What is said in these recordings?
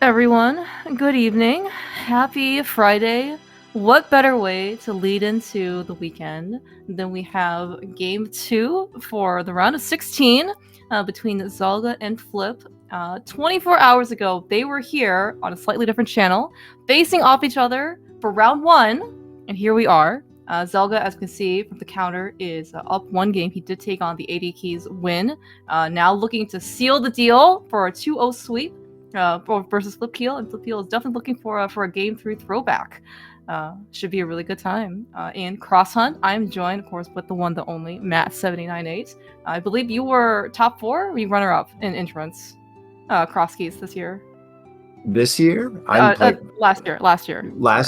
Everyone, good evening. Happy Friday. What better way to lead into the weekend than we have game 2 for the round of 16 between Zelga and Flip. 24 hours ago, they were here on a slightly different channel, facing off each other for round 1, and here we are. Zelga, as you can see from the counter, is up one game. He did take on the AD Keys win. Now looking to seal the deal for a 2-0 sweep versus Flipheal, and Flipheal is definitely looking for a game 3 throwback. Should be a really good time. In Cross Hunt, I'm joined, of course, with the one, the only Matt798. I believe you were top 4, or you runner up in entrance cross keys this year. This year, last year. Last Sorry.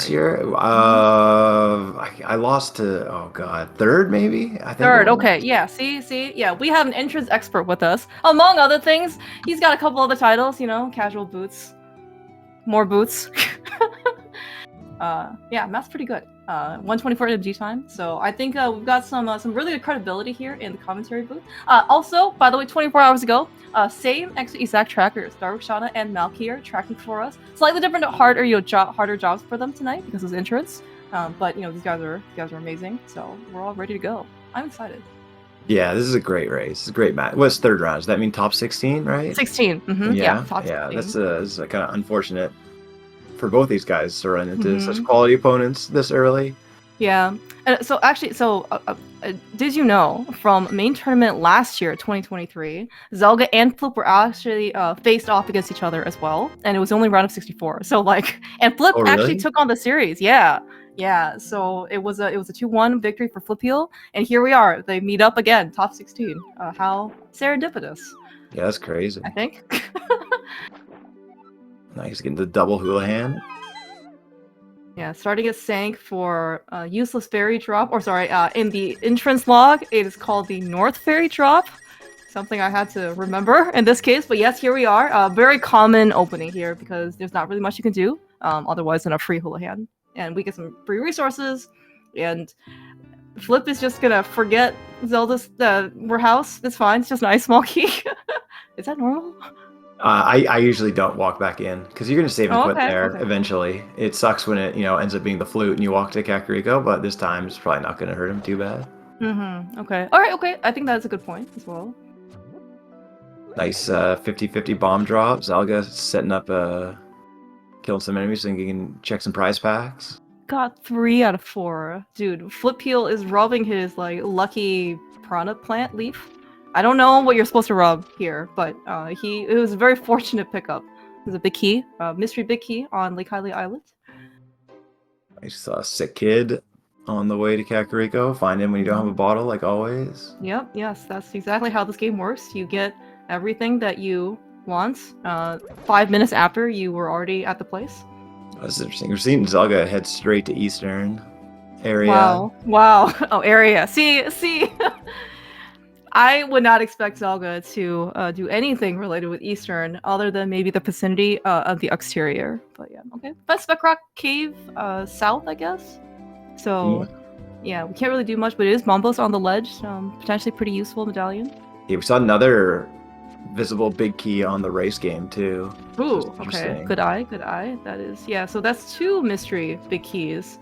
year, I lost to third maybe. I think Third, okay, yeah. See, yeah. We have an entrance expert with us, among other things. He's got a couple other titles, casual boots, more boots. Yeah, Matt's pretty good. 124 MG time, so I think we've got some really good credibility here in the commentary booth. Also, by the way, 24 hours ago, same exact trackers, Darukshana and Malkier tracking for us. Slightly different, harder jobs for them tonight because of entrance. But these guys are amazing, so we're all ready to go. I'm excited. Yeah, this is a great race. It's a great match. What's third round? Does that mean top 16, right? 16. Mm-hmm. Yeah, top 16. This is kind of unfortunate for both these guys to run into such quality opponents this early. Yeah. So actually, did you know from main tournament last year, 2023, Zelga and Flip were actually faced off against each other as well, and it was only round of 64. So and Flip actually took on the series. Yeah. So it was a 2-1 victory for Flipheal, and here we are. They meet up again, top 16. How serendipitous. Yeah, that's crazy. I think. Nice, getting the double Houlihan. Yeah, starting a sank for useless fairy drop, or sorry, in the entrance log, it is called the North Fairy drop. Something I had to remember in this case, but yes, here we are. Very common opening here because there's not really much you can do otherwise than a free Houlihan. And we get some free resources, and Flip is just gonna forget Zelda's warehouse. It's fine, it's just an ice small key. Is that normal? I usually don't walk back in because you're gonna save and quit there eventually. It sucks when it ends up being the flute and you walk to Kakariko, but this time it's probably not gonna hurt him too bad. Okay. All right. Okay. I think that's a good point as well. Nice 50-50 bomb drop. Zelga setting up killing some enemies so he can check some prize packs. Got 3 out of 4, dude. Flipheal is rubbing his lucky piranha plant leaf. I don't know what you're supposed to rub here, but it was a very fortunate pickup. There's a big key, mystery big key on Lake Hylia Island. Nice sick kid on the way to Kakariko. Find him when you don't have a bottle, like always. Yep, yes, that's exactly how this game works. You get everything that you want 5 minutes after you were already at the place. That's interesting. We're seeing Zelga head straight to Eastern area. Wow. Oh, area. See. I would not expect Zelga to do anything related with Eastern other than maybe the vicinity of the exterior. But yeah, okay. But Speckrock Cave south, I guess. So yeah, we can't really do much, but it is Mombos on the ledge. Potentially pretty useful medallion. Yeah, we saw another visible big key on the race game too. Ooh, okay. Good eye. That is, yeah. So that's 2 mystery big keys.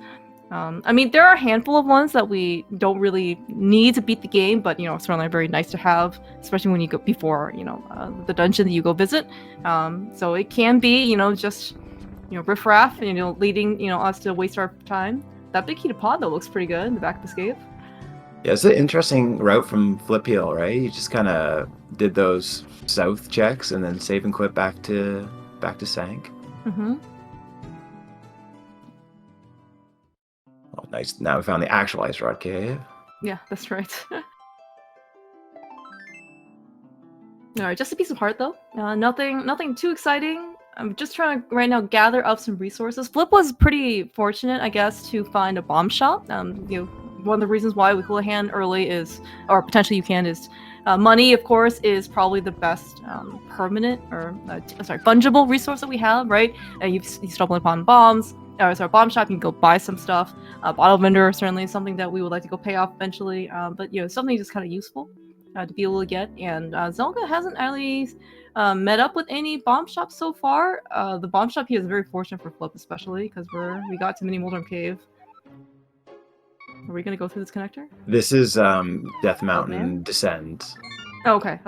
I mean, there are a handful of ones that we don't really need to beat the game, but certainly very nice to have, especially when you go before the dungeon that you go visit. So it can be just riffraff, leading us to waste our time. That big key to pod though looks pretty good in the back of the cave. Yeah, it's an interesting route from Flipheal, right? You just kind of did those south checks and then save and quit back to Sank. Oh, nice. Now we found the actual Ice Rod Cave. Yeah, that's right. Alright, just a piece of heart though. Nothing too exciting. I'm just trying to right now gather up some resources. Flip was pretty fortunate, I guess, to find a bomb shop. One of the reasons why we Houlihan early is, or potentially you can, is money, of course, is probably the best permanent or fungible resource that we have, right? You stumble upon bombs. Bomb shop, you can go buy some stuff. Bottle vendor certainly is something that we would like to go pay off eventually. But something just kind of useful. to be able to get. And Zelga hasn't really met up with any bomb shops so far. The bomb shop here is very fortunate for Flip, especially because we got to Mini Moldorm Cave. Are we gonna go through this connector? This is Death Mountain Descent. Oh, okay.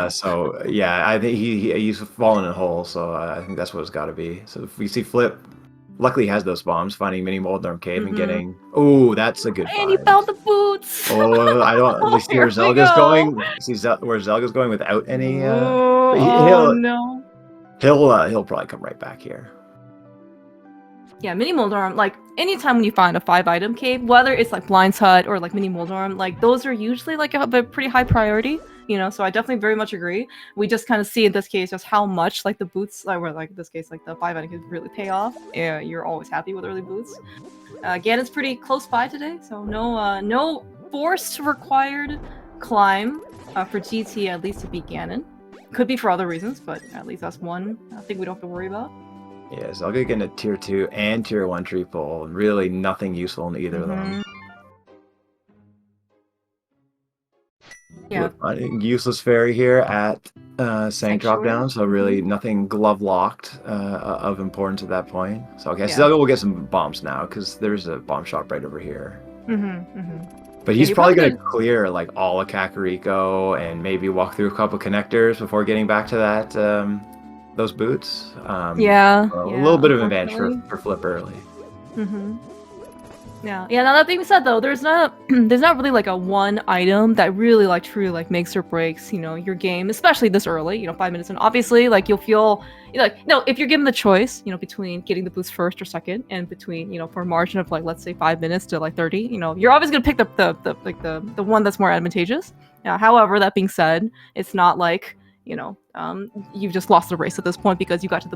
So yeah, I think he's fallen in a hole, so I think that's what it's got to be. So if we see Flip, luckily he has those bombs, finding Mini Moldorm Cave and getting. Oh, that's a good find. And he found the boots. Oh, I don't. We see where Zelga's going. See where Zelga's going without any. Oh no. He'll probably come right back here. Yeah, Mini Moldorm, like, anytime when you find a 5-item cave, whether it's like Blind's Hut or like Mini Moldorm, like, those are usually like a pretty high priority, you know, so I definitely very much agree. We just kind of see in this case just how much, like, the boots, or like in this case, like, the 5-item cave really pay off. Yeah, you're always happy with early boots. Ganon's pretty close by today, so no forced required climb for GT, at least to beat Ganon. Could be for other reasons, but at least that's one thing we don't have to worry about. Yeah, so I'll get a tier 2 and tier 1 tree pole, and really nothing useful in either of them. Yeah. Useless fairy here at Sank drop down, so really nothing glove locked of importance at that point. So okay, Zelga will get some bombs now because there's a bomb shop right over here. But he's probably gonna clear like all of Kakariko and maybe walk through a couple connectors before getting back to that those boots. A little bit of an advantage for Flip early. Yeah. Now that being said, though, there's not really like a one item that really like truly like makes or breaks, you know, your game, especially this early. You know, 5 minutes in. Obviously, like you'll feel like if you're given the choice, you know, between getting the boost first or second, and between for a margin of like let's say 5 minutes to like 30, you know, you're always gonna pick the one that's more advantageous. However, that being said, it's not like you've just lost the race at this point because you got to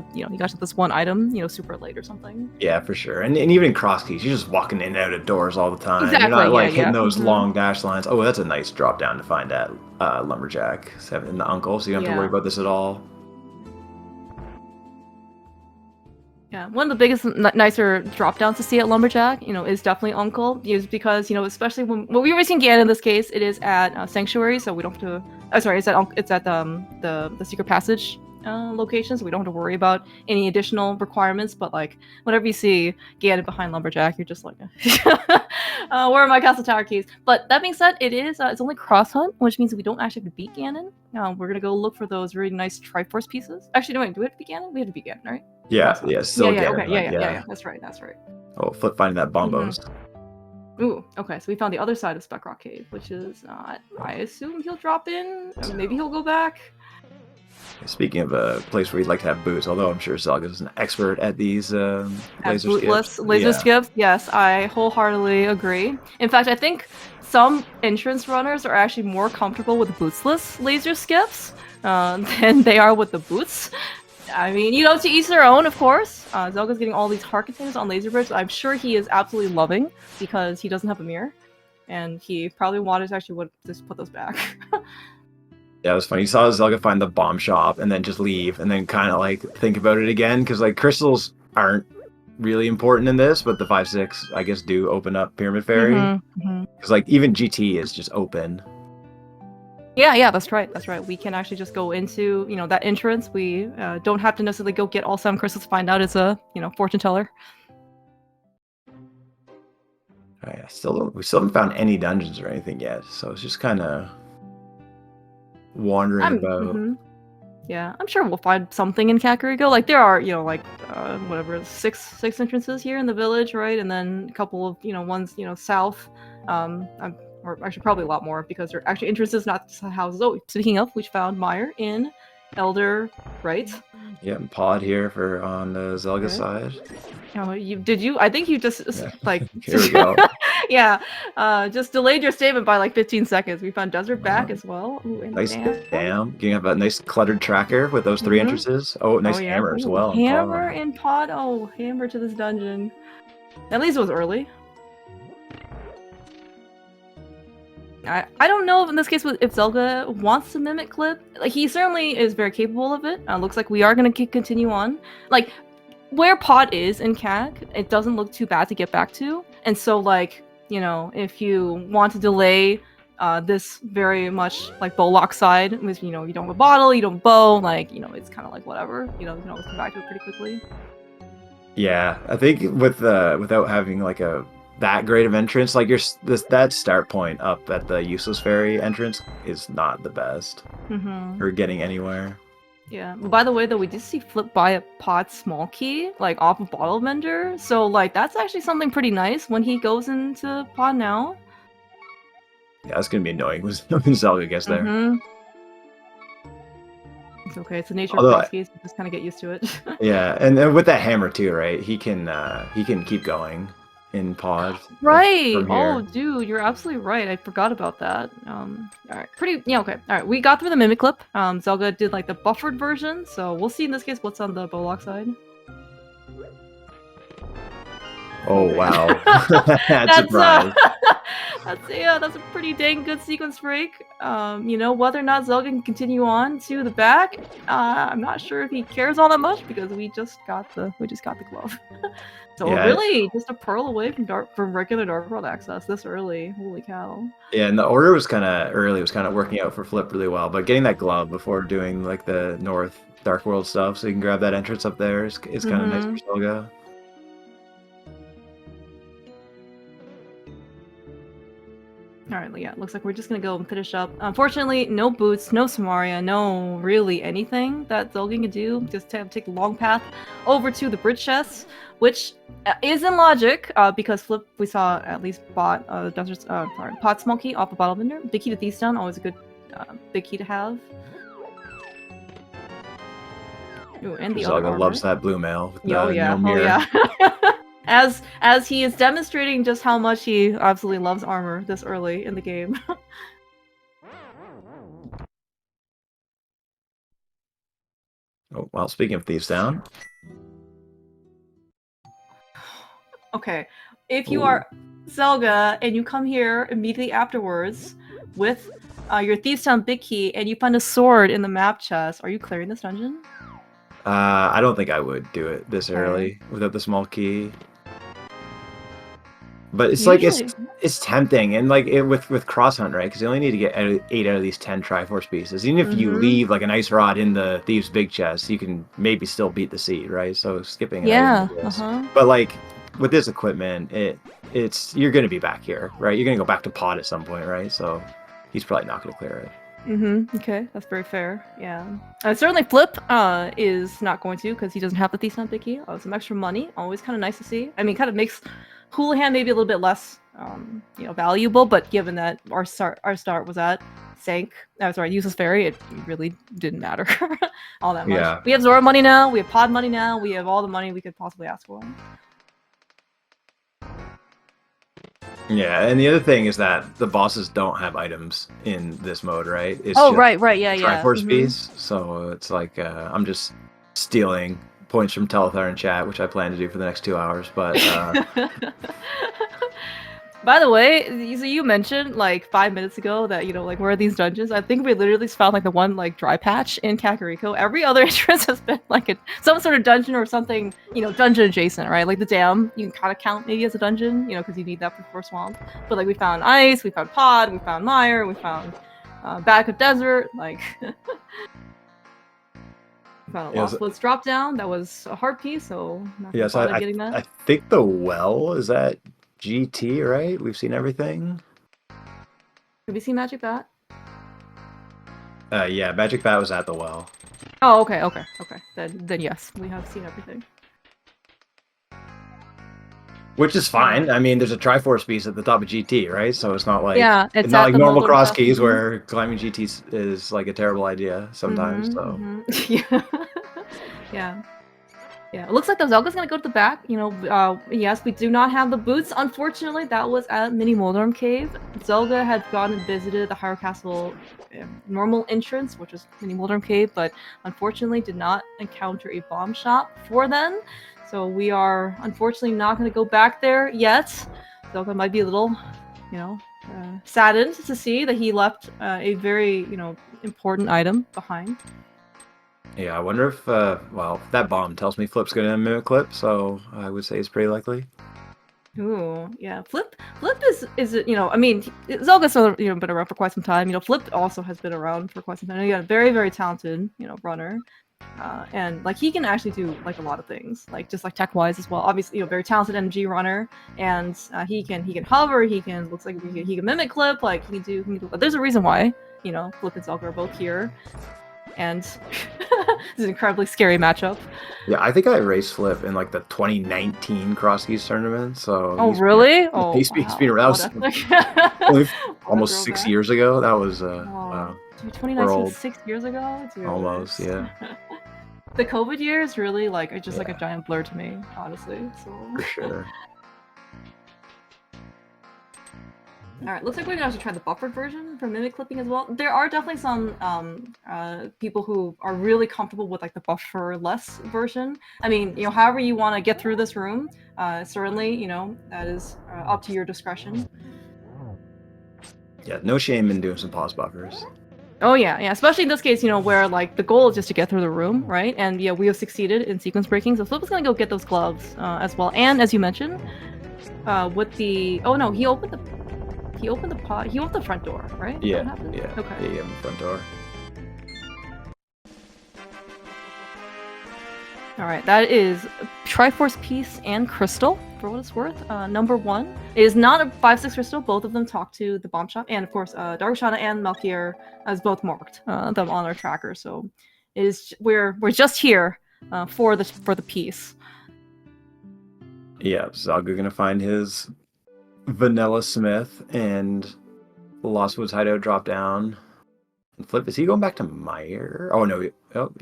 this one item, super late or something. Yeah, for sure. And even in cross keys, you're just walking in and out of doors all the time. Exactly. You're not hitting those long dash lines. Oh, that's a nice drop down to find that Lumberjack 7 and the uncle, so you don't have to worry about this at all. Yeah, one of the biggest, nicer drop downs to see at Lumberjack, is definitely Uncle. Is because especially when we were seeing Ganon in this case, it is at Sanctuary, so we don't have to. Sorry, it's at the secret passage location, so we don't have to worry about any additional requirements. But like, whenever you see Ganon behind Lumberjack, you're just like, where are my Castle Tower keys? But that being said, it's only cross hunt, which means we don't actually have to beat Ganon. We're gonna go look for those really nice Triforce pieces. Actually, no, wait, do we have to beat Ganon? We have to beat Ganon, right? Still Ganon. Okay, yeah. That's right. Oh, Flip finding that Bombos. Ooh, okay, so we found the other side of Speck Rock Cave, which is, I assume he'll drop in, maybe he'll go back. Speaking of a place where you'd like to have boots, although I'm sure Zelga is an expert at these laser skips. Yes, I wholeheartedly agree. In fact, I think some entrance runners are actually more comfortable with bootsless laser skips than they are with the boots. I mean, to each their own, of course. Zelga's getting all these heart containers on Laser Bridge. I'm sure he is absolutely loving because he doesn't have a mirror, and he probably wanted to actually just put those back. Yeah, it was funny. You saw Zelga find the bomb shop and then just leave, and then kind of like think about it again because like crystals aren't really important in this, but the 5/6 I guess do open up Pyramid Fairy because like even GT is just open. Yeah, that's right. We can actually just go into, that entrance. We don't have to necessarily go get all 7 crystals to find out it's a, fortune teller. Oh, yeah, we still haven't found any dungeons or anything yet, so it's just kind of wandering about. Yeah, I'm sure we'll find something in Kakariko. Like there are, whatever, six entrances here in the village, right? And then a couple of, ones, south. Or actually probably a lot more because they're actually entrances, not houses. Oh, speaking of, we found Meyer in Elder, right? Yeah, and Pod here on the Zelga side. Oh, did you? I think you just like. Here we go. Yeah, just delayed your statement by like 15 seconds. We found Desert back as well. Ooh, nice dam. You have a nice cluttered tracker with those 3 entrances. Oh, nice hammer as well. Hammer in Pod. Oh, hammer to this dungeon. At least it was early. I don't know if in this case if Zelga wants to mimic Clip. Like he certainly is very capable of it. Looks like we are gonna continue on. Like where Pod is in CAC, it doesn't look too bad to get back to. And so like if you want to delay this very much like bow lock side with, you don't have a bottle, you don't have a bow, like, it's kind of like whatever, you can always come back to it pretty quickly. Yeah, I think without having like that great of entrance, like that start point up at the useless fairy entrance is not the best for getting anywhere. Yeah. But by the way, though, we did see Flip buy a pod small key, like off a bottle vendor. So like that's actually something pretty nice when he goes into pod now. Yeah, that's gonna be annoying when Zelda gets there. It's okay. It's the nature Although, of cross keys. Just kind of get used to it. Yeah, and with that hammer too, right? He can keep going in pod. Right. Oh, dude, you're absolutely right. I forgot about that. All right. Yeah. Okay. All right. We got through the mimic clip. Zelda did like the buffered version, so we'll see in this case what's on the bowlock side. Oh wow! That's surprise. That's a pretty dang good sequence break. Whether or not Zelda can continue on to the back, I'm not sure if he cares all that much because we just got the glove. So we're really just a pearl away from regular Dark World access this early. Holy cow! Yeah, and the order was kind of early. It was kind of working out for Flip really well, but getting that glove before doing like the North Dark World stuff, so you can grab that entrance up there is kind of nice for Zelda. Alright, yeah, looks like we're just gonna go and finish up. Unfortunately, no boots, no Samaria, no really anything that Zelda can do. Just take the long path over to the bridge chest, which is in logic, because Flip, we saw, at least bought pot small key off the bottle vendor. Big key to Thieves Down, always a good big key to have. Ooh, and the Zelda loves that blue mail. Oh yeah. As he is demonstrating just how much he absolutely loves armor this early in the game. Oh, well, speaking of Thieves Down. Okay, if you are Zelda and you come here immediately afterwards with your Thieves Down big key and you find a sword in the map chest, are you clearing this dungeon? I don't think I would do it this early without the small key. But it's usually, like it's tempting, and like with cross hunt, right? Because you only need to get 8 out of these 10 Triforce pieces. Even if you leave like an ice rod in the Thieves' big chest, you can maybe still beat the seed, right? So skipping it. Yeah. But like with this equipment, you're gonna be back here, right? You're gonna go back to pod at some point, right? So he's probably not gonna clear it. Okay, that's very fair. Yeah. Certainly Flip is not going to because he doesn't have the Thieves' Down big key. Some extra money, always kind of nice to see. I mean, kind of makes Houlihan maybe a little bit less, valuable, but given that our start was at Useless Fairy, it really didn't matter all that much. Yeah. We have Zora money now, we have pod money now, we have all the money we could possibly ask for. Yeah, and the other thing is that the bosses don't have items in this mode, right? It's right, yeah. Triforce piece, so it's like I'm just stealing points from Telethar in chat, which I plan to do for the next 2 hours, but by the way, so you mentioned like 5 minutes ago that like where are these dungeons? I think we literally found like the one like dry patch in Kakariko. Every other entrance has been like some sort of dungeon or something, dungeon adjacent, right? Like the dam, you can kind of count maybe as a dungeon, because you need that for swamp. But like we found ice, we found pod, we found mire, we found Backup Desert, like found a Lost Woods drop down. That was a hard piece, so not so getting that. I think the well is at GT, right? We've seen everything. Have you seen Magic Bat? Yeah, Magic Bat was at the well. Oh, okay. Then yes, we have seen everything. Which is fine. I mean, there's a Triforce piece at the top of GT, right? So it's not like it's not like normal cross keys where climbing GT is like a terrible idea sometimes. Yeah, it looks like the Zelga's gonna go to the back. Yes, we do not have the boots. Unfortunately, that was at Mini Moldorm Cave. Zelga had gone and visited the Hyrule Castle normal entrance, which was Mini Moldorm Cave, but unfortunately did not encounter a bomb shop before then. So we are unfortunately not going to go back there yet. Zelga might be a little, saddened to see that he left a very, important item behind. Yeah, I wonder if, that bomb tells me Flip's going to mimic Clip, so I would say it's pretty likely. Ooh, yeah. Flip Flip is I mean, Zelga's been around for quite some time. Flip also has been around for quite some time. He got a very, very talented runner. And like he can actually do like a lot of things, like just like tech wise as well. Obviously, very talented MG runner, and he can hover. He can looks like he can mimic Flip. Like he can do. But there's a reason why Flip and Zelga are both here, and this is an incredibly scary matchup. Yeah, I think I raced Flip in like the 2019 Cross Keys tournament. So oh really? Been, oh he's been around. Only almost 6 years ago. That was wow. Dude, 2019, 6 years ago. Dude. Almost, yeah. The COVID years really like are just like a giant blur to me, honestly. So for sure. All right, looks like we're gonna have to try the buffered version for mimic clipping as well. There are definitely some people who are really comfortable with like the buffer-less version. I mean, however you want to get through this room, certainly, that is up to your discretion. Yeah, no shame in doing some pause buffers. Oh yeah, especially in this case, where like the goal is just to get through the room, right? And yeah, we have succeeded in sequence breaking, so Flip is gonna go get those gloves as well. And as you mentioned, with the he opened the front door, right? Yeah. Okay. Yeah, the front door. All right, that is Triforce Piece and Crystal, for what it's worth. Number 1. It is not a 5-6 crystal. Both of them talk to the bomb shop. And of course, Darkshana and Melchior has both marked them on our tracker. So it is we're just here for the piece. Yeah, Zelga gonna find his Vanilla Smith and Lost Woods Hideout drop down. And Flip, is he going back to Meyer? Oh no. Oh,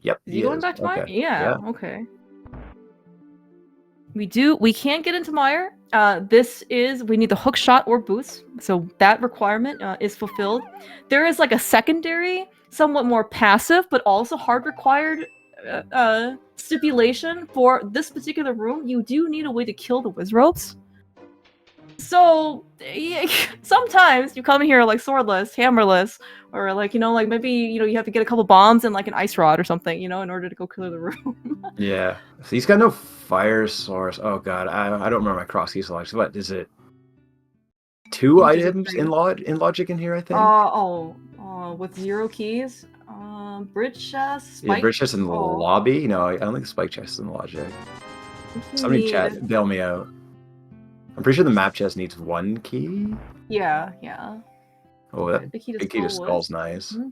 yep. Is he going back to Meyer? Yeah. Okay. We can't get into Meyer. We need the hook shot or boost, so that requirement is fulfilled. There is like a secondary, somewhat more passive, but also hard required stipulation for this particular room. You do need a way to kill the whiz ropes. So sometimes you come here like swordless, hammerless, or like like maybe you have to get a couple bombs and like an ice rod or something, in order to go clear the room. Yeah, so he's got no fire source. Oh god, I don't remember my cross key selection. What is it? 2 items in logic in here, I think. With 0 keys. Bridge chest. Yeah, bridge chest in the lobby. No, I don't think the spike chest is in logic. Somebody chat, bail me out. I'm pretty sure the map chest needs 1 key. Yeah. Oh, that big key to skull's nice. Mm-hmm.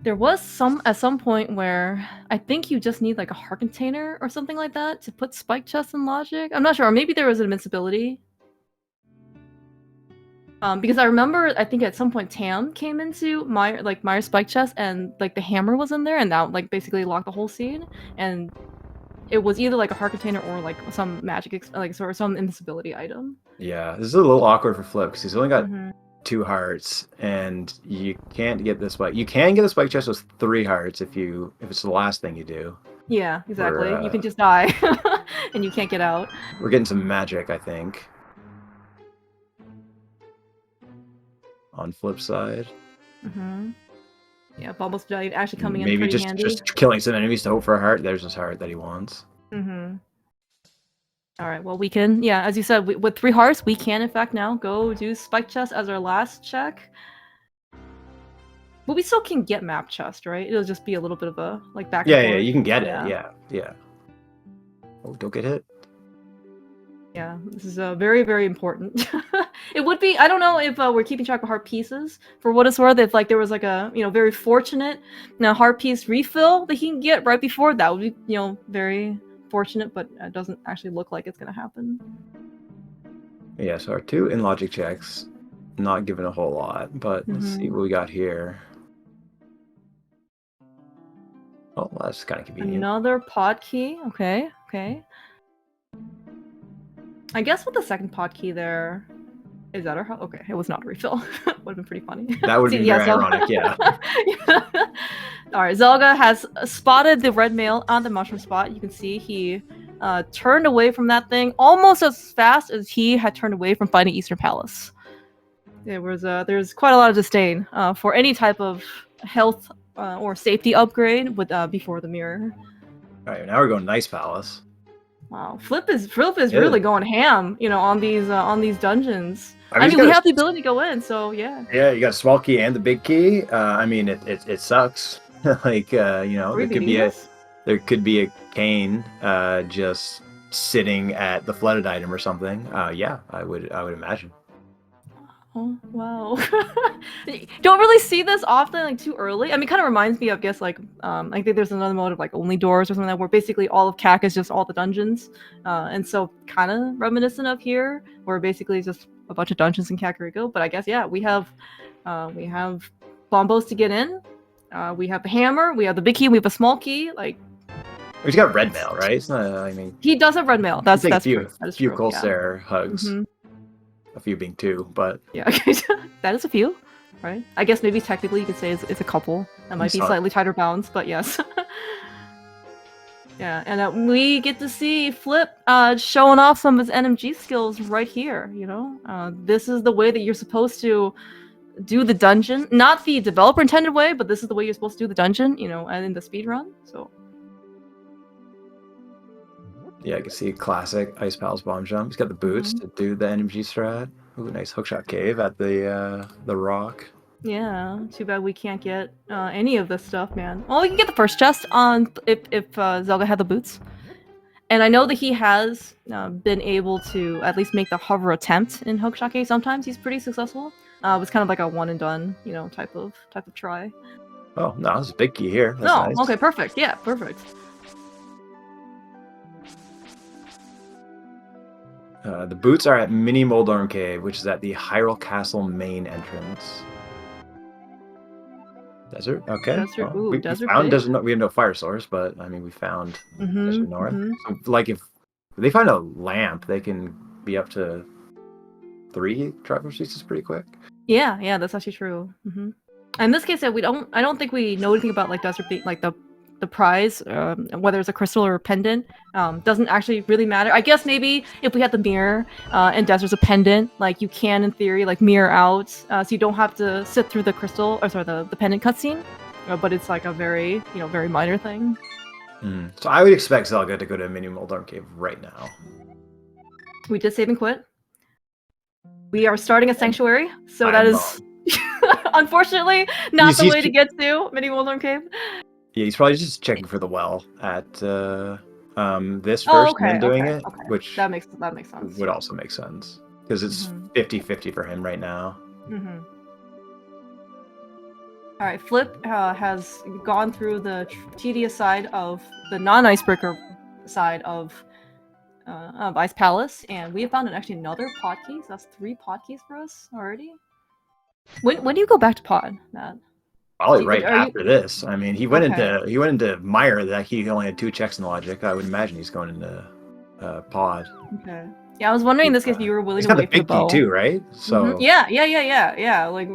There was at some point where I think you just need like a heart container or something like that to put spike chest in logic. I'm not sure. Or maybe there was an invincibility. Because I remember, I think at some point Tam came into Meyer's spike chest and like the hammer was in there and that like basically locked the whole scene. And it was either like a heart container or like some magic, or some invincibility item. Yeah, this is a little awkward for Flip because he's only got 2 hearts, and you can't get the spike. You can get the spike chest with 3 hearts if it's the last thing you do. Yeah, exactly. You can just die, and you can't get out. We're getting some magic, I think. On Flip side. Yeah, Bubble Spell actually coming in pretty handy. Maybe just killing some enemies to hope for a heart. There's his heart that he wants. All right, well, we can, as you said, with 3 hearts, we can, in fact, now go do Spike Chest as our last check. But we still can get Map Chest, right? It'll just be a little bit of a, like, back and forth. Yeah, you can get it, yeah. Oh, don't get hit. Yeah, this is very, very important. It would be, I don't know if we're keeping track of heart pieces, for what it's worth. If like there was like a, very fortunate heart piece refill that he can get right before, that would be, very fortunate, but it doesn't actually look like it's going to happen. Yeah, so our 2 in logic checks, not giving a whole lot, but let's see what we got here. Oh, well, that's kind of convenient. Another pod key, okay. I guess with the second pod key there, is that our... Okay, it was not a refill. Would have been pretty funny. That would be very ironic, yeah. Alright, Zelga has spotted the red male on the mushroom spot. You can see he turned away from that thing almost as fast as he had turned away from finding Eastern Palace. There's quite a lot of disdain for any type of health or safety upgrade with before the mirror. Alright, now we're going Nice Palace. Wow, Flip is really going ham, you know, on these dungeons. I mean, we have the ability to go in, so yeah. Yeah, you got a small key and the big key. I mean, it sucks. Like you know, there could be a cane just sitting at the flooded item or something. Yeah, I would imagine. Oh wow. Don't really see this often, like too early. I mean, kind of reminds me of, I guess, like I think there's another mode of like only doors or something like that, where basically all of CAC is just all the dungeons, and so kind of reminiscent of here, where basically it's just a bunch of dungeons in Kakariko. But I guess yeah, we have bombos to get in. We have the hammer, we have the big key, we have a small key. Like he's got red mail, right? It's not. I mean, he does have red mail. That's true. That is few Corsair hugs. Mm-hmm. A few being two, but yeah, that is a few, right? I guess maybe technically you could say it's a couple. That might be slightly tighter bounds, but yes. Yeah, and we get to see Flip showing off some of his NMG skills right here. You know, this is the way that you're supposed to do the dungeon, not the developer intended way, but this is the way you're supposed to do the dungeon. You know, and in the speed run. So. Yeah, I can see classic Ice Palace bomb jump. He's got the boots to do the NMG strat. Ooh, nice hookshot cave at the rock. Yeah, too bad we can't get any of this stuff, man. Well, we can get the first chest on if Zelga had the boots. And I know that he has been able to at least make the hover attempt in hookshot cave. Sometimes he's pretty successful. It was kind of like a one and done, you know, type of try. Oh no, there's a big key here. That's nice. Okay, perfect. Yeah, perfect. The boots are at Mini Moldorm Cave, which is at the Hyrule Castle main entrance. Desert? Okay. Desert, well, we desert found Desert. We have no fire source, but I mean, we found Desert North. So, like, if they find a lamp, they can be up to 3 traverse pieces pretty quick. Yeah, that's actually true. In this case, I don't think we know anything about like Desert being like the prize, whether it's a crystal or a pendant, doesn't actually really matter. I guess maybe if we had the mirror and Desert's a pendant, like you can in theory like mirror out, so you don't have to sit through the crystal or sorry the pendant cutscene, but it's like a very very minor thing. So I would expect Zelga to go to Mini Moldorm Cave right now. We did save and quit. We are starting a sanctuary, so that is unfortunately not the way to get to Mini Moldorm Cave. Yeah, he's probably just checking for the well at this first and then doing it, which that makes sense. Would also make sense because it's 50-50 for him right now. All right, Flip has gone through the tedious side of the non-icebreaker side of Ice Palace, and we have found actually another pod key. So that's 3 pod keys for us already. When do you go back to pod, Matt? Probably right after this. I mean, he went into Mire that he only had 2 checks in logic. I would imagine he's going into pod. Okay. Yeah, I was wondering in this case if you were willing to wait for the bow. He's got the big key too, right? So yeah. Like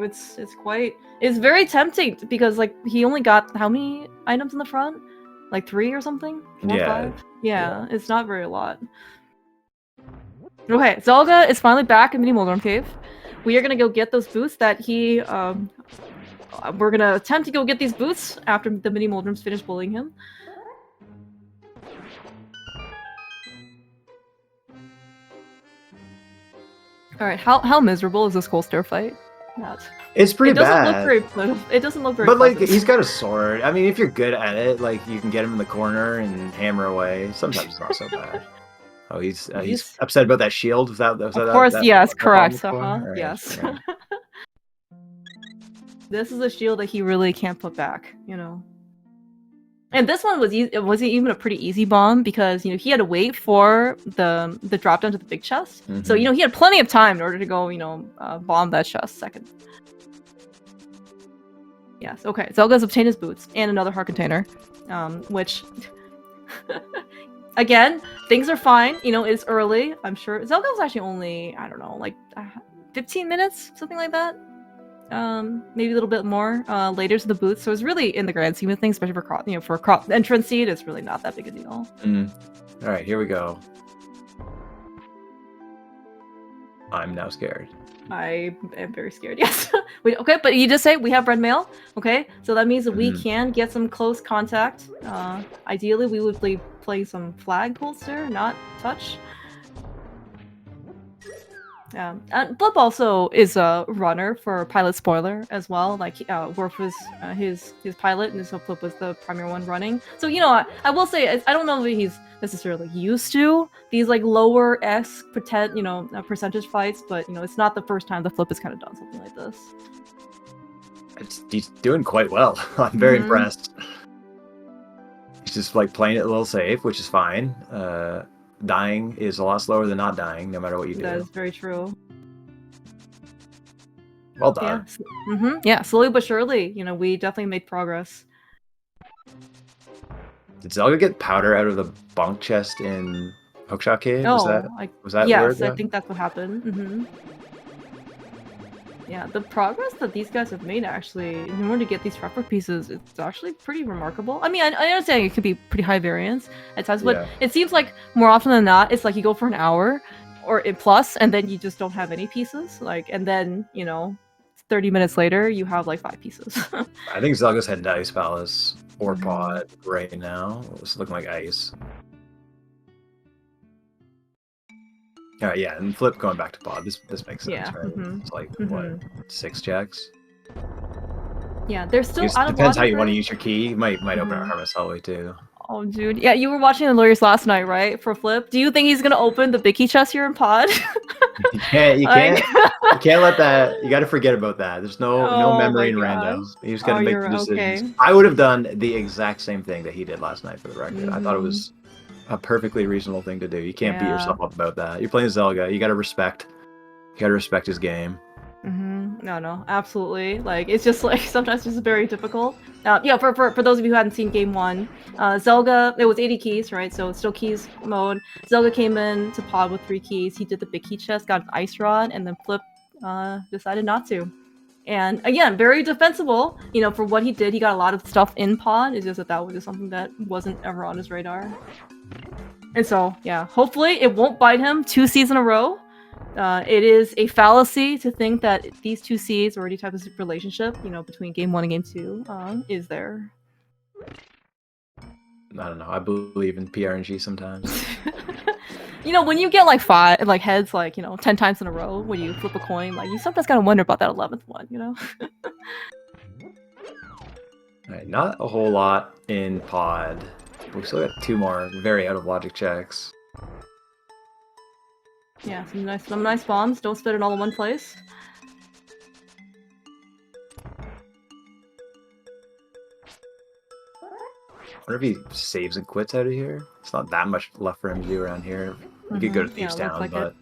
it's very tempting because like he only got how many items in the front? Like 3 or something? 4 or 5? Yeah, it's not very a lot. Okay, Zelga is finally back in Mini Moldorm Cave. We are gonna go get those boots that he we're gonna attempt to go get these boots after the Mini Moldorms finish bullying him. Alright, how miserable is this whole stair fight? It's pretty bad. It doesn't look very But like, he's got a sword. I mean, if you're good at it, like you can get him in the corner and hammer away. Sometimes it's not so bad. Oh, he's upset about that shield. Of course, yes, correct. Right, yes. Right. This is a shield that he really can't put back, you know. And this one was even a pretty easy bomb because he had to wait for the drop down to the big chest. So he had plenty of time in order to go bomb that chest second. Yes. Okay. Zelga's obtained his boots and another heart container, which. Again, things are fine. It's early. I'm sure Zelga was actually only, I don't know, like 15 minutes, something like that. Maybe a little bit more later to the booth. So it's really, in the grand scheme of things, especially for for entrance seed, it's really not that big a deal. All right, here we go. I'm now scared. I am very scared. Yes. Okay, but you just say we have red mail. Okay, so that means that we can get some close contact. Ideally, we would play some flag holster, not touch. And Flip also is a runner for Pilot Spoiler as well. Like Worf was his pilot, and so Flip was the primary one running. So I will say I don't know if he's necessarily used to these like lower percentage fights, but it's not the first time the Flip has kind of done something like this. He's doing quite well. I'm very impressed. He's just like playing it a little safe, which is fine. Dying is a lot slower than not dying, no matter what you do. That is very true. Well done. Yeah, slowly but surely, we definitely made progress. Did Zelga get powder out of the bunk chest in Hookshot Cave? Oh, was that yes, I think that's what happened. Yeah, the progress that these guys have made actually, in order to get these prepper pieces, it's actually pretty remarkable. I mean, I understand it could be pretty high variance at times, but it seems like more often than not, it's like you go for an hour or plus, and then you just don't have any pieces. And then 30 minutes later, you have like 5 pieces. I think Zelga's heading to Ice Palace or Pod right now. It's looking like ice. Yeah, and Flip going back to Pod. This makes sense, right? It's like what, 6 checks? Yeah, there's still out of depends how you want to use your key. You might open a Hermit's Hallway too. Oh, dude. Yeah, you were watching The Lawyers last night, right? For Flip. Do you think he's gonna open the big key chest here in Pod? You can't let that. You got to forget about that. There's no memory in random. You just got to make the decisions. Okay. I would have done the exact same thing that he did last night, for the record. I thought it was a perfectly reasonable thing to do. You can't beat yourself up about that. You're playing Zelga. You got to respect his game. No, absolutely. It's just sometimes just very difficult. For those of you who hadn't seen game 1, Zelga, it was 80 keys, right? So it's still keys mode. Zelga came in to Pod with 3 keys. He did the big key chest, got an ice rod, and then Flip decided not to. And again, very defensible. For what he did, he got a lot of stuff in Pod. It's just that was just something that wasn't ever on his radar. And so, yeah, hopefully it won't bite him 2 seeds in a row. It is a fallacy to think that these 2 seeds or any type of relationship, between game 1 and game 2, is there. I don't know. I believe in PRNG sometimes. When you get like 5 heads 10 times in a row when you flip a coin, you sometimes gotta wonder about that 11th one, Alright, not a whole lot in Pod. We still got 2 more very out of logic checks. Yeah, some nice bombs. Don't spit it all in one place. I wonder if he saves and quits out of here. It's not that much left for him to do around here. We could go to Thieves Town, but...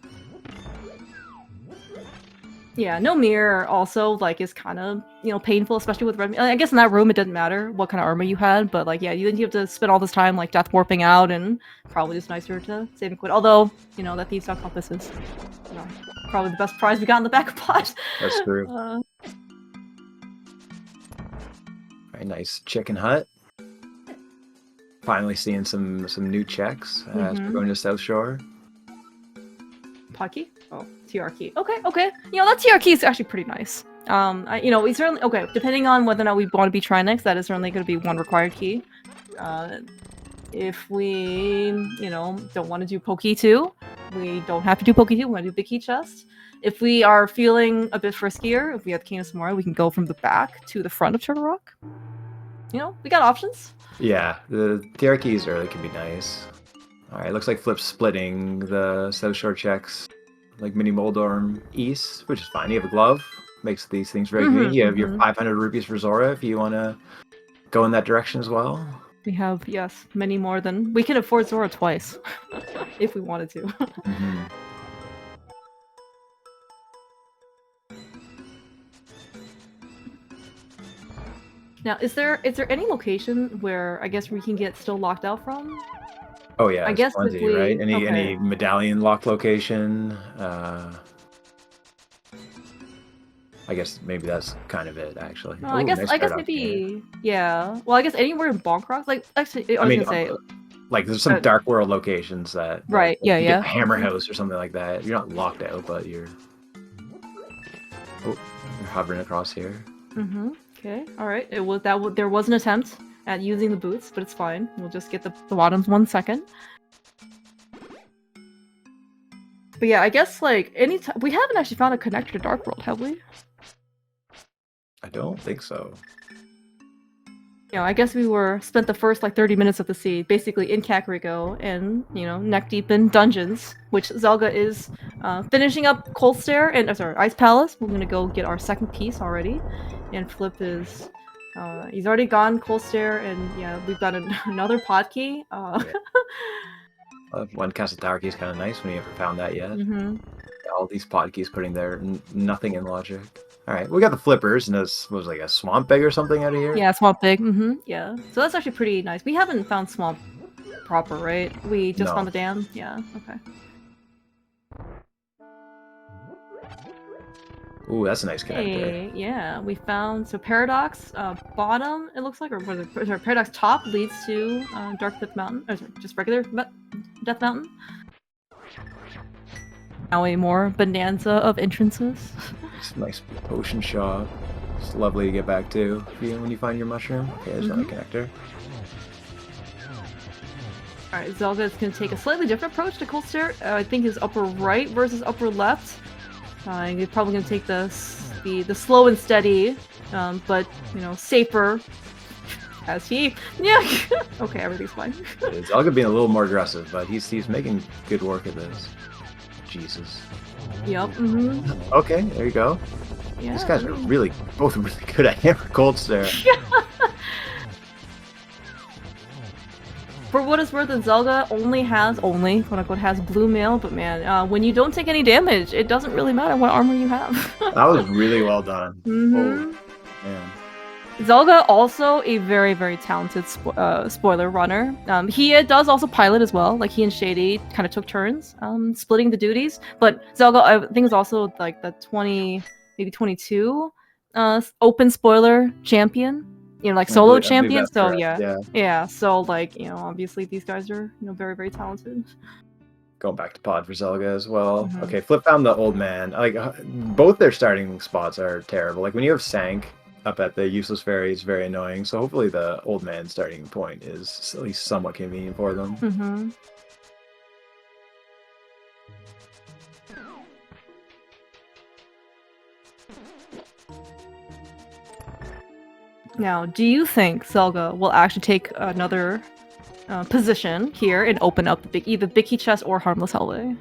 Yeah, no mirror also is kind of painful, especially with red. I guess in that room it didn't matter what kind of armor you had, but you didn't have to spend all this time death warping out, and probably just nicer to save and quit. Although that Thieves Town compass is probably the best prize we got in the back of Pod. That's true. Very nice chicken hut. Finally seeing some new checks as we're going to South Shore. Pod key? Oh, TR key. Okay. That TR key is actually pretty nice. We certainly depending on whether or not we want to be Trinex, that is certainly going to be one required key. If we, don't want to do Pokey 2, we don't have to do Pokey 2. We want to do Big Key Chest. If we are feeling a bit friskier, if we have Cane of Samora, we can go from the back to the front of Turtle Rock. We got options. Yeah, the TR keys early can be nice. Alright, looks like Flip's splitting the South Shore checks like Mini Moldorm East, which is fine. You have a glove, makes these things very good. You have your 500 rupees for Zora if you want to go in that direction as well. We have, yes, many more than... We can afford Zora twice, if we wanted to. Now, is there any location where I guess we can get still locked out from? Oh yeah, I guess plenty, right? Any medallion lock location. I guess maybe that's kind of it, actually. No, I guess maybe yeah. Well, I guess anywhere in Bonk Rocks, actually, I was gonna say. There's some Dark World locations that. Right. Yeah. Hammer House or something like that. You're not locked out, but you're. Oh, we're hovering across here. Okay. All right. It was that. There was an attempt at using the boots, but it's fine. We'll just get the bottoms 1 second. But yeah, I guess like we haven't actually found a connector to Dark World, have we? I don't think so. You know, I guess we spent the first like 30 minutes of the sea basically in Kakariko and, you know, neck deep in dungeons, which Zelga is finishing up Cold Stare and sorry, Ice Palace. We're gonna go get our second piece already, and Flip is he's already gone Cold Stare, and yeah, we've got another pod key. Yeah. One Kasatara key is kind of nice when you haven't found that yet. All these pod keys putting there, nothing in logic. All right, we got the flippers, and this was like a swamp egg or something out of here. Yeah, swamp egg. Yeah, so that's actually pretty nice. We haven't found swamp proper, right? We just found the dam. Yeah. Okay. Ooh, that's a nice connector. Hey, yeah, we found Paradox bottom. It looks like, or sorry, Paradox top leads to Dark Death Mountain. Or sorry, just regular Death Mountain. Now a more bonanza of entrances. It's a nice potion shop. It's lovely to get back to when you find your mushroom. Okay, there's another connector. Alright, Zelga is going to take a slightly different approach to Cold Stare. I think his upper right versus upper left. He's probably going to take the slow and steady, but, you know, safer. As he... Yeah! Okay, everything's fine. Zelga being a little more aggressive, but he's making good work of this. Jesus. Yep. Okay, there you go. Yeah, these guys are both really good at Hammer Cold Stare. For what it's worth, Zelga only quote unquote has blue mail, but man, when you don't take any damage, it doesn't really matter what armor you have. That was really well done. Oh, man. Zelga also a very, very talented spoiler runner. He does also pilot as well. Like he and Shady kind of took turns splitting the duties. But Zelga, I think, is also like the 20, maybe 22 open spoiler champion. You know, like solo champion. So yeah. So like, you know, obviously these guys are, you know, very, very talented. Going back to pod for Zelga as well. Okay, Flip found the old man. Like both their starting spots are terrible. Like when you have Sank up at the useless fairy, is very annoying. So hopefully the old man starting point is at least somewhat convenient for them. Now, do you think Zelga will actually take another position here and open up either Big Key Chest or Harmless Hellway?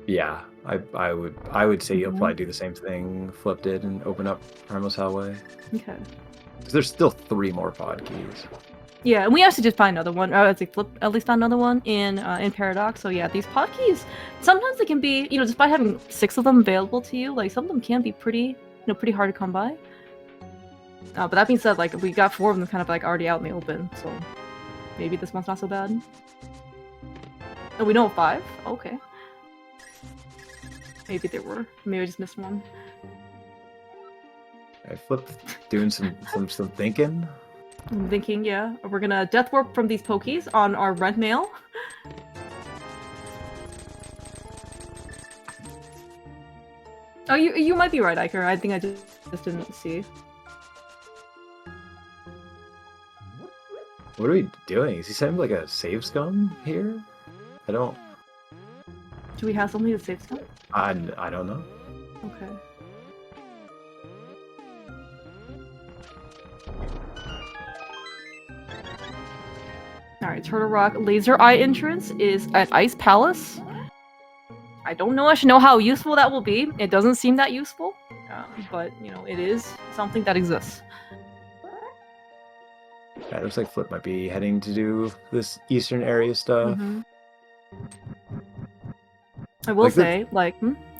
Yeah, I would say you'll probably do the same thing Flip did and open up Harmless Hellway. Okay. Because there's still 3 more pod keys. Yeah, and we actually did find another one. I'd say Flip at least found another one in Paradox. So yeah, these pod keys, sometimes they can be, you know, despite having 6 of them available to you, like some of them can be pretty hard to come by. But that being said, like we got 4 of them kind of like already out in the open, so maybe this one's not so bad. Oh, we know 5? Okay. Maybe there were. Maybe I just missed one. I Flip doing some thinking. I'm thinking, yeah. We're gonna death warp from these pokies on our rent mail. Oh, you might be right, Iker. I think I just didn't see. What are we doing? Is he sending like a save scum here? I don't... Do we have something to save scum? I don't know. Okay. Alright, Turtle Rock Laser Eye entrance is at Ice Palace. I don't know actually know how useful that will be. It doesn't seem that useful, but, you know, it is something that exists. Yeah, it looks like Flip might be heading to do this eastern area stuff. I will say, Oh,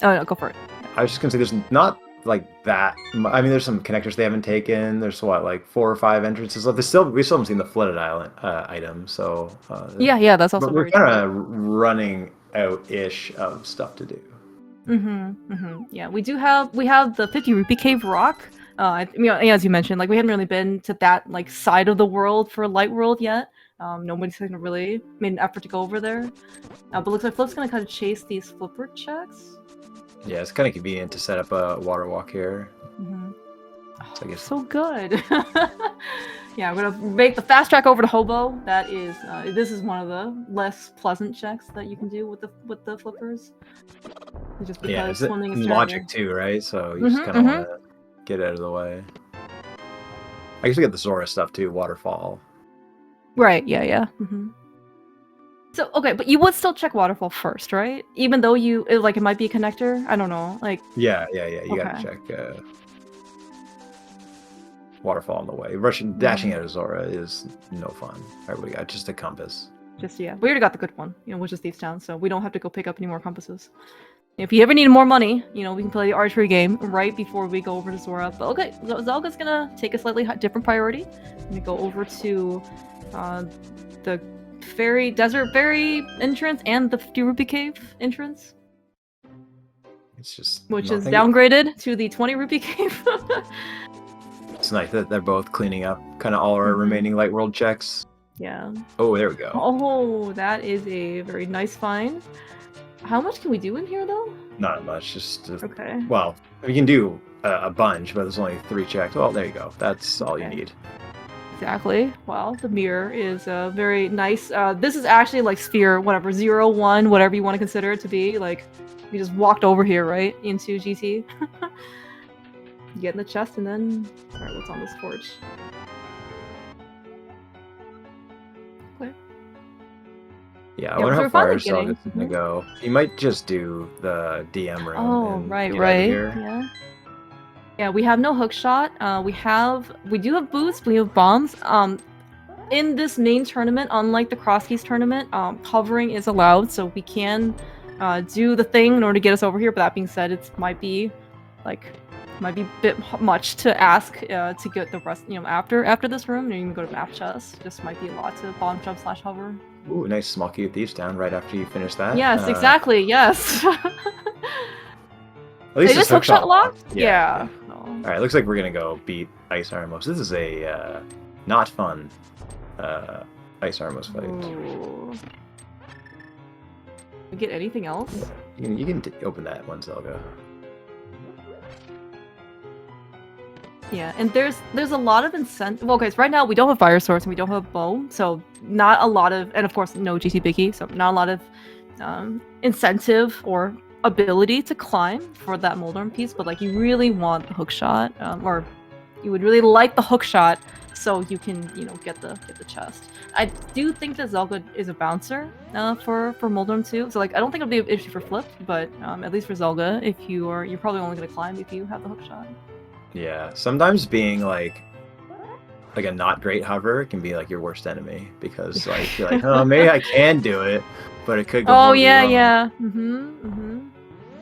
no, go for it. I was just gonna say, there's not like that. I mean, there's some connectors they haven't taken. There's what, like 4 or 5 entrances left. We still haven't seen the flooded island item. So yeah, that's also. But we're kind of running out-ish of stuff to do. Yeah, we have the 50 rupee cave rock. I mean, as you mentioned, like we haven't really been to that like side of the world for Light World yet. Nobody's kind of really made an effort to go over there. But looks like Flip's gonna kind of chase these flipper checks. Yeah, it's kind of convenient to set up a water walk here. Mm-hmm. So I guess so good. Yeah, we're gonna make the fast track over to Hobo. That is, this is one of the less pleasant checks that you can do with the flippers. Just because swimming is logic too, right? So you just kind of want to get out of the way. I guess we get the Zora stuff too, waterfall. Right. Yeah. Yeah. So okay, but you would still check waterfall first, right? Even though it might be a connector. I don't know. Like. Yeah. You gotta check. Waterfall on the way. Dashing out of Zora is no fun. All right, we got just a compass. We already got the good one, which is Thieves Town, so we don't have to go pick up any more compasses. If you ever need more money, we can play the archery game right before we go over to Zora. But okay, Zelga's gonna take a slightly different priority. I'm gonna go over to the Desert Ferry entrance and the 50 Rupee Cave entrance. It's just which is downgraded to the 20 Rupee Cave. It's nice that they're both cleaning up kind of all our remaining Light World checks. Yeah. Oh, there we go. Oh, that is a very nice find. How much can we do in here, though? Not much. Just okay. Well, we can do a bunch, but there's only 3 checks. Well, there you go. That's all you need. Exactly. Well, the mirror is very nice. This is actually like sphere, whatever, 0, 1, whatever you want to consider it to be. Like, we just walked over here, right, into GT. Get in the chest, and then... Alright, what's on this torch? Okay. Yeah, I wonder how far Zelga's gonna go. He might just do the DM room. Oh, right. Yeah. Yeah, we have no hook shot. We do have boots, we have bombs. In this main tournament, unlike the Cross Keys tournament, hovering is allowed, so we can do the thing in order to get us over here. But that being said, it might be a bit much to ask to get the rest, after this room, and you can go to map chest. Just might be a lot to bomb jump / hover. Ooh, nice small cube Thieves Town right after you finish that. Yes, exactly. Yes. At least this hookshot locked? Yeah. All right, looks like we're gonna go beat Ice Armos. This is a not fun Ice Armos fight. Ooh. We get anything else? You can open that one, Zelga. Yeah, and there's a lot of incentive. Well, okay, so right now we don't have fire source and we don't have bow, so not a lot of, and of course no GT Biggie, so not a lot of incentive or ability to climb for that Moldorm piece. But like, you really want the hook shot, or you would really like the hook shot, so you can get the chest. I do think that Zelga is a bouncer for Moldorm too, so like I don't think it'll be an issue for Flip, but at least for Zelga, if you're probably only gonna climb if you have the hook shot. Yeah, sometimes being like a not great hover can be like your worst enemy, because like you're like, oh, maybe I can do it, but it could go. Oh yeah, wrong. Yeah.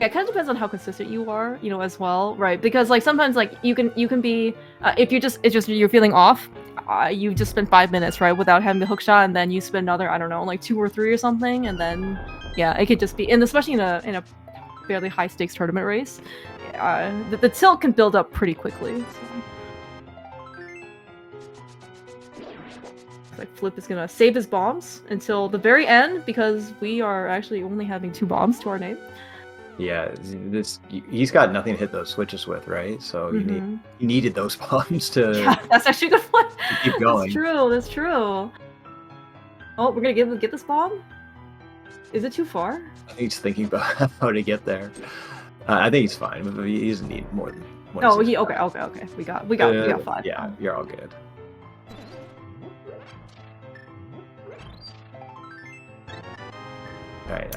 Yeah, it kind of depends on how consistent you are, as well, right? Because like sometimes like you can be if you're feeling off, you just spend 5 minutes, right, without having the hook shot, and then you spend another, I don't know, like 2 or 3 or something, and then yeah, it could just be, and especially in a fairly high stakes tournament race, the tilt can build up pretty quickly. So. Like Flip is gonna save his bombs until the very end, because we are actually only having 2 bombs to our name. Yeah, he's got nothing to hit those switches with, right? So you needed those bombs to. Yeah, that's actually a good point. Keep going. That's true. Oh, we're gonna get this bomb. Is it too far? I think he's thinking about how to get there. I think he's fine. He doesn't need more than. Oh, okay. We got 5. Yeah, you're all good. All right.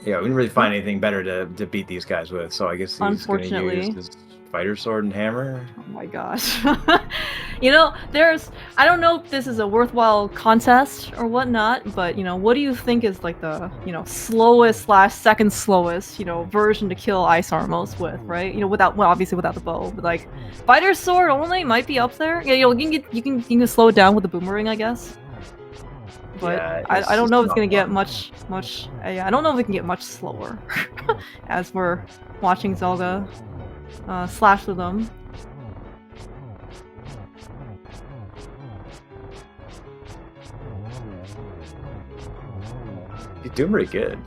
Yeah, we didn't really find anything better to beat these guys with, so I guess he's going to use his fighter sword and hammer. Oh my gosh. I don't know if this is a worthwhile contest or whatnot, but, what do you think is like the, slowest / second slowest, version to kill Ice Armos with, right? Obviously without the bow, but like, fighter sword only might be up there. Yeah, you can slow it down with the boomerang, I guess. But yeah, I don't know if it's gonna get much. I don't know if it can get much slower as we're watching Zelga slash with them. He's doing pretty good.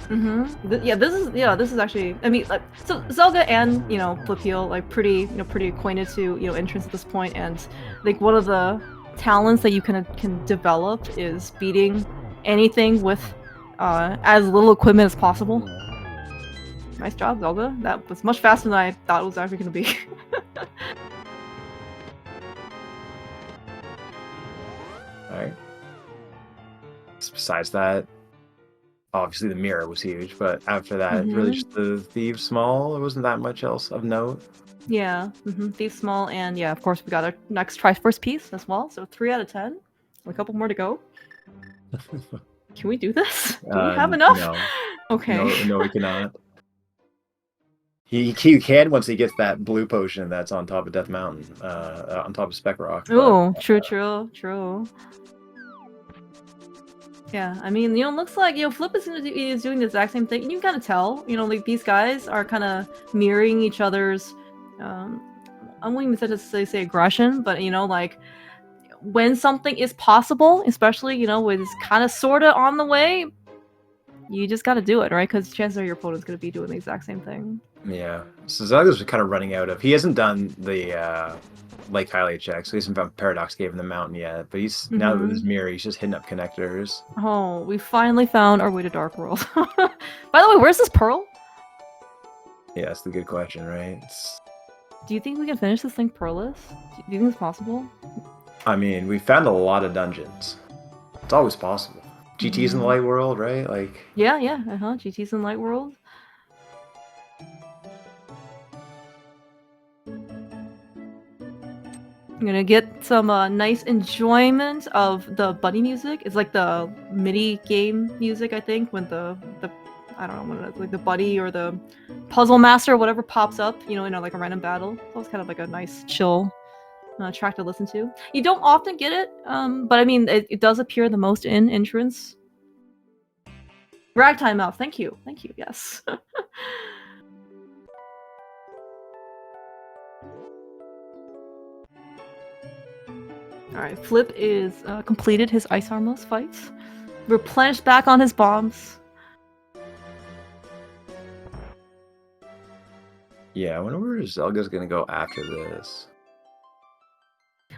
Yeah, this is actually. I mean, like, so Zelga and Flipheal like pretty acquainted to entrance at this point, and like one of the talents that you can develop is beating anything with as little equipment as possible. Nice job, Zelga. That was much faster than I thought it was actually going to be. All right. Besides that, obviously the mirror was huge, but after that, really just the Thieves Small. There wasn't that much else of note. Yeah, Thieves Small, and yeah, of course we got our next Triforce piece as well. So 3 out of 10. A couple more to go. Can we do this? Do we have enough? No. Okay. No, we cannot. He can once he gets that blue potion that's on top of Death Mountain, on top of Spec Rock. Oh, true. Yeah, I mean, looks like Flip is doing the exact same thing. You can kind of tell, like these guys are kind of mirroring each other's. I wouldn't even say aggression, but like when something is possible, especially when it's kind of sorta on the way, you just got to do it, right? Because chances are your opponent's going to be doing the exact same thing. Yeah, so Zelga's kind of running out of. He hasn't done the Lake Hylia check, so he hasn't found Paradox Cave in the mountain yet. But he's now with his mirror, he's just hitting up connectors. Oh, we finally found our way to Dark World. By the way, where's this pearl? Yeah, that's the good question, right? Do you think we can finish this thing pearlless? Do you think it's possible? I mean, we found a lot of dungeons. It's always possible. GT's in the Light World, right? Like. Yeah, GT's in Light World. I'm gonna get some nice enjoyment of the bunny music. It's like the MIDI game music, I think, when the I don't know, when it's like the buddy or the puzzle master or whatever pops up, in like a random battle. So it's kind of like a nice chill track to listen to. You don't often get it, but I mean, it does appear the most in entrance. Ragtime Mouth, thank you, yes. Alright, Flip is completed his Ice Armos fights. Replenished back on his bombs. Yeah, I wonder where Zelga's gonna go after this.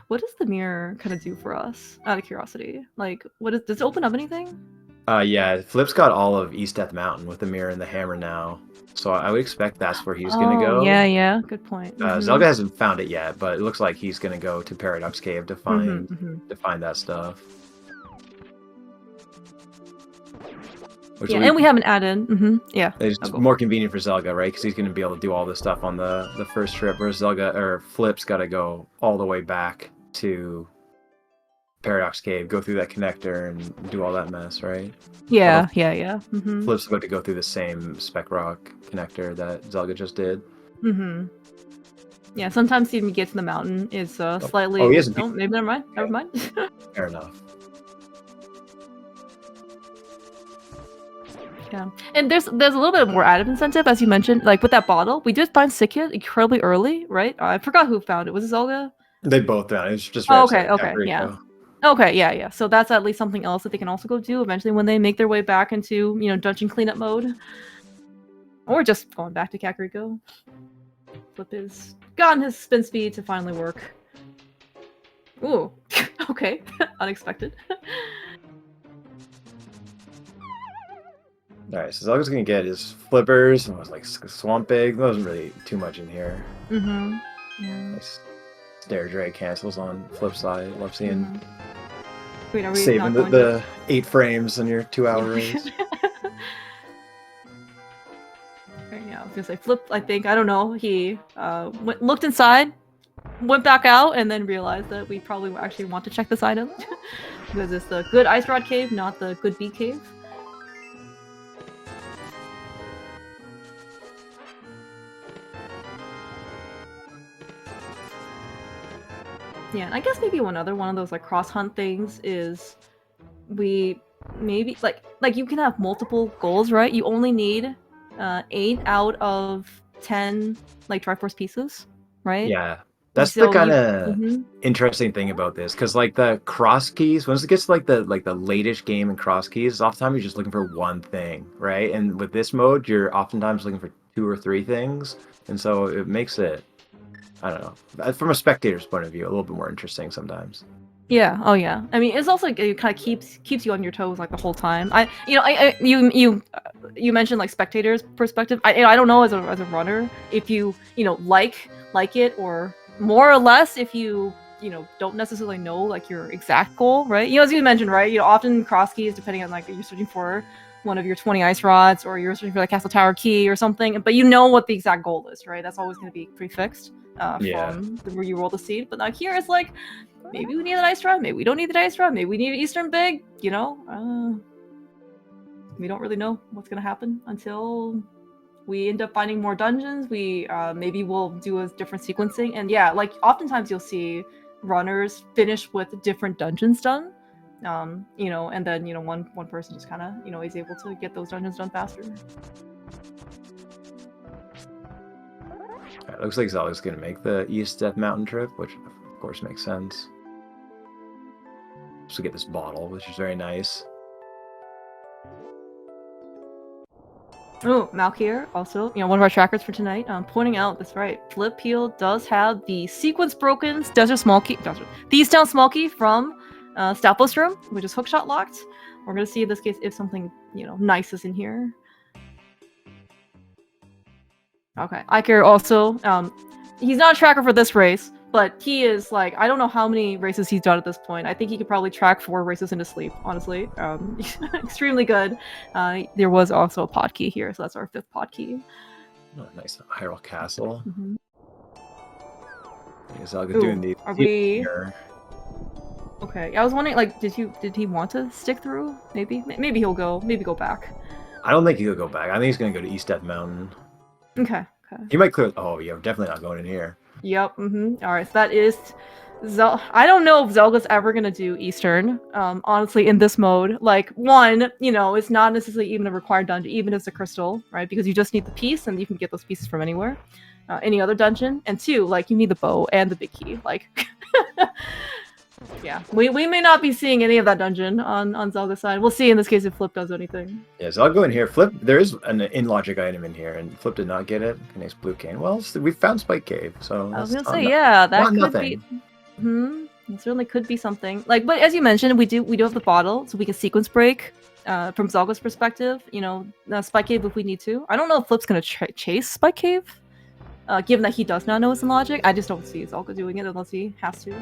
What does the mirror kind of do for us, out of curiosity? Like, does it open up anything? Yeah, Flip's got all of East Death Mountain with the mirror and the hammer now. So I would expect that's where he's gonna go. Yeah, good point. Zelga hasn't found it yet, but it looks like he's gonna go to Paradox Cave to find that stuff. And we haven't added. Yeah, it's more convenient for Zelga, right? Because he's gonna be able to do all this stuff on the first trip, whereas Flip's got to go all the way back to Paradox Cave, go through that connector, and do all that mess, right? Yeah. Flip's about to go through the same Spec Rock connector that Zelga just did. Yeah, sometimes even get to the mountain is slightly. Oh, he hasn't. Oh, maybe never mind. Fair enough. Yeah, and there's a little bit more added incentive, as you mentioned, like with that bottle. We did find Sikya incredibly early, right? I forgot who found it. Was it Zelga? They both found it. It's just okay, yeah. Okay, yeah. So that's at least something else that they can also go do eventually when they make their way back into, dungeon cleanup mode. Or just going back to Kakariko. Flip has gotten his spin speed to finally work. Ooh, okay. Unexpected. Alright, so Zelga's gonna get his flippers, and was like Swamp Egg. There wasn't really too much in here. Yeah. Nice. Stare Drag cancels on flip side. Love seeing Wait, saving the 8 frames in your 2-hour race. Yeah, I was gonna say Flip. I think, I don't know. He looked inside, went back out, and then realized that we probably actually want to check this item because it's the good Ice Rod Cave, not the good Bee Cave. Yeah, and I guess maybe one of those like cross hunt things is we maybe like you can have multiple goals, right? You only need 8 out of 10 like Triforce pieces, right? Yeah. That's the kind of interesting thing about this, because like the cross keys, once it gets to like the latest game in cross keys, oftentimes you're just looking for one thing, right? And with this mode, you're oftentimes looking for 2 or 3 things, and so it makes it, I don't know, from a spectator's point of view, a little bit more interesting sometimes. Yeah. Oh yeah. I mean, it's also like, it kind of keeps you on your toes like the whole time. You mentioned like spectators' perspective. I don't know as a runner if you like it, or more or less if you don't necessarily know like your exact goal, right? As you mentioned, right? Often cross keys, depending on like you're searching for one of your 20 ice rods, or you're searching for the castle tower key or something, but you know what the exact goal is, right? That's always going to be prefixed from where you roll the seed. But now here it's like, maybe we need an ice rod, maybe we don't need an ice rod, maybe we need an Eastern big, we don't really know what's gonna happen until we end up finding more dungeons. We maybe we'll do a different sequencing, and yeah, like oftentimes you'll see runners finish with different dungeons done, and then one person just kind of is able to get those dungeons done faster. It looks like Zelda's gonna make the East Death Mountain trip, which of course makes sense. So get this bottle, which is very nice. Oh, Malkier, also, one of our trackers for tonight, pointing out, that's right, Flipheal does have the sequence broken Desert Small Key, These Down Small Key from Stavros Room, which is hookshot locked. We're gonna see in this case if something, nice is in here. Okay, Iker also, he's not a tracker for this race, but he is like, I don't know how many races he's done at this point. I think he could probably track 4 races in his sleep, honestly. Extremely good. There was also a pod key here, so that's our 5th pod key. Oh, nice. Hyrule Castle. Mm-hmm. Doing the are we... Okay, I was wondering, like, did he want to stick through? Maybe he'll go back. I don't think he'll go back. I think he's gonna go to East Death Mountain. Okay. He might clear. Oh yeah, we're definitely not going in here. Yep. All right. So that is. I don't know if Zelga's ever gonna do Eastern. Honestly, in this mode, like one, it's not necessarily even a required dungeon, even if it's a crystal, right? Because you just need the piece, and you can get those pieces from anywhere, any other dungeon. And 2, like you need the bow and the big key. Like, yeah, we may not be seeing any of that dungeon on Zelga's side. We'll see in this case if Flip does anything. Yeah, so I'll go in here. Flip, there is an in-logic item in here, and Flip did not get it. A nice blue cane. Well, we found Spike Cave, so I was gonna say, yeah, that could be. It certainly could be something. Like, but as you mentioned, we do have the bottle, so we can sequence break. From Zelga's perspective, Spike Cave if we need to. I don't know if Flip's gonna chase Spike Cave, given that he does not know it's in logic. I just don't see Zelga doing it unless he has to.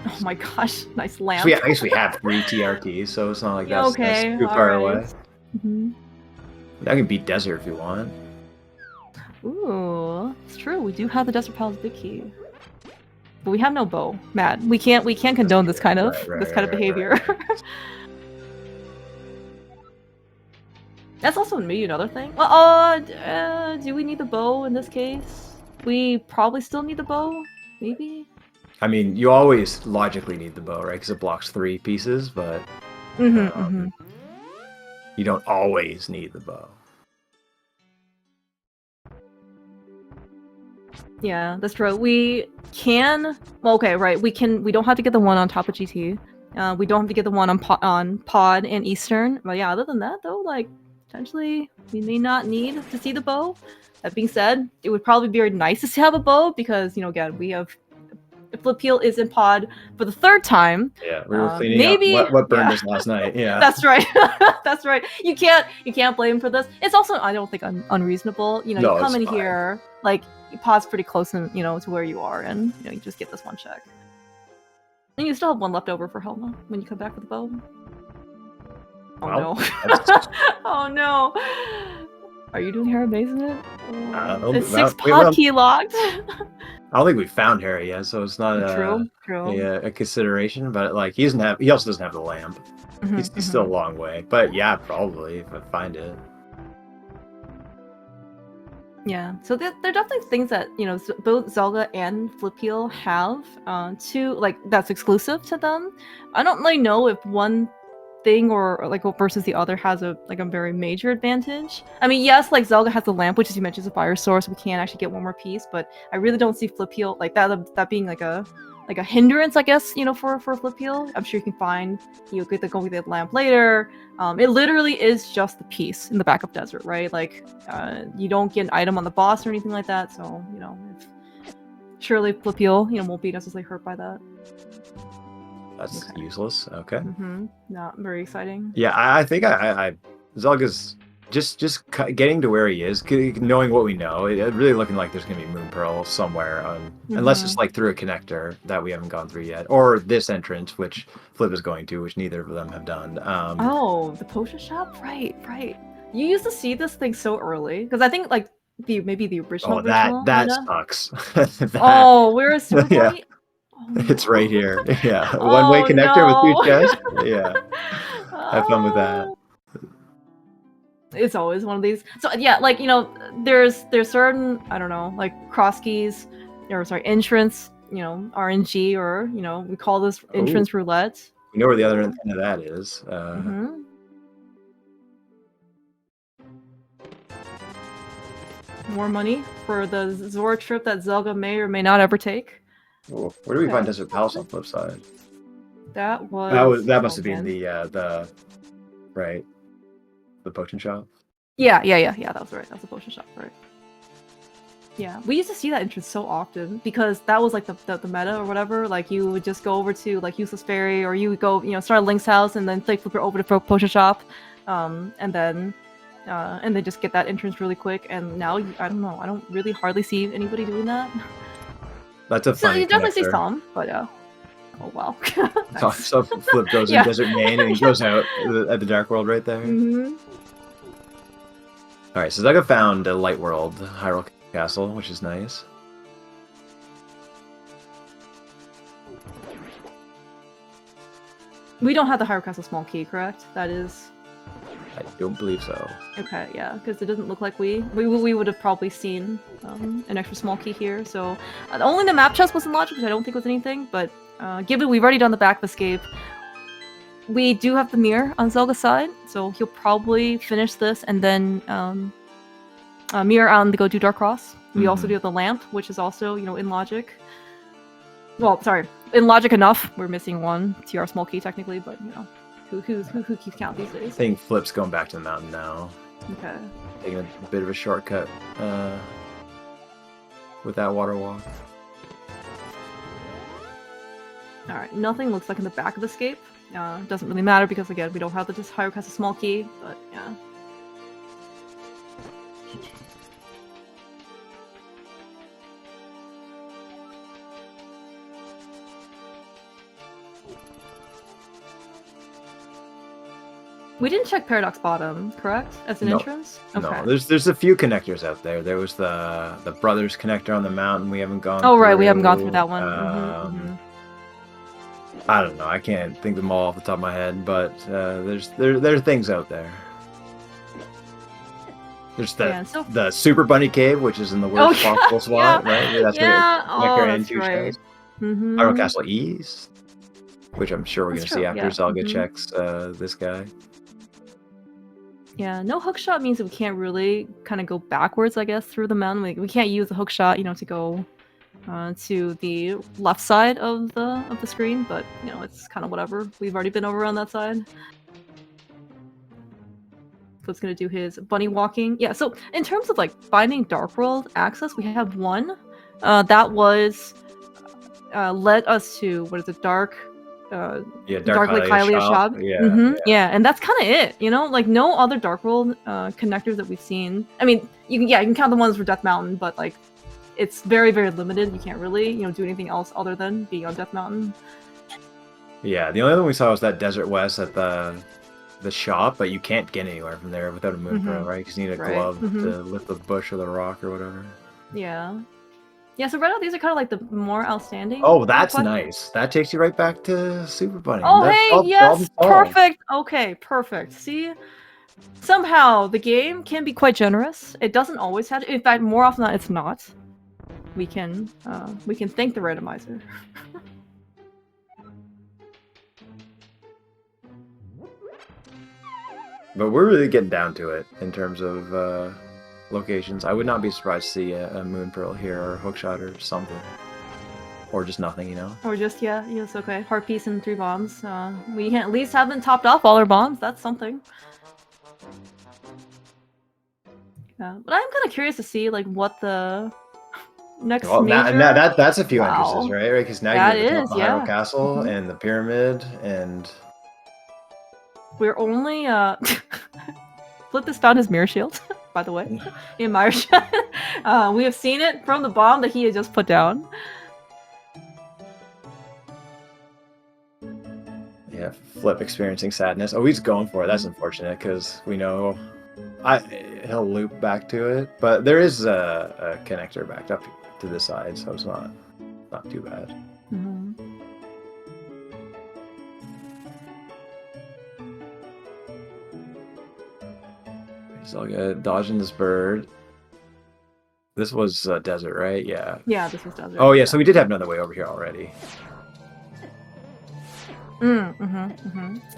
Oh my gosh, nice lamp. So yeah, I guess we have 3 TRTs, so it's not like that's too far away. I can beat Desert if you want. Ooh, it's true. We do have the Desert Palace big key, but we have no bow. Matt, we can't condone this kind of behavior. Right. That's also maybe another thing. Well, do we need the bow in this case? We probably still need the bow, maybe. I mean, you always logically need the bow, right? Because it blocks 3 pieces, but you don't always need the bow. Yeah, that's true. We can. Well, okay, right. We don't have to get the one on top of GT. We don't have to get the one on Pod and Eastern. But yeah, other than that, though, like potentially we may not need to see the bow. That being said, it would probably be very nice to have a bow because again we have. Flipheal is in Pod for the 3rd time. Yeah, we were cleaning up what burned us last night. Yeah, that's right. That's right. You can't blame him for this. It's also, I don't think, unreasonable. You come in here, like Pod's pretty close, to where you are, and you just get this one check. And you still have 1 left over for Helma when you come back with the bow. Oh no! Oh no! Are you doing Hera Basement? It's 6 pod key locked. I don't think we found Harry yet, so it's not a consideration. But like, he also doesn't have the lamp. He's still a long way. But yeah, probably if I find it. Yeah, so there are definitely things that both Zelga and Flipheal have that's exclusive to them. I don't really know if one thing or like versus the other has a very major advantage. I mean, yes, like Zelga has the lamp, which as you mentioned is a fire source. We can actually get one more piece, but I really don't see Flipheal like that being like a hindrance, I guess, for Flipheal. I'm sure you can find get the go with the lamp later. It literally is just the piece in the backup desert, right? Like you don't get an item on the boss or anything like that, so surely Flipheal won't be necessarily hurt by that. That's useless. Okay. Not very exciting. Yeah, I think Zelga's just getting to where he is, knowing what we know. It really looking like there's gonna be Moon Pearl somewhere, unless it's like through a connector that we haven't gone through yet, or this entrance, which Flip is going to, which neither of them have done. Oh, the potion shop, right. You used to see this thing so early because I think like maybe the original. Oh, that sucks. Oh, where is Super Bunny? Oh, no. It's right here. Yeah, one-way connector with 2 chests. Yeah, have fun with that. It's always one of these. So yeah, like there's certain, I don't know, like cross keys, or sorry, entrance, RNG, or we call this entrance roulette. You know where the other end of that is. More money for the Zora trip that Zelga may or may not ever take. Where do we find Desert Palace on the flip side? That must have been the right, the potion shop. Yeah. That was right. That was the potion shop, right? Yeah, we used to see that entrance so often because that was like the meta or whatever. Like you would just go over to like Useless Fairy, or you would go start at Link's house and then flip her over to potion shop, and then just get that entrance really quick. And now I don't know. I don't really hardly see anybody doing that. That's a funny. So you definitely see some, but yeah. Oh wow. Nice. So Flip goes in Desert Main and he goes out at the Dark World right there. All right, so Zelga found a Light World Hyrule Castle, which is nice. We don't have the Hyrule Castle small key, correct? That is. I don't believe so. Okay, yeah, because it doesn't look like we would have probably seen an extra small key here. So only the map chest was in logic, which I don't think was anything. But given we've already done the back escape, we do have the mirror on Zelga's side, so he'll probably finish this and then mirror on the go do Dark Cross. We also do have the lamp, which is also in logic. Well, sorry, in logic enough. We're missing one TR small key technically, but who keeps count these days? I think Flip's going back to the mountain now. Okay. Taking a bit of a shortcut with that water walk. All right, nothing looks like in the back of Escape. Doesn't really matter because again we don't have the Hyrule Castle small key, but yeah. We didn't check Paradox Bottom, correct? As an entrance? Okay. No, there's a few connectors out there. There was the Brothers connector on the mountain. We haven't gone. Oh right, we haven't gone through that one. I don't know. I can't think of them all off the top of my head, but there are things out there. There's the Super Bunny Cave, which is in the worst possible spot, right? That's right. Hyrule Castle East, which I'm sure we're going to see after Zelga checks this guy. Yeah, no hook shot means that we can't really kind of go backwards, I guess, through the mountain. We can't use the hook shot, to go to the left side of the screen, but it's kind of whatever. We've already been over on that side. Flip's gonna do his bunny walking. Yeah, so in terms of like finding Dark World access, we have one that was led us to Dark Lake Hylia shop. Yeah, and that's kind of it. Like no other Dark World connectors that we've seen. I mean, you can count the ones for Death Mountain, but like it's very, very limited. You can't really do anything else other than being on Death Mountain. Yeah, the only thing we saw was that Desert West at the shop, but you can't get anywhere from there without a Moon Pearl, right? Because you need a glove to lift the bush or the rock or whatever. Yeah. Yeah, so right now these are kind of like the more outstanding. Oh, that's nice. That takes you right back to Super Bunny. Oh, hey, yes, perfect. Okay, perfect. See, somehow the game can be quite generous. It doesn't always have to. In fact, more often than not, it's not. We can thank the randomizer. But we're really getting down to it in terms of locations. I would not be surprised to see a Moon Pearl here or a hookshot or something. Or just nothing, you know? Or just, yeah, it's okay. Heart piece and 3 bombs. We at least haven't topped off all our bombs. That's something. Yeah, but I'm kind of curious to see, like, what the next major... that's a few entrances, right? Because now that you have is, the Hyrule Castle and the pyramid and... We're only, Flip has found his mirror shield, by the way, in Meyershut. We have seen it from the bomb that he had just put down. Yeah, Flip experiencing sadness. Oh, he's going for it. That's unfortunate because we know he'll loop back to it. But there is a connector backed up to the side, so it's not too bad. Mm-hmm. He's all good. Dodging this bird. This was desert, right? Yeah. Yeah, this was desert. Oh, yeah, so we did have another way over here already.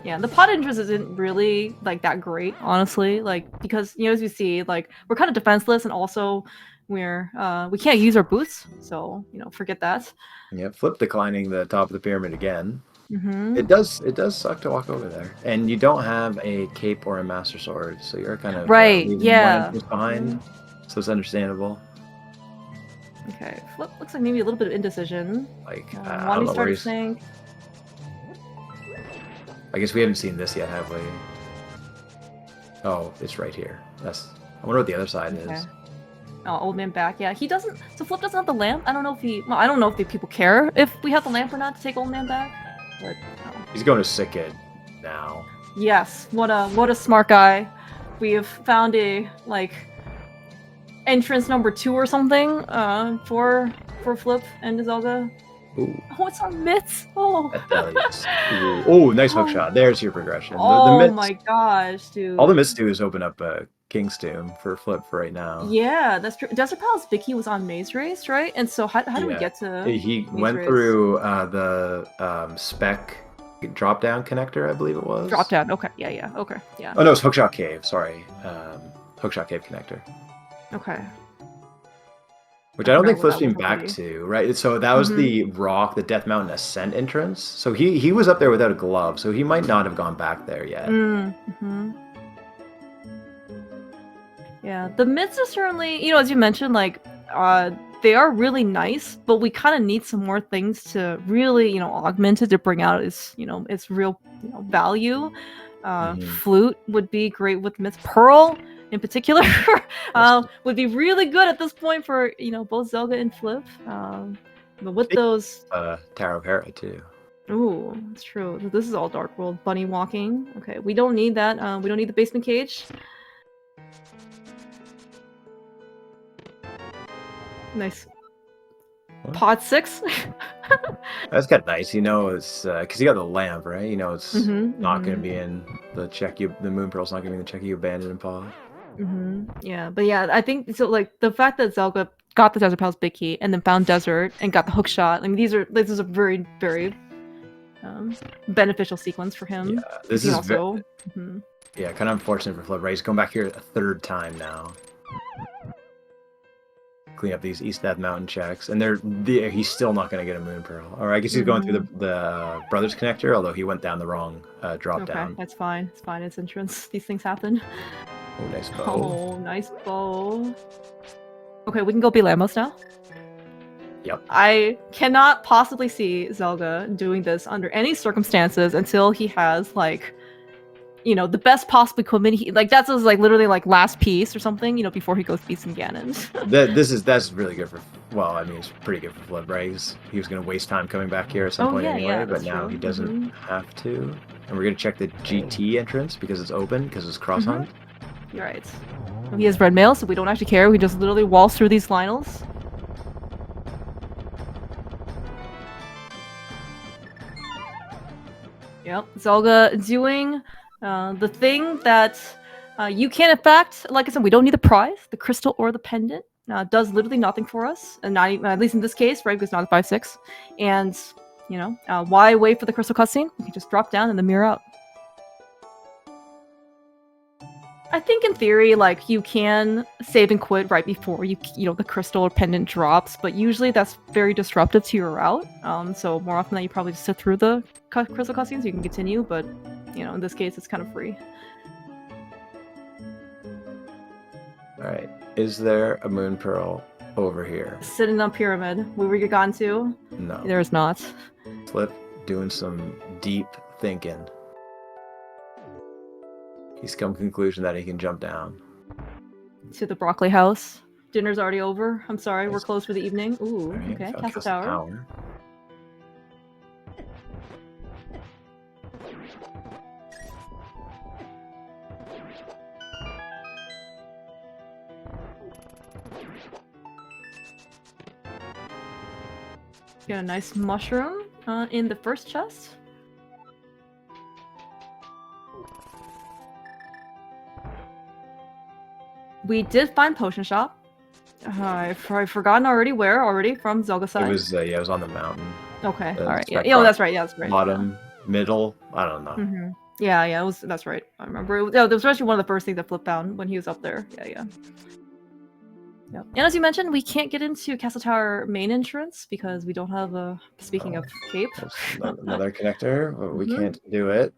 Yeah, the pot entrance isn't really like that great, honestly. Like, because, you know, as you see, like, we're kind of defenseless, and also we can't use our boots, so, you know, forget that. Yeah, Flip declining the top of the pyramid again. It does suck to walk over there, and you don't have a cape or a master sword, so you're kind of leaving one entrance behind. So it's understandable. Okay, Flip looks like maybe a little bit of indecision. Like, why do you start saying? I guess we haven't seen this yet, have we? Oh, it's right here. I wonder what the other side is. Oh, old man back. Yeah, he doesn't. So Flip doesn't have the lamp. I don't know if well, I don't know if the people care if we have the lamp or not to take old man back. But he's going to sick it now. Yes, what a smart guy. We have found a entrance number 2 or something for Flip and Zelda. Ooh. Oh, it's our mitts! Oh! Oh, nice hook shot. There's your progression. Oh the mitts, my gosh, dude. All the mitts do is open up a King's Tomb for Flip for right now. Yeah, that's true. Desert Palace Vicky was on Maze Race, right? And so how do we get to He went through the spec drop-down connector, I believe it was. Drop-down, okay. Yeah, okay. Yeah. Oh, no, it's Hookshot Cave, sorry. Hookshot Cave connector. Okay. Which I don't think Flip's been back to, right? So that was the rock, the Death Mountain Ascent entrance. So he was up there without a glove, so he might not have gone back there yet. Yeah, the mitts are certainly, you know, as you mentioned, like, they are really nice, but we kind of need some more things to really, you know, augment it to bring out its, you know, its real, you know, value. Flute would be great with mitts. Pearl, in particular, would be really good at this point for, you know, both Zelda and Flip. But with those... Taro Hera, too. Ooh, that's true. This is all Dark World. Bunny walking. Okay, we don't need that. We don't need the basement cage. Nice. Pod 6. That's kind of nice. You know, it's because you got the lamp, right? You know, it's not going to be in the the Moon Pearl's not going to be in the check you abandoned pod. Yeah, but yeah, I think so. Like the fact that Zelda got the Desert Palace Big Key and then found Desert and got the hook shot. I mean, this is a very, very beneficial sequence for him. Yeah, this is also. Yeah, kind of unfortunate for Flip. Right, he's going back here a 3rd time now. Clean up these East Death Mountain checks, and he's still not going to get a Moon Pearl. Or I guess he's going through the Brothers Connector, although he went down the wrong drop down. That's fine. It's fine. It's entrance. These things happen. Oh, nice bow. Oh, nice bow. Okay, we can go be Lamos now. Yep. I cannot possibly see Zelda doing this under any circumstances until he has, like, you know, the best possible equipment. That's his, like, literally, like, last piece or something, you know, before he goes beating Ganon. That's really good for, well, I mean, it's pretty good for Flip, right? He was going to waste time coming back here at some point anyway, but now he doesn't have to. And we're going to check the GT entrance because it's open, because it's cross-hunt. You're right. He has red mail, so we don't actually care. We just literally waltz through these Lionels. Yep, Zelda doing the thing that you can, in fact, like I said, we don't need the prize, the crystal or the pendant. Does literally nothing for us, and not even, at least in this case, right? Because it's not a 5/6. And, you know, why wait for the crystal cutscene? We can just drop down and the mirror out. I think in theory, like, you can save and quit right before the crystal or pendant drops, but usually that's very disruptive to your route. So more often than not, you probably just sit through the crystal cutscenes, so you can continue, but, in this case, it's kind of free. Alright, is there a moon pearl over here? Sitting on pyramid. Where we gone to? No. There is not. Flip doing some deep thinking. He's come to the conclusion that he can jump down. To the broccoli house. Dinner's already over. I'm sorry, we're closed for the evening. Ooh, Right, okay. Castle Tower. Got a nice mushroom in the first chest. We did find potion shop. I've forgotten already where already from Zelga side. It was on the mountain. Okay, all right. Yeah, oh, that's right. Yeah, that's right. Bottom, middle. I don't know. Mm-hmm. Yeah, it was. That's right. I remember. That was actually one of the first things that Flip found when he was up there. Yeah. Yep. And as you mentioned, we can't get into Castle Tower main entrance because we don't have a. Speaking of cape, another connector. But we can't do it.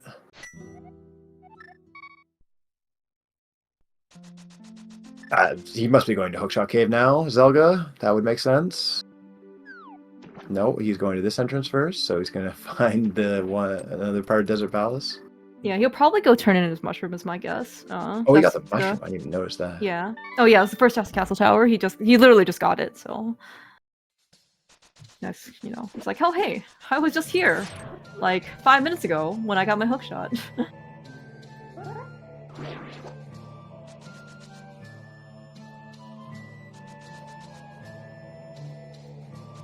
He must be going to Hookshot Cave now, Zelga. That would make sense. No, he's going to this entrance first, so he's going to find another part of Desert Palace. Yeah, he'll probably go turn in his mushroom, is my guess. Oh, he got the mushroom. I didn't even notice that. Yeah. Oh, yeah. It was the first Castle Tower. He literally just got it. So, nice. It's like, oh, hey, I was just here, like 5 minutes ago when I got my hookshot.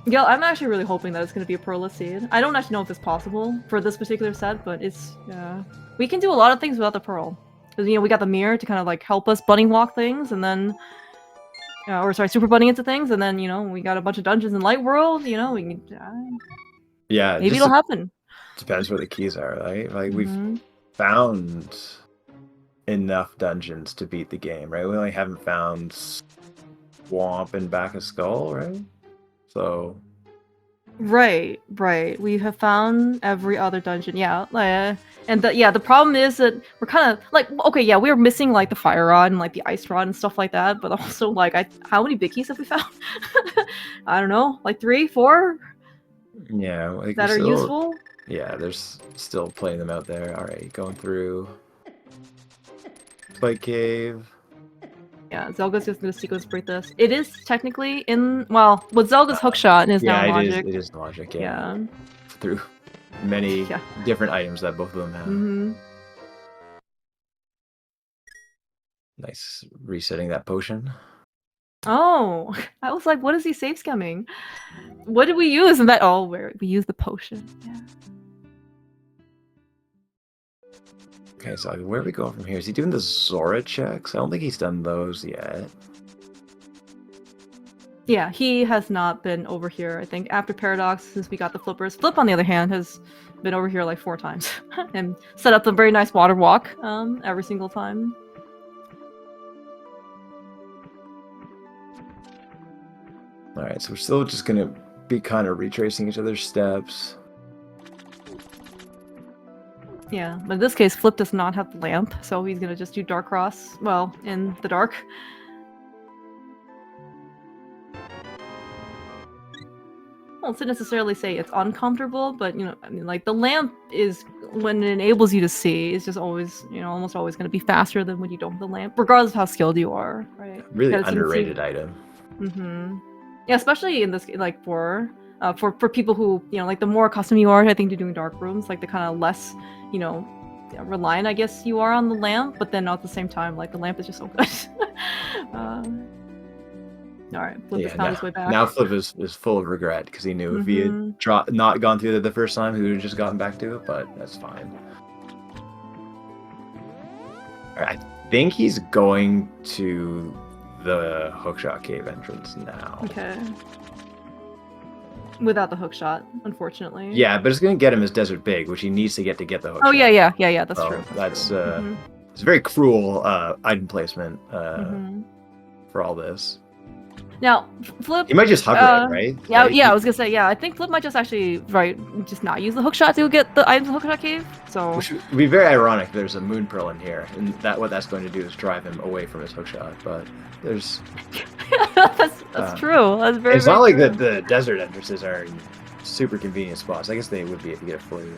Yeah, I'm actually really hoping that it's going to be a Perla Seed. I don't actually know if it's possible for this particular set, but it's, we can do a lot of things without the Pearl. Because, we got the mirror to kind of, like, help us bunny walk things, and then, super bunny into things, and then, we got a bunch of dungeons in Light World, we can, yeah, maybe it'll happen. Depends where the keys are, right? Like, we've found enough dungeons to beat the game, right? We only haven't found Swamp and Back of Skull, right? So, right. We have found every other dungeon, yeah. And the problem is that we're kind of like, okay, yeah, we were missing like the fire rod and like the ice rod and stuff like that, but also like, how many big keys have we found? I don't know, like 3, 4. Yeah, like that are useful. Yeah, there's still plenty of them out there. All right, going through Spike Cave. Yeah, Zelga's just gonna sequence break this. It is technically with Zelga's hookshot and is now logic. It is logic, yeah. Through many different items that both of them have. Nice resetting that potion. Oh, I was like, what is he safe scamming? What did we use? And where we used the potion. Yeah. Okay, so where are we going from here? Is he doing the Zora checks? I don't think he's done those yet. Yeah, he has not been over here, I think, after Paradox, since we got the flippers. Flip, on the other hand, has been over here like 4 times. And set up a very nice water walk every single time. Alright, so we're still just going to be kind of retracing each other's steps. Yeah, but in this case, Flip does not have the lamp, so he's gonna just do Dark Cross, in the dark. I won't necessarily say it's uncomfortable, but, like, the lamp is, when it enables you to see, is just always, almost always gonna be faster than when you don't have the lamp, regardless of how skilled you are, right? Really underrated item. Yeah, especially in this, like, for people who, like, the more accustomed you are, I think, to doing dark rooms, like, the kind of less, reliant, I guess, you are on the lamp, but then at the same time, like, the lamp is just so good. Alright, Flip has found his way back. Now Flip is full of regret, because he knew if he had not gone through it the first time, he would have just gotten back to it, but that's fine. Alright, I think he's going to the Hookshot Cave entrance now. Okay. Without the hookshot, unfortunately. Yeah, but it's going to get him his Desert Big, which he needs to get the hookshot. Oh, yeah, that's true. That's It's a very cruel item placement Mm-hmm. for all this. Now, Flip. He might just hover it, right? Yeah, Right? yeah. I was gonna say, yeah. I think Flip might just actually, just not use the hookshot to get the items in the hookshot cave. So. Which would be very ironic if there's a moon pearl in here, and what that's going to do is drive him away from his hookshot. But there's. that's true. That's very. It's very not like true. the desert entrances are in super convenient spots. I guess they would be if you get a fleet.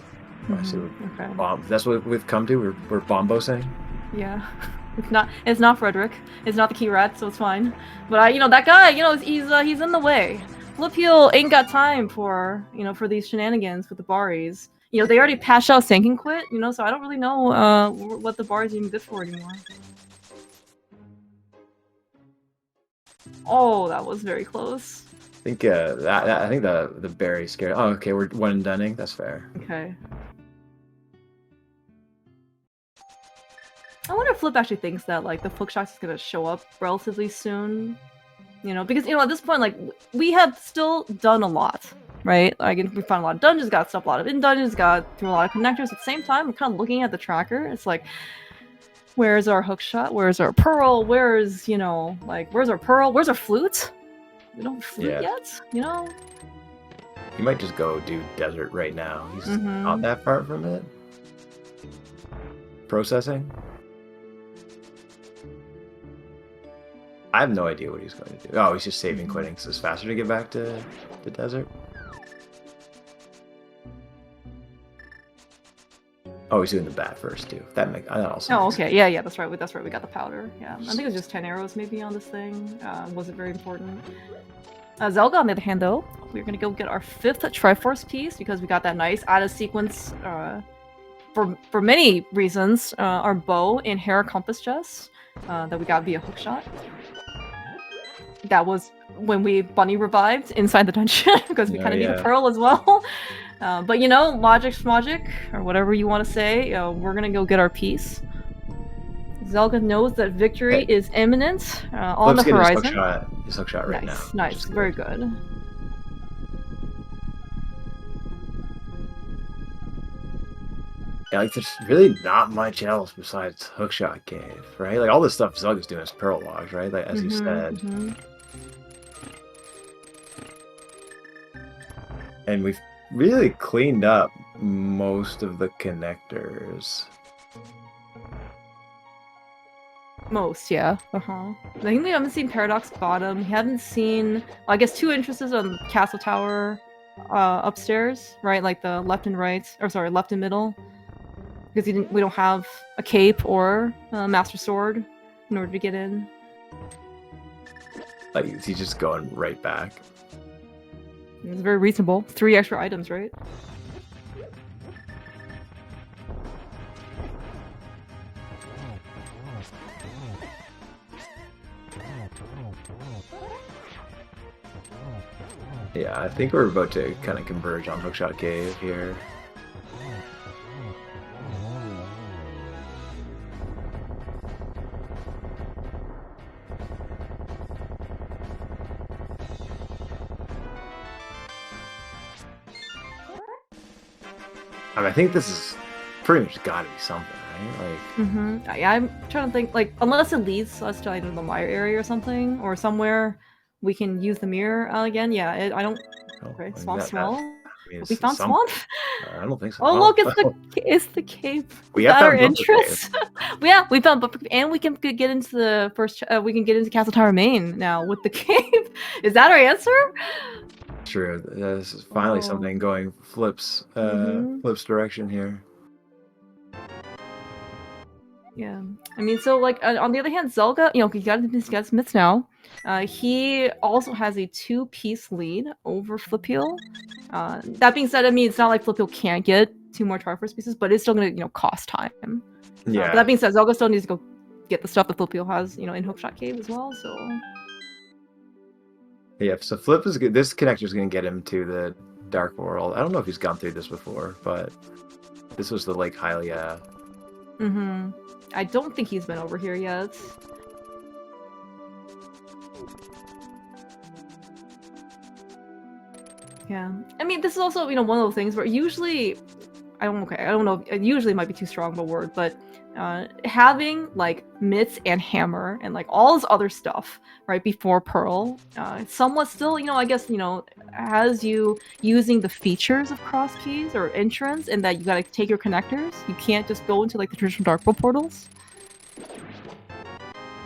Okay. Bomb. That's what we've come to. We're bombosing. Yeah. It's not Frederick. It's not the key rat, so it's fine. But that guy, he's in the way. Flipheal ain't got time for for these shenanigans with the Baris. They already patched out Sank and Quit, so I don't really know what the Baris even good for anymore. Oh, that was very close. I think I think the berry scared. Oh, okay, we're one and dunning. That's fair. Okay. I wonder if Flip actually thinks that like the hookshot is gonna show up relatively soon. Because at this point, like we have still done a lot, right? Like we found a lot of dungeons, got stuff, a lot of in dungeons, got through a lot of connectors. At the same time, we're kind of looking at the tracker. It's like, where's our hookshot? Where's our pearl? Where's where's our pearl? Where's our flute? We don't have flute yet. He might just go do desert right now. He's not that far from it. Processing. I have no idea what he's going to do. Oh, he's just saving quitting because it's faster to get back to the desert. Oh, he's doing the bat first too. That also. Oh, okay. Yeah. That's right. We got the powder. Yeah, I think it was just 10 arrows maybe on this thing. Wasn't very important. Zelga, on the other hand, though, we're gonna go get our 5th Triforce piece because we got that nice out of sequence. For many reasons, our bow and hair compass chest that we got via hookshot. That was when we bunny revived inside the dungeon because we kind of need a pearl as well. But logic's magic, or whatever you want to say. We're gonna go get our piece. Zelga knows that victory is imminent on the horizon. His hookshot right now. Nice, very good. Yeah, like there's really not much else besides hookshot cave, right? Like all this stuff Zelga's doing is pearl logs, right? Like as you said. And we've really cleaned up most of the connectors. Most, yeah. I think we haven't seen Paradox Bottom. We haven't seen, well, I guess, 2 entrances on Castle Tower upstairs, right? Like the left and right, or sorry, left and middle. Because we don't have a cape or a Master Sword in order to get in. Like, is he just going right back? It's very reasonable. 3 extra items, right? Yeah, I think we're about to kind of converge on Hookshot Cave here. I think this is pretty much got to be something, right? Like, yeah, I'm trying to think. Like, unless it leads us to either the Mire area or something, or somewhere we can use the mirror again. Yeah, I don't. Okay, Swamp Swell. We found Swamp. I don't think so. Oh, look, it's the cave. We have our interest. Yeah, we found, and we can get into the first. We can get into Castle Tower Main now with the cave. Is that our answer? True. This is finally something going Flip's direction here. Yeah, I mean, so like on the other hand, Zelga, he got Smiths now. He also has a 2-piece lead over Flipheal. That being said, I mean, it's not like Flipheal can't get 2 more Triforce pieces, but it's still gonna cost time. Yeah. But that being said, Zelga still needs to go get the stuff that Flipheal has, in Hookshot Cave as well. So. Yeah, so Flip is good. This connector is going to get him to the Dark World. I don't know if he's gone through this before, but this was the Lake Hylia. I don't think he's been over here yet. Yeah, I mean, this is also one of those things where usually I don't know. It usually might be too strong of a word, but having like mitts and hammer and like all this other stuff right before Pearl, somewhat still, I guess, has you using the features of cross keys or entrance, and that you gotta take your connectors. You can't just go into like the traditional Dark World portals.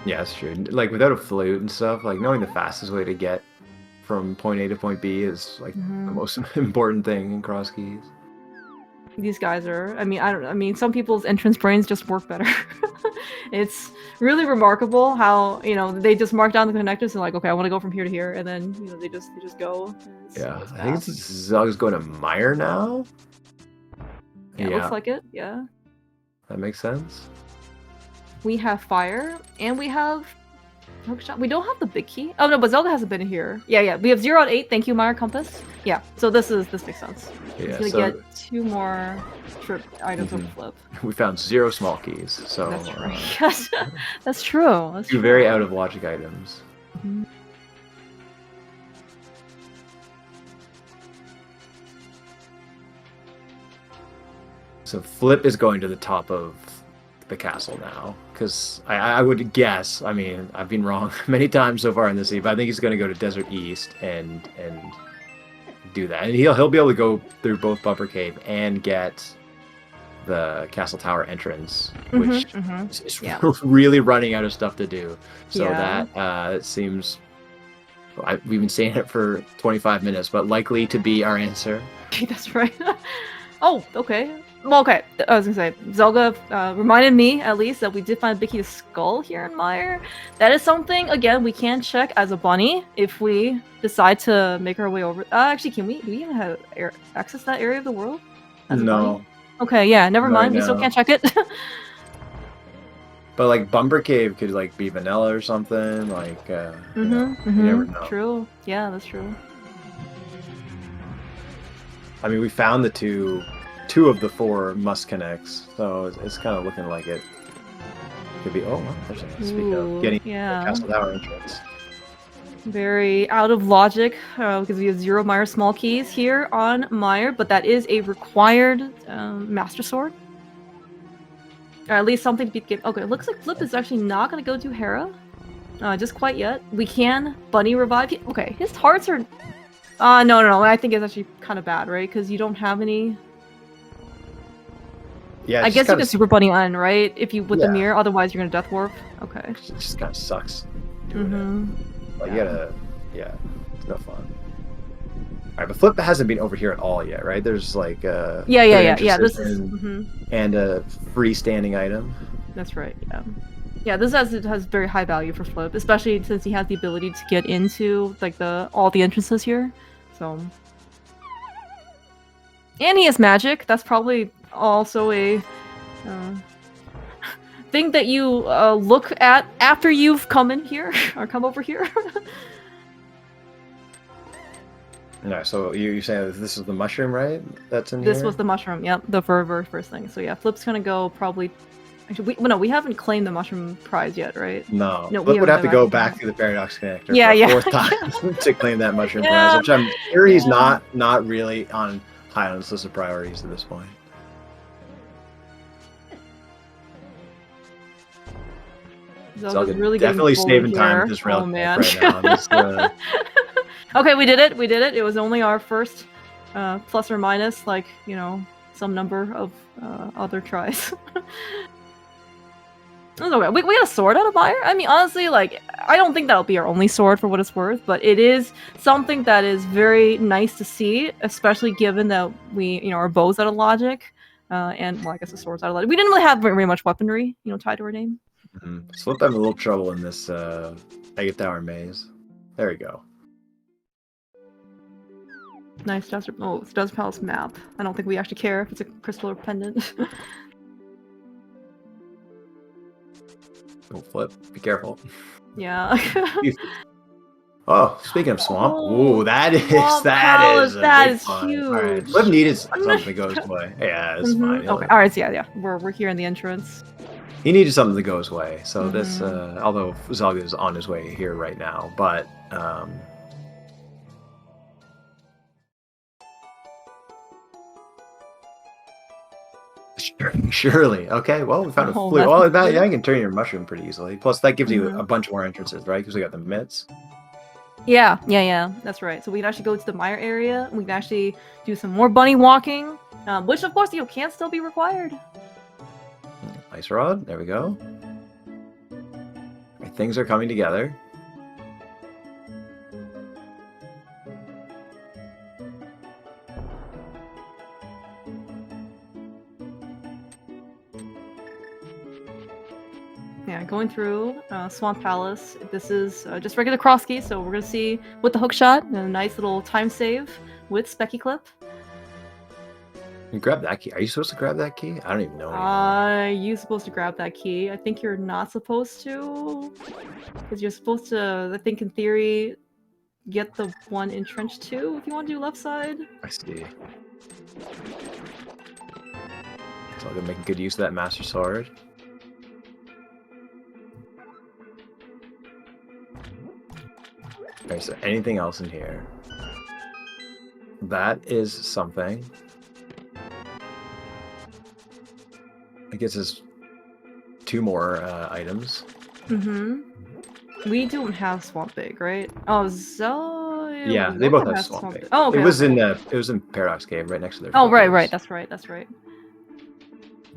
Yeah, that's true. Like without a flute and stuff, like knowing the fastest way to get from point A to point B is like the most important thing in cross keys. These guys are, I mean, some people's entrance brains just work better. It's really remarkable how, they just mark down the connectors and like, okay, I want to go from here to here, and then, they just go. Yeah, I think Zelga's going to Mire now. Yeah, looks like it, yeah. That makes sense. We have fire, and we have hookshot. We don't have the big key. Oh no, but Zelda hasn't been in here. Yeah. We have 0 out of 8. Thank you, Mire Compass. Yeah, so this makes sense. Yeah, He's gonna get 2 more trip items on Flip. We found 0 small keys, so that's right. That's true. That's 2 very out of logic items. So Flip is going to the top of the castle now, because I would guess, I mean, I've been wrong many times so far in this scene, but I think he's going to go to Desert East and do that. And he'll be able to go through both Bumper Cave and get the Castle Tower entrance, which is really running out of stuff to do. So that it seems, we've been saying it for 25 minutes, but likely to be our answer. That's right. Oh, okay. Well, okay, I was gonna say, Zelga reminded me, at least, that we did find a big key to Skull here in Mire. That is something, again, we can check as a bunny if we decide to make our way over. Actually, do we even have access to that area of the world? No. Okay, yeah, never mind. We still can't check it. But like Bumper Cave could like be vanilla or something. Like, you never know. True. Yeah, that's true. I mean, we found the two of the 4 must connects, so it's kind of looking like it could be. Oh, well, there's a speak of getting the Castle Tower entrance. Very out of logic, because we have 0 Mire small keys here on Mire, but that is a required Master Sword. Or at least something to be given. Okay, it looks like Flip is actually not going to go to Hera, just quite yet. We can Bunny revive. Okay, his hearts are. No. I think it's actually kind of bad, right? Because you don't have any. Yeah, I guess you can Super Bunny on, right? If you with the mirror, otherwise you're gonna Death Warp. Okay. It just kind of sucks doing it. Like, you gotta, it's no fun. Alright, but Flip hasn't been over here at all yet, right? There's like yeah. This is and a freestanding item. That's right. Yeah. This has very high value for Flip, especially since he has the ability to get into like all the entrances here. So, and he has magic. That's probably also a thing that you look at after you've come in here or come over here. No, so you're saying this is the mushroom, right? That's in here? This was the mushroom, yep, the very first thing. So yeah, Flip's gonna go probably. Actually, we haven't claimed the mushroom prize yet, right? No, Flip would have to go back through the Paradox Connector for a 4th time to claim that mushroom prize, which I'm sure he's not really on high on his list of priorities at this point. Zelga's really definitely saving time with this rail right now. Okay, we did it. It was only our first plus or minus, like, some number of other tries. Okay. We got a sword out of Mire. I mean, honestly, like, I don't think that'll be our only sword for what it's worth, but it is something that is very nice to see, especially given that we, our bow's out of logic, and, well, I guess the sword's out of logic. We didn't really have very much weaponry, tied to our name. Flip having a little trouble in this Agate Tower maze. There we go. Nice Desert Palace map. I don't think we actually care if it's a crystal or pendant. Don't flip. Be careful. Yeah. Oh, speaking of swamp, ooh, that is huge. Right. Flip needed something that goes away. Yeah, it's fine. Okay. All right. So yeah. We're here in the entrance. He needed something that goes away. So this, although Zelga is on his way here right now, but Surely. Okay, well, we found a Oh, flute. that's Oh, a that, flute? yeah, I can turn your mushroom pretty easily. Plus, that gives you Mhm. a bunch more entrances, right? Because we got the mitts. Yeah, that's right. So we can actually go to the mire area. We can actually do some more bunny walking, which of course can still be required. Ice rod. There we go. Right, things are coming together. Yeah, going through Swamp Palace. This is just regular cross key, so we're gonna see with the hook shot and a nice little time save with Specky Clip. You grab that key. Are you supposed to grab that key? I don't even know anymore. You supposed to grab that key. I think you're not supposed to, because you're supposed to. I think in theory, get the one in trench 2 if you want to do left side. I see. So I'm gonna make good use of that Master Sword. Okay, so anything else in here? That is something. It gets us 2 more items. We don't have Swamp Big, right? Oh, Yeah, they both have Swamp Big. Oh, okay. It was in Paradox Cave, right next to their. Oh, right. That's right.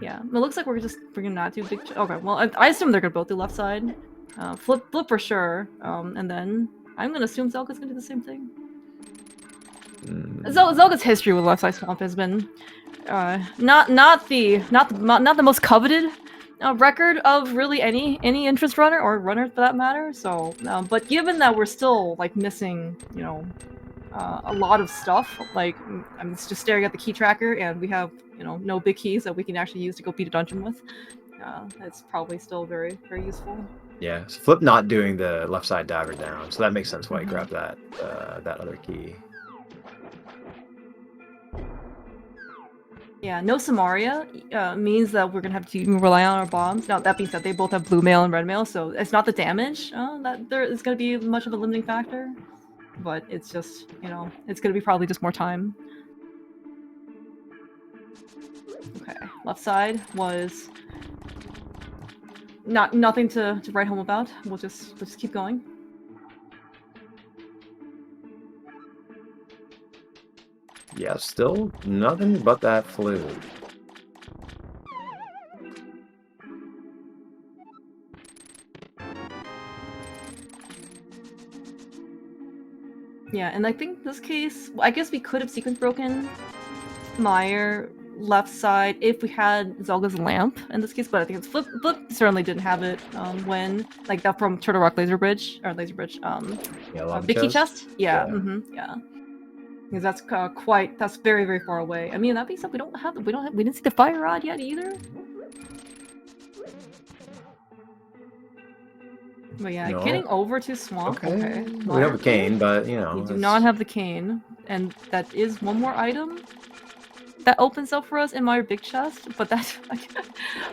Yeah, it looks like we're gonna not do big. Okay, well, I assume they're gonna both do left side. Flip for sure. And then I'm gonna assume Zelga's gonna do the same thing. Zelga's history with left side swamp has been not the most coveted record of really any interest runner or runner for that matter. So, but given that we're still like missing, a lot of stuff, like I'm just staring at the key tracker, and we have no big keys that we can actually use to go beat a dungeon with. It's probably still very useful. Yeah, so Flip not doing the left side dagger down, so that makes sense why he grabbed that other key. Yeah, no Samaria means that we're gonna have to rely on our bombs. Now, that being said, they both have blue mail and red mail, so it's not the damage that there is gonna be much of a limiting factor, but it's just, it's gonna be probably just more time. Okay, left side was nothing to write home about. We'll just keep going. Yeah, still nothing but that flute. Yeah, and I think this case, I guess we could have sequence broken Mire left side if we had Zelga's lamp in this case, but I think it's Flip certainly didn't have it when, like, that from Turtle Rock Laser Bridge, Yeah, Big Key Chest? Yeah. Yeah. Because that's very far away. I mean, that being said, we didn't see the fire rod yet either. But yeah, getting over to Swamp. Okay. We have a cane, but we do not have the cane, and that is one more item that opens up for us in Mire Big Chest. But that's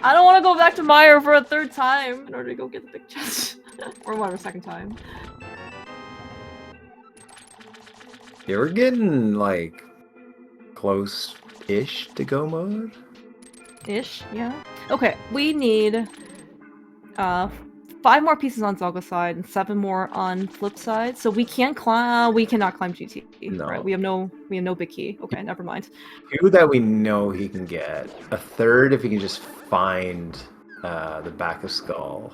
I don't want to go back to Mire for a third time in order to go get the Big Chest, or whatever, second time. Yeah, we're getting like close-ish to go mode. Ish, yeah. Okay, we need 5 more pieces on Zelga's side and 7 more on Flip side. So we can climb. We cannot climb GT. No. Right? We have no big key. Okay, never mind. 2 that we know he can get. A 3rd if he can just find the back of Skull.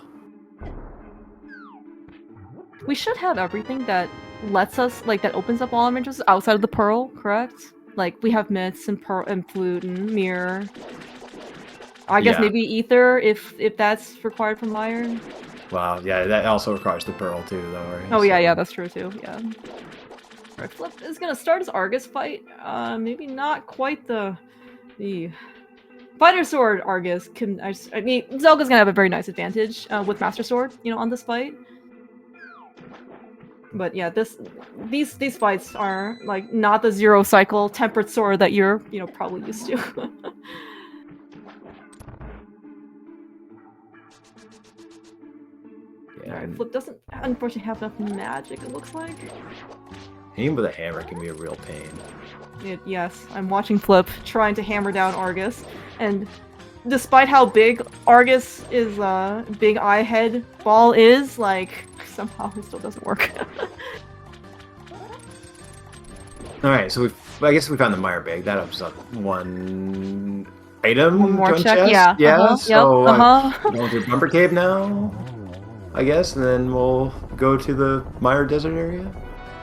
We should have everything that lets us, like, that opens up all our interests outside of the pearl, correct? Like, we have myths and pearl and flute and mirror. I guess maybe ether if that's required from Mire. Wow, yeah, that also requires the pearl too, though, right? Oh, yeah, that's true too, yeah. Alright, Flip is gonna start his Argus fight. Maybe not quite the Fighter Sword Argus. I mean, Zelga's gonna have a very nice advantage with Master Sword, on this fight. But yeah, these fights are, like, not the 0 cycle tempered sword that you're, probably used to. Alright, Flip doesn't unfortunately have enough magic, it looks like. Aim with a hammer can be a real pain. Yes, I'm watching Flip trying to hammer down Argus, and despite how big Argus is, big eye head ball is, like, somehow it still doesn't work. Alright, so I guess we found the Mire Bag. That opens up one item. One more check, chest. yeah. Yeah, so Yep, going through Bumper Cave now, I guess, and then we'll go to the Mire Desert area.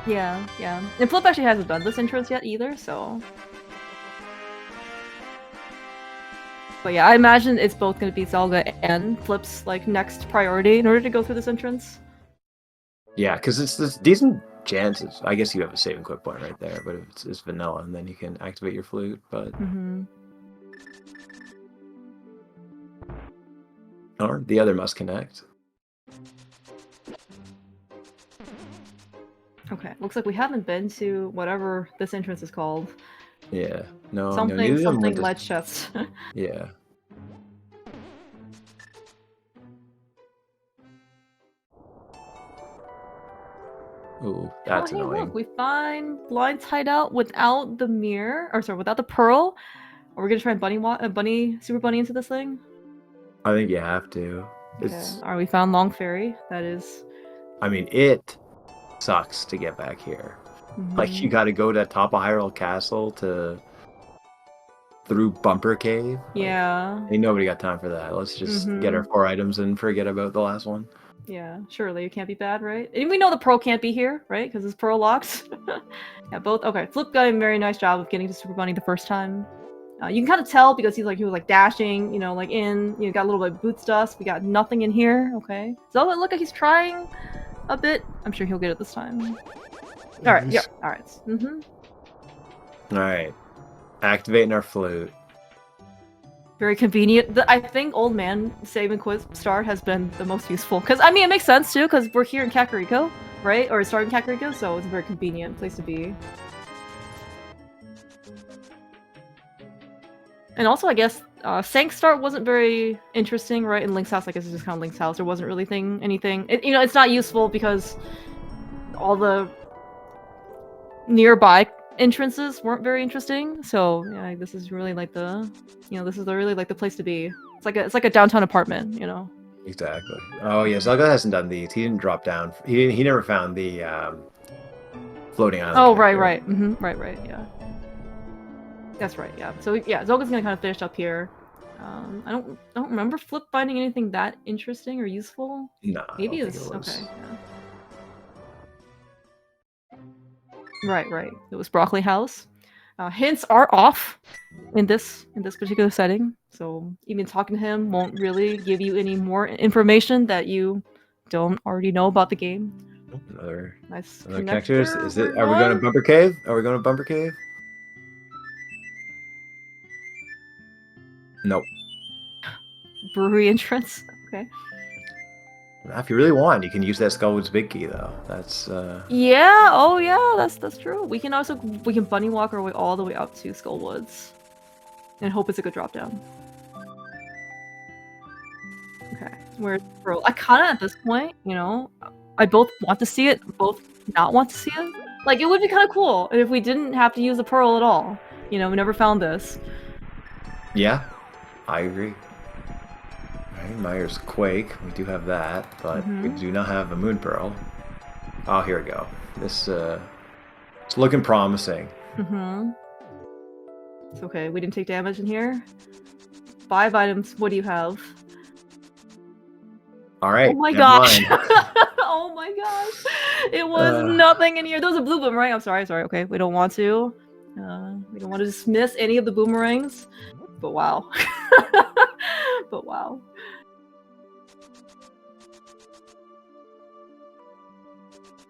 Yeah, yeah. And Flip actually hasn't done this entrance yet either, so... But yeah, I imagine it's both going to be Zelga and Flip's, like, next priority in order to go through this entrance. Yeah, because it's decent chances. I guess you have a save and quick point right there, but if it's vanilla, and then you can activate your flute, but... Or the other must connect. Okay, looks like we haven't been to whatever this entrance is called. Yeah, no, something no, ledge chest. Yeah. Ooh, that's annoying. Look, we find blind hideout without the mirror, or sorry, without the pearl. Are we gonna try and super bunny into this thing? I think you have to. Okay. Alright, we found Long Ferry. That is. I mean, it sucks to get back here. Like, you gotta go to top of Hyrule Castle through Bumper Cave. Yeah. Ain't nobody got time for that. Let's just get our 4 items and forget about the last one. Yeah, surely it can't be bad, right? And we know the pearl can't be here, right? Because it's pearl locked. Yeah, both. Okay, Flip got a very nice job of getting to Super Bunny the first time. You can kind of tell because he was like dashing, you know, like got a little bit of boots dust. We got nothing in here. Okay, so it look like he's trying a bit. I'm sure he'll get it this time. All right. Yep. All right. All right. Activating our flute. Very convenient. I think Old Man Save and Quiz Start has been the most useful. Because, I mean, it makes sense, too, because we're here in Kakariko, right? Or starting Kakariko, so it's a very convenient place to be. And also, I guess, Sank Start wasn't very interesting, right? In Link's house, I guess it's just kind of Link's house. There wasn't really anything. It's not useful because all the nearby entrances weren't very interesting, so yeah, this is really like this is really like the place to be. It's like a downtown apartment, you know. Exactly. Oh yeah, Zelga hasn't done these. He didn't drop down. He never found the floating island. Oh right. Right. Yeah. That's right. Yeah. So yeah, Zelga's gonna kind of finish up here. I don't remember Flip finding anything that interesting or useful. No. Maybe it's okay. Yeah. Right. It was Broccoli House. Hints are off in this particular setting, so even talking to him won't really give you any more information that you don't already know about the game. Another nice connector. Is it? Are we going to Bumper Cave? Nope. Brewery entrance. Okay. If you really want, you can use that Skullwood's big key though. That's Yeah, oh yeah, that's true. We can bunny walk our way all the way up to Skullwoods. And hope it's a good drop down. Okay. Where's Pearl? I kinda at this point, I both want to see it, both not want to see it. Like, it would be kinda cool if we didn't have to use the Pearl at all. We never found this. Yeah, I agree. Myers Quake, we do have that, but we do not have a Moon Pearl. Oh, here we go. This it's looking promising. It's okay. We didn't take damage in here. 5 items. What do you have? All right. Oh my gosh! Oh my gosh! It was nothing in here. There was a blue boomerang. I'm sorry. Okay, we don't want to. We don't want to dismiss any of the boomerangs. But wow. But wow.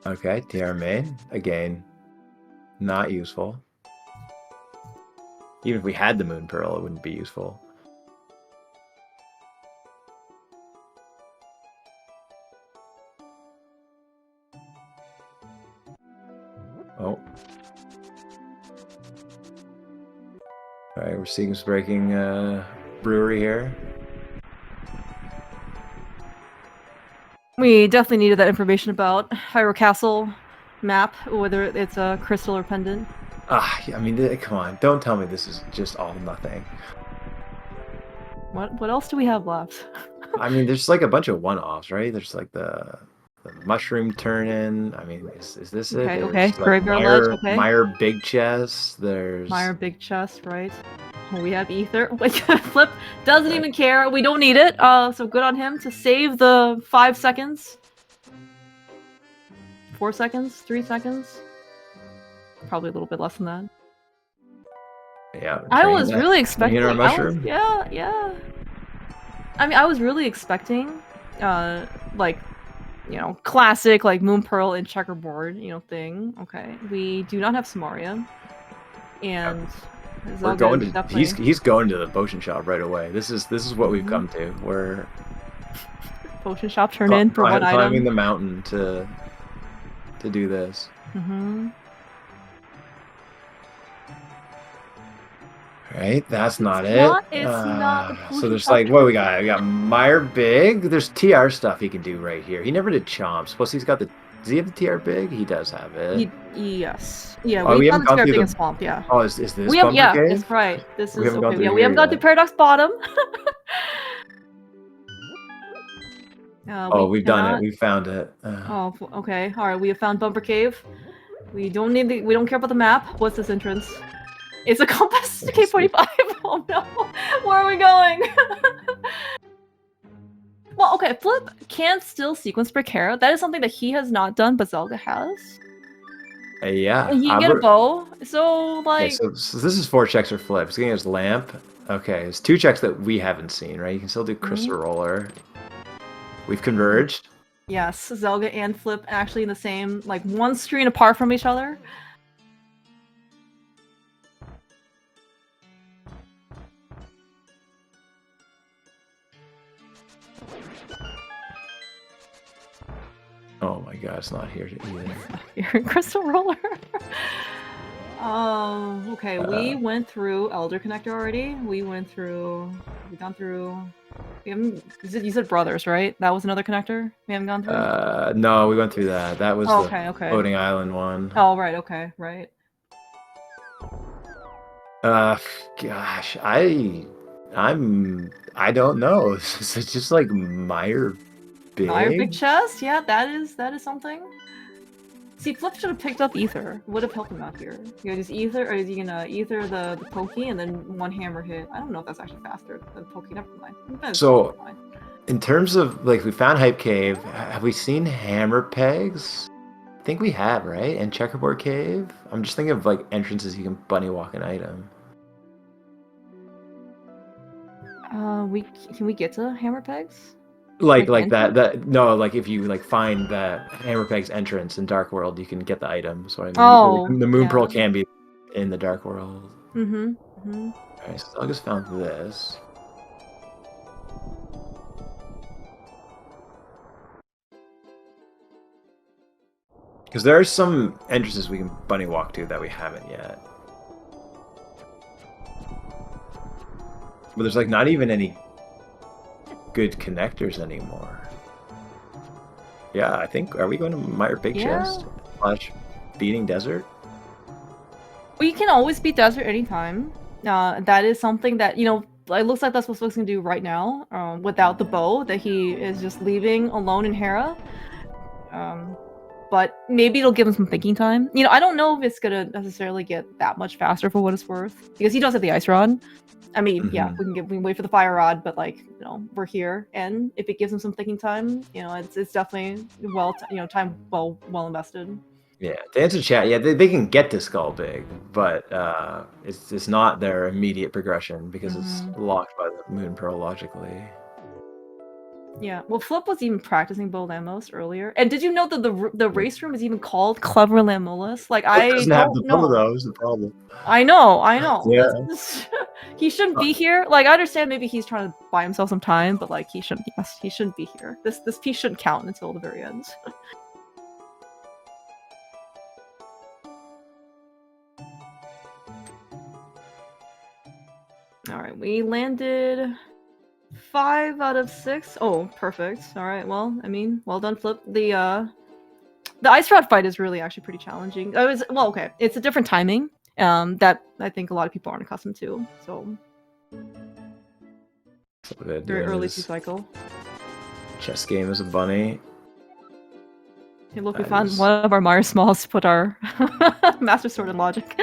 Okay, TR main. Again, not useful. Even if we had the Moon Pearl, it wouldn't be useful. Oh. Alright, we're seeing us breaking brewery here. We definitely needed that information about Hyrule Castle map, whether it's a crystal or pendant. I mean, come on. Don't tell me this is just all nothing. What else do we have left? I mean, there's like a bunch of one-offs, right? There's like the mushroom turn-in. I mean, is this it? Okay, There's okay. like Graveyard Ledge, okay. Meyer Big Chest. There's Meyer Big Chest, right? Oh, we have Ether. Flip doesn't even care. We don't need it. So good on him to save the 5 seconds. 4 seconds? 3 seconds? Probably a little bit less than that. Yeah. I was really expecting. Our mushroom. Yeah. I mean, I was really expecting, like, you know, classic like Moon Pearl and checkerboard, you know, thing. Okay, we do not have Samaria, and we're going to he's going to the potion shop right away. This is what we've come to. We're potion shop turn in for one item. Climbing the mountain to do this. Right, that's not it. It's not. So there's like, what we got? We got Meyer Big. There's TR stuff he can do right here. He never did Chomps. Plus, he's got the. Does he have the TR Big? He does have it. Yes. Yeah. We haven't gone through the swamp. Yeah. Oh, is this? We have. Yeah, that's right. This is okay. Yeah, we haven't got to Paradox Bottom. We've done it. We found it. Oh, okay. All right. We have found Bumper Cave. We don't need the. We don't care about the map. What's this entrance? It's a compass to K45. Oh no, where are we going? Well, okay, Flip can still sequence Precaro. That is something that he has not done, but Zelga has. Yeah. And he can get a bow. So like. Okay, so this is 4 checks for Flip. He's getting his lamp. Okay, it's 2 checks that we haven't seen, right? You can still do Crystal Roller. We've converged. Yes, Zelga and Flip actually in the same, like, one screen apart from each other. Oh my god, it's not here either. You're Crystal Roller. Okay, we went through Elder Connector already. We've gone through. We haven't. You said Brothers, right? That was another connector. We haven't gone through. No, we went through that. That was the okay. Floating Island one. Oh right, okay, right. Gosh, I don't know. It's just like Meyer Big. Meyer Big Chest, yeah, that is something. See, Flip should have picked up Ether. Would have helped him out here. You know, just Ether, or is he gonna Ether the Pokey and then one hammer hit? I don't know if that's actually faster than Pokey. Never mind. So, in terms of like, we found Hype Cave. Have we seen Hammer Pegs? I think we have, right? And Checkerboard Cave. I'm just thinking of like entrances you can bunny walk an item. Can we get to Hammer Pegs? Like that no, like if you like find that Hammer Peg's entrance in Dark World, you can get the item. So I mean, the Moon Pearl can be in the Dark World. Alright, so I just found this. Because there are some entrances we can bunny walk to that we haven't yet. But there's like not even any good connectors anymore. Yeah, I think, are we going to Meyer Big Chest? / Beating Desert? We can always beat Desert anytime. That is something that, you know, it looks like that's what Flip's gonna do right now, without the bow, that he is just leaving alone in Hera. But maybe it'll give him some thinking time. You know, I don't know if it's gonna necessarily get that much faster for what it's worth, because he does have the Ice Rod. I mean, yeah, we can wait for the Fire Rod, but like, you know, we're here, and if it gives him some thinking time, you know, it's definitely time well invested. Yeah, to answer chat, yeah, they can get to Skull Big, but it's not their immediate progression because it's locked by the Moon Pearl logically. Yeah, well, Flip was even practicing Bow Lamos earlier, and did you know that the race room is even called Clever Lamolus? Like, I doesn't have the bow though. Is the problem? I know. Yeah. He shouldn't be here. Like, I understand maybe he's trying to buy himself some time, but like, he shouldn't be here. This piece shouldn't count until the very end. All right, we landed 5 out of 6. Oh, perfect. All right, well, I mean, well done, Flip. The Ice Rod fight is really actually pretty challenging. Okay, it's a different timing that I think a lot of people aren't accustomed to. So Good. Very early cycle. Chess game as a bunny. Hey, look, we found one of our Meyer Smalls to put our Master Sword in Logic.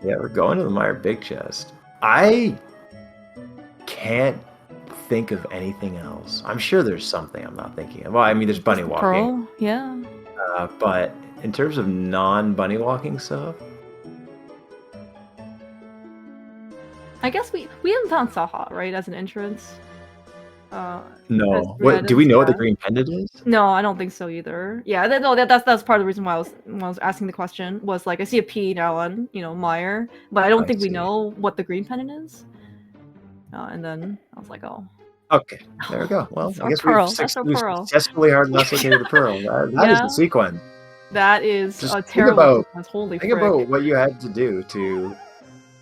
Yeah, we're going to the Meyer Big Chest. I can't think of anything else. I'm sure there's something I'm not thinking of. Well, I mean, there's bunny walking. Pearl, yeah. But in terms of non-bunny walking stuff, I guess we haven't found Saha, right, as an entrance. No. What do we know what the green pendant is? No, I don't think so either. Yeah, that's part of the reason why I was asking the question. Was like I see a P now on Meyer, but I don't think we know what the green pendant is. And then I was like, oh. Okay, there we go. Well, I guess we've successfully hard located the pearl. That is the sequence. That is a terrible sequence. Holy think about what you had to do to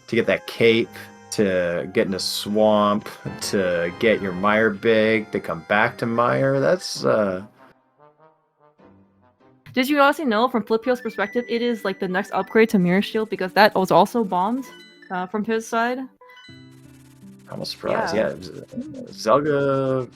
get that cape, to get in a swamp, to get your Meyer big, to come back to Meyer. That's Did you honestly know from Flipheal's perspective, it is like the next upgrade to Mirror Shield because that was also bombed from his side? I'm almost surprised. Yeah, Zelga.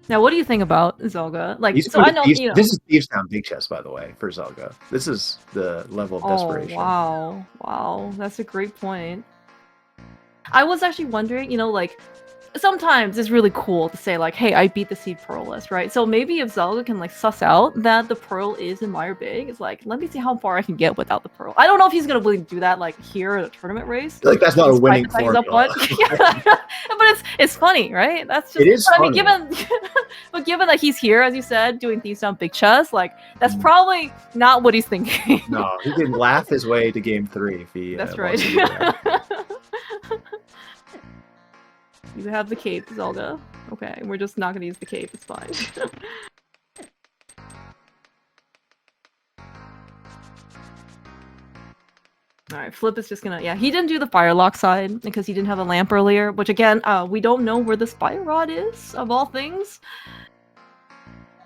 Now, what do you think about Zelga? Like, this is Thieves Town Big Chest, by the way, for Zelga. This is the level of desperation. Wow, that's a great point. I was actually wondering, like, sometimes it's really cool to say, like, hey, I beat the Seed Pearl list, right? So maybe if Zelga can, like, suss out that the Pearl is in Meyer Big, it's like, let me see how far I can get without the Pearl. I don't know if he's going to really do that, like, here at a tournament race. Like, that's not a winning formula. But it's funny, right? That's just, it is funny. I mean, given that he's here, as you said, doing Thieves Town Big Chess, like, that's probably not what he's thinking. No, he can laugh his way to game 3 if he That's right. You have the cape, Zelda. Okay, we're just not gonna use the cape, it's fine. Alright, Flip is just gonna... Yeah, he didn't do the Firelock side because he didn't have a lamp earlier, which again, we don't know where the Spire Rod is, of all things.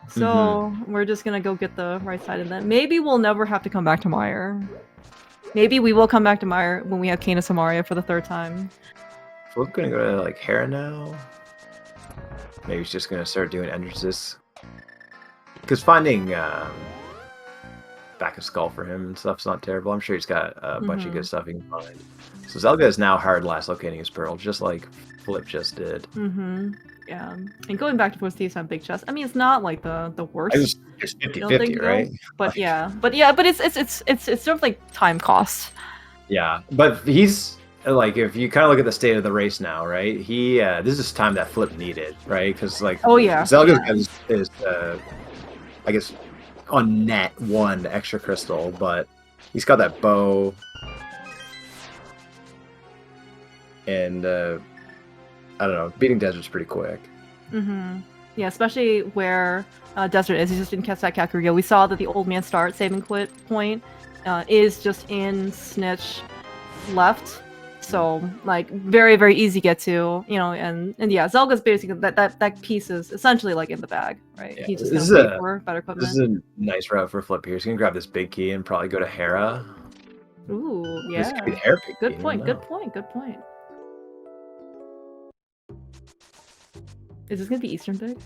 So, we're just gonna go get the right side of that. Maybe we'll never have to come back to Meyer. Maybe we will come back to Meyer when we have Kena Samaria for the 3rd time. Flip gonna go to like Hera now. Maybe he's just gonna start doing entrances. Because finding back of skull for him and stuff's not terrible. I'm sure he's got a bunch of good stuff he can find. So Zelga is now hard last locating his pearl, just like Flip just did. Yeah, and going back to Force Thieves on Big Chest, I mean, it's not like the worst. It's 50-50, right? But but it's sort of like time cost. Yeah, but he's like, if you kind of look at the state of the race now, right? He this is time that Flip needed, right? Because like, Zelga is I guess on net 1 extra crystal, but he's got that bow, and I don't know, beating Desert's pretty quick. Yeah, especially where Desert is. He just didn't catch that Kakuryou. We saw that the old man start saving quit point is just in Snitch left. So, like, very, very easy to get to, and yeah, Zelga's basically, that piece is essentially, like, in the bag, right? Yeah, He just gonna wait for better equipment. This is a nice route for Flip here. He's gonna grab this big key and probably go to Hera. Ooh, yeah. This could be the Hera big good key, point, good point. Is this gonna be Eastern Big?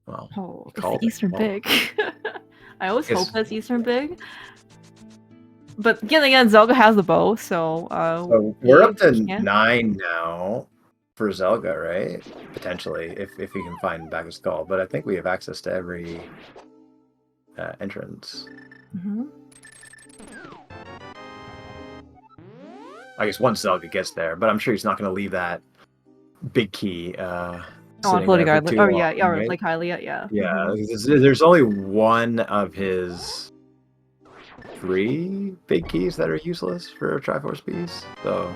Well, it's the Eastern Big. I always hope that's Eastern Big. But again, Zelga has the bow, so... so we're up to 9 now for Zelga, right? Potentially, if he can find back of skull. But I think we have access to every entrance. I guess once Zelga gets there, but I'm sure he's not going to leave that big key floating island. Oh, yeah, right? like Hylia, yeah. Yeah, there's only one of his 3 big keys that are useless for a Triforce piece, so...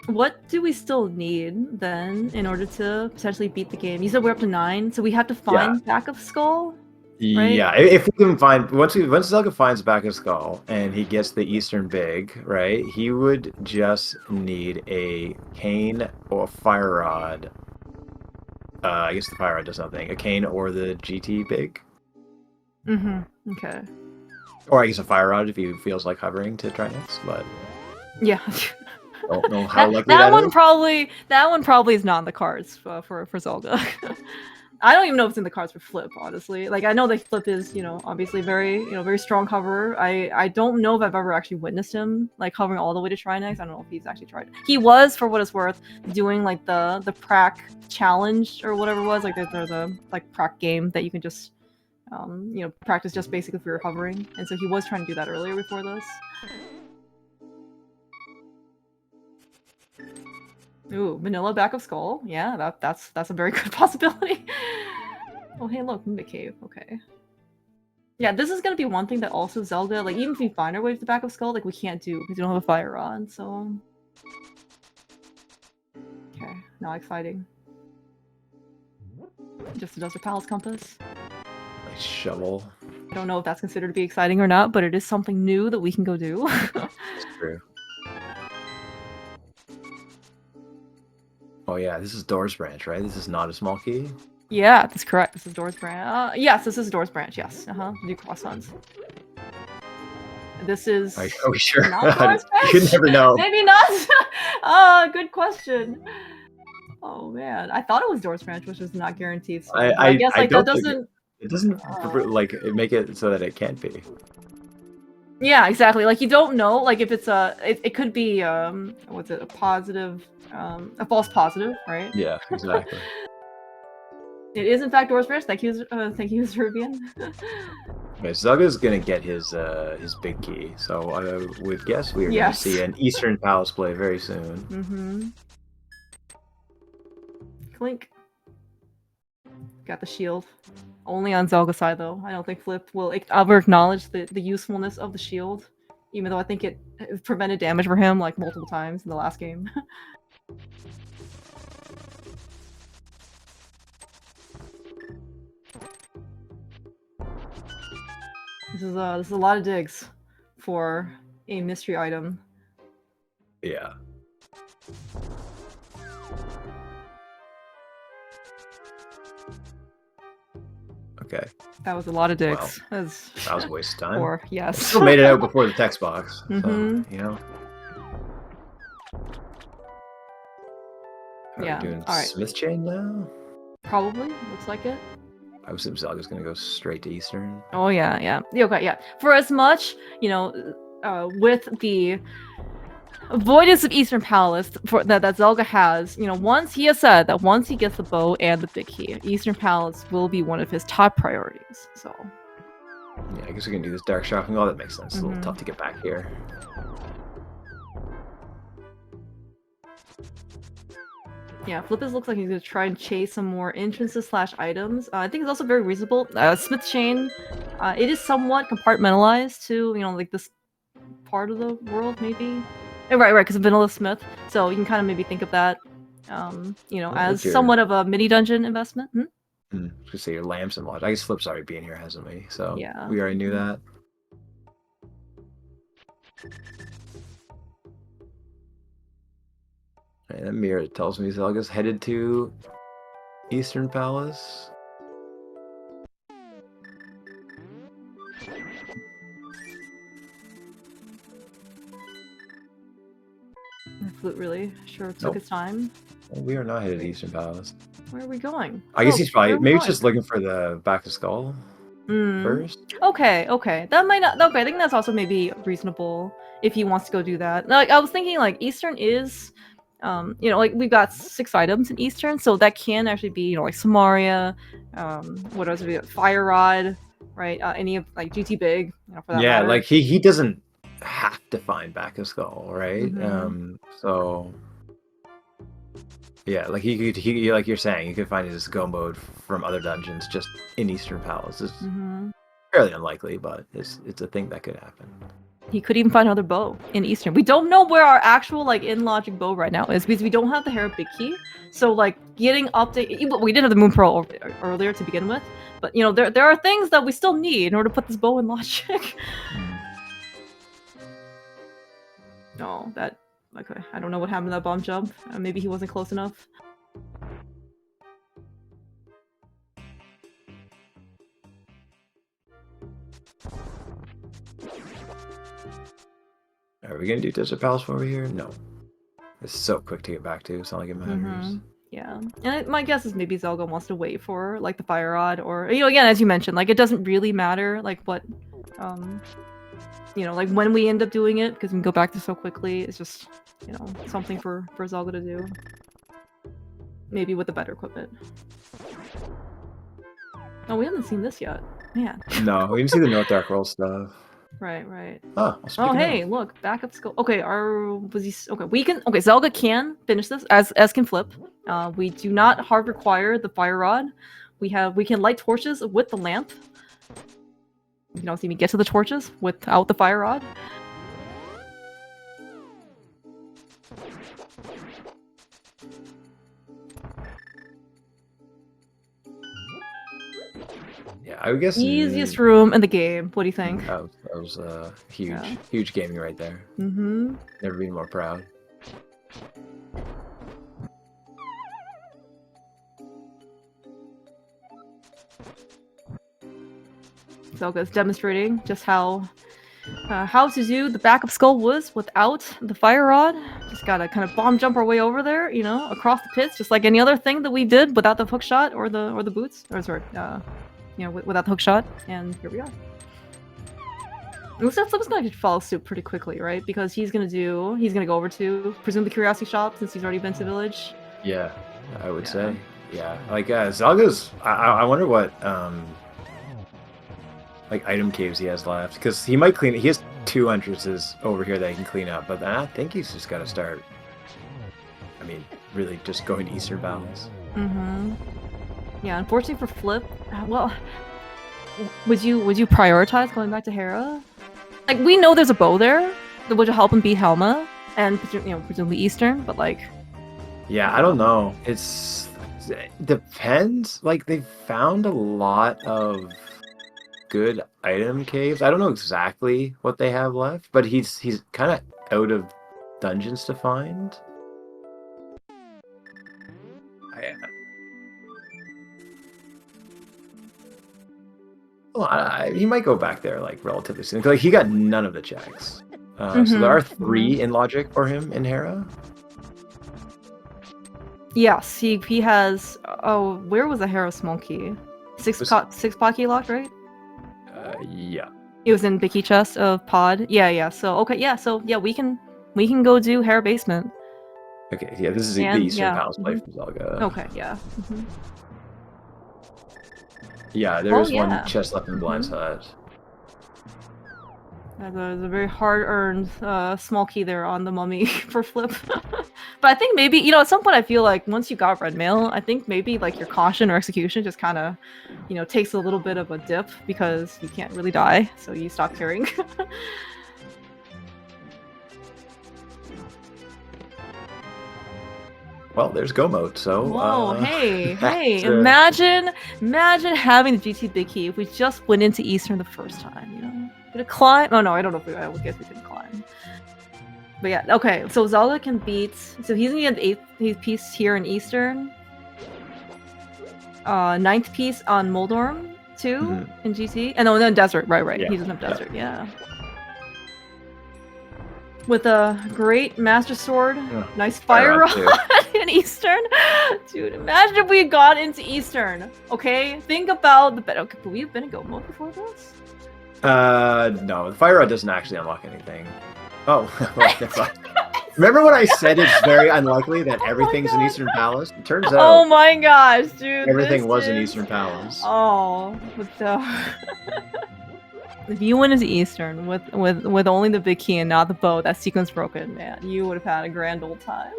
What do we still need, then, in order to potentially beat the game? You said we're up to 9, so we have to find back of skull? Right? Yeah, if we can find... Once Zelga finds back of skull, and he gets the Eastern Big, right, he would just need a cane or a Fire Rod. I guess the Fire Rod does nothing. A cane or the GT Big. Okay. Or I guess a fire rod if he feels like hovering to try next, but Yeah. don't know how likely that that one is. probably is not in the cards for Zelda. I don't even know if it's in the cards for Flip, honestly. Like I know that Flip is, obviously very strong hoverer. I don't know if I've ever actually witnessed him like hovering all the way to try next. I don't know if he's actually tried. He was, for what it's worth, doing like the prac challenge or whatever it was. Like there's a like prac game that you can just practice just basically for your hovering. And so he was trying to do that earlier before this. Ooh, vanilla back of skull. Yeah, that's a very good possibility. Oh, hey, look, Mimic Cave. Okay. Yeah, this is gonna be one thing that also Zelda, like, even if we find our way to the back of skull, like, we can't do because we don't have a fire rod, so... Okay, not exciting. Just a Desert Palace compass. Nice shovel. I don't know if that's considered to be exciting or not, but it is something new that we can go do. It's true. Oh yeah, this is Door's branch, right? This is not a small key? Yeah, that's correct. This is Door's branch. Yes, this is Door's branch, yes. New cross huns. This is... Are we sure? Not Door's branch? You never know. Maybe not! Good question. Oh man, I thought it was Door's branch, which is not guaranteed. So I guess like that doesn't... It doesn't like make it so that it can't be. Yeah, exactly. Like you don't know, like if it's a, it could be what's it, a positive, a false positive, right? Yeah, exactly. It is in fact Door's branch. Thank you, Zerubian. Okay, Zelga's gonna get his big key, so I would guess we are gonna see an Eastern Palace play very soon. Mm-hmm. Clink. Got the shield. Only on Zelga's side, though. I don't think Flip will ever acknowledge the usefulness of the shield, even though I think it prevented damage for him like multiple times in the last game. This is a lot of digs for a mystery item. Yeah. Okay. That was a lot of digs. Wow. That was a waste of time. Yes. Still made it out before the text box. Mm-hmm. So, you know. Yeah. Doing all right. Smith chain now? Probably. Looks like it. I assume Zelga's gonna go straight to Eastern. Oh yeah. Okay, yeah. For as much, with the avoidance of Eastern Palace that Zelga has, once he has said that once he gets the bow and the big key, Eastern Palace will be one of his top priorities. So. Yeah, I guess we can do this dark shopping. Oh, that makes sense. It's a little tough to get back here. Yeah, Flippus looks like he's gonna try and chase some more entrances / items. I think it's also very reasonable. Smith chain, it is somewhat compartmentalized to, like this part of the world, maybe. Right, because of Vanilla Smith. So you can kind of maybe think of that, as somewhat of a mini dungeon investment. Just say your lamps and watch. I guess Flip's already been here, hasn't we? So yeah, we already knew that. Right, that mirror tells me Zelga's headed to Eastern Palace. Flute really sure took his time. Well, we are not headed to Eastern Palace. Where are we going? I guess he's probably maybe just looking for the back of skull first. Okay. That might not. Okay, I think that's also maybe reasonable if he wants to go do that. Like I was thinking, like Eastern is, like we've got 6 items in Eastern, so that can actually be, like Samaria, what else? Fire Rod, right? Any of like GT Big, for that matter. Like he doesn't have to find back of skull, right? So. Yeah, like he like you're saying, you could find his go mode from other dungeons just in Eastern Palace. It's fairly unlikely, but it's a thing that could happen. He could even find another bow in Eastern. We don't know where our actual like in logic bow right now is because we don't have the Hera Big Key. So like getting update, we did have the Moon Pearl earlier to begin with, but there are things that we still need in order to put this bow in logic. No, that. Okay, I don't know what happened to that bomb jump. Maybe he wasn't close enough. Are we gonna do Desert Palace over here? No. It's so quick to get back to. It's not like it matters. Yeah, and my guess is maybe Zelga wants to wait for like the fire rod, or again, as you mentioned, like it doesn't really matter like what, like when we end up doing it because we can go back to so quickly. It's just something for Zelga to do. Maybe with the better equipment. Oh, we haven't seen this yet, man. No, we didn't see the North Dark World stuff. Right. Oh, hey, look, backup skill. Okay, okay, Zelga can finish this, as can Flip. We do not hard require the fire rod. We can light torches with the lamp. You don't see me get to the torches without the fire rod. Yeah, I would guess easiest room in the game. What do you think? That was huge gaming right there. Never been more proud. Zelga's demonstrating just how to do the backup skull was without the fire rod. Just gotta kind of bomb jump our way over there, across the pits, just like any other thing that we did without the hook shot or the boots. Or sorry, without the hook shot. And here we are. Looks like Flip's gonna follow suit pretty quickly, right? Because he's gonna go over to presume the curiosity shop since he's already been to village. Yeah, I would say. Yeah, like Zelga's. I wonder what like item caves he has left, because he might clean it. He has 2 entrances over here that he can clean up, but I think he's just got to start. I mean, really, just going to Eastern Palace. Yeah, unfortunately for Flip, well, would you prioritize going back to Hera? Like, we know there's a bow there that would help him beat Helma, and presumably Eastern, but like. Yeah, I don't know. It depends. Like, they've found a lot of good item caves. I don't know exactly what they have left, but he's kind of out of dungeons to find. He might go back there like relatively soon. Like, he got none of the checks, so there are 3 in logic for him in Hera. Yes, he has. Oh, where was the Hera small key? 6 pot key locked, right? Yeah. It was in Big Key chest of pod. Yeah. So okay, yeah. So yeah, we can go do Hera basement. Okay, yeah. This is the Eastern Palace play from Zelga. Okay, yeah. Yeah, there is one chest left in the blind side. There's a very hard-earned small key there on the mummy for Flip. But I think maybe, at some point I feel like once you got red mail, I think maybe like your caution or execution just kind of, takes a little bit of a dip because you can't really die, so you stop caring. Well, there's go mode, so. Whoa, hey! Imagine having the GT Big Key if we just went into Eastern the first time, Gonna climb? Oh no, I don't know if I guess we can climb. But yeah, okay. So Zelda can beat. So he's gonna get the 8th piece here in Eastern. 9th piece on Moldorm too in GT. And then Desert. Right. Yeah. He doesn't have Desert. Yeah. With a great Master Sword, nice fire rod in Eastern. Dude, imagine if we got into Eastern. Okay, think about the better. Okay, but we've been in go mode before this. No, the fire rod doesn't actually unlock anything. Oh, remember when I said it's very unlikely that everything's in Eastern Palace? It turns out. Oh my gosh, dude! Everything was in Eastern Palace. Oh, what the? If you went into Eastern with only the big key and not the bow, that sequence broken, man, you would have had a grand old time.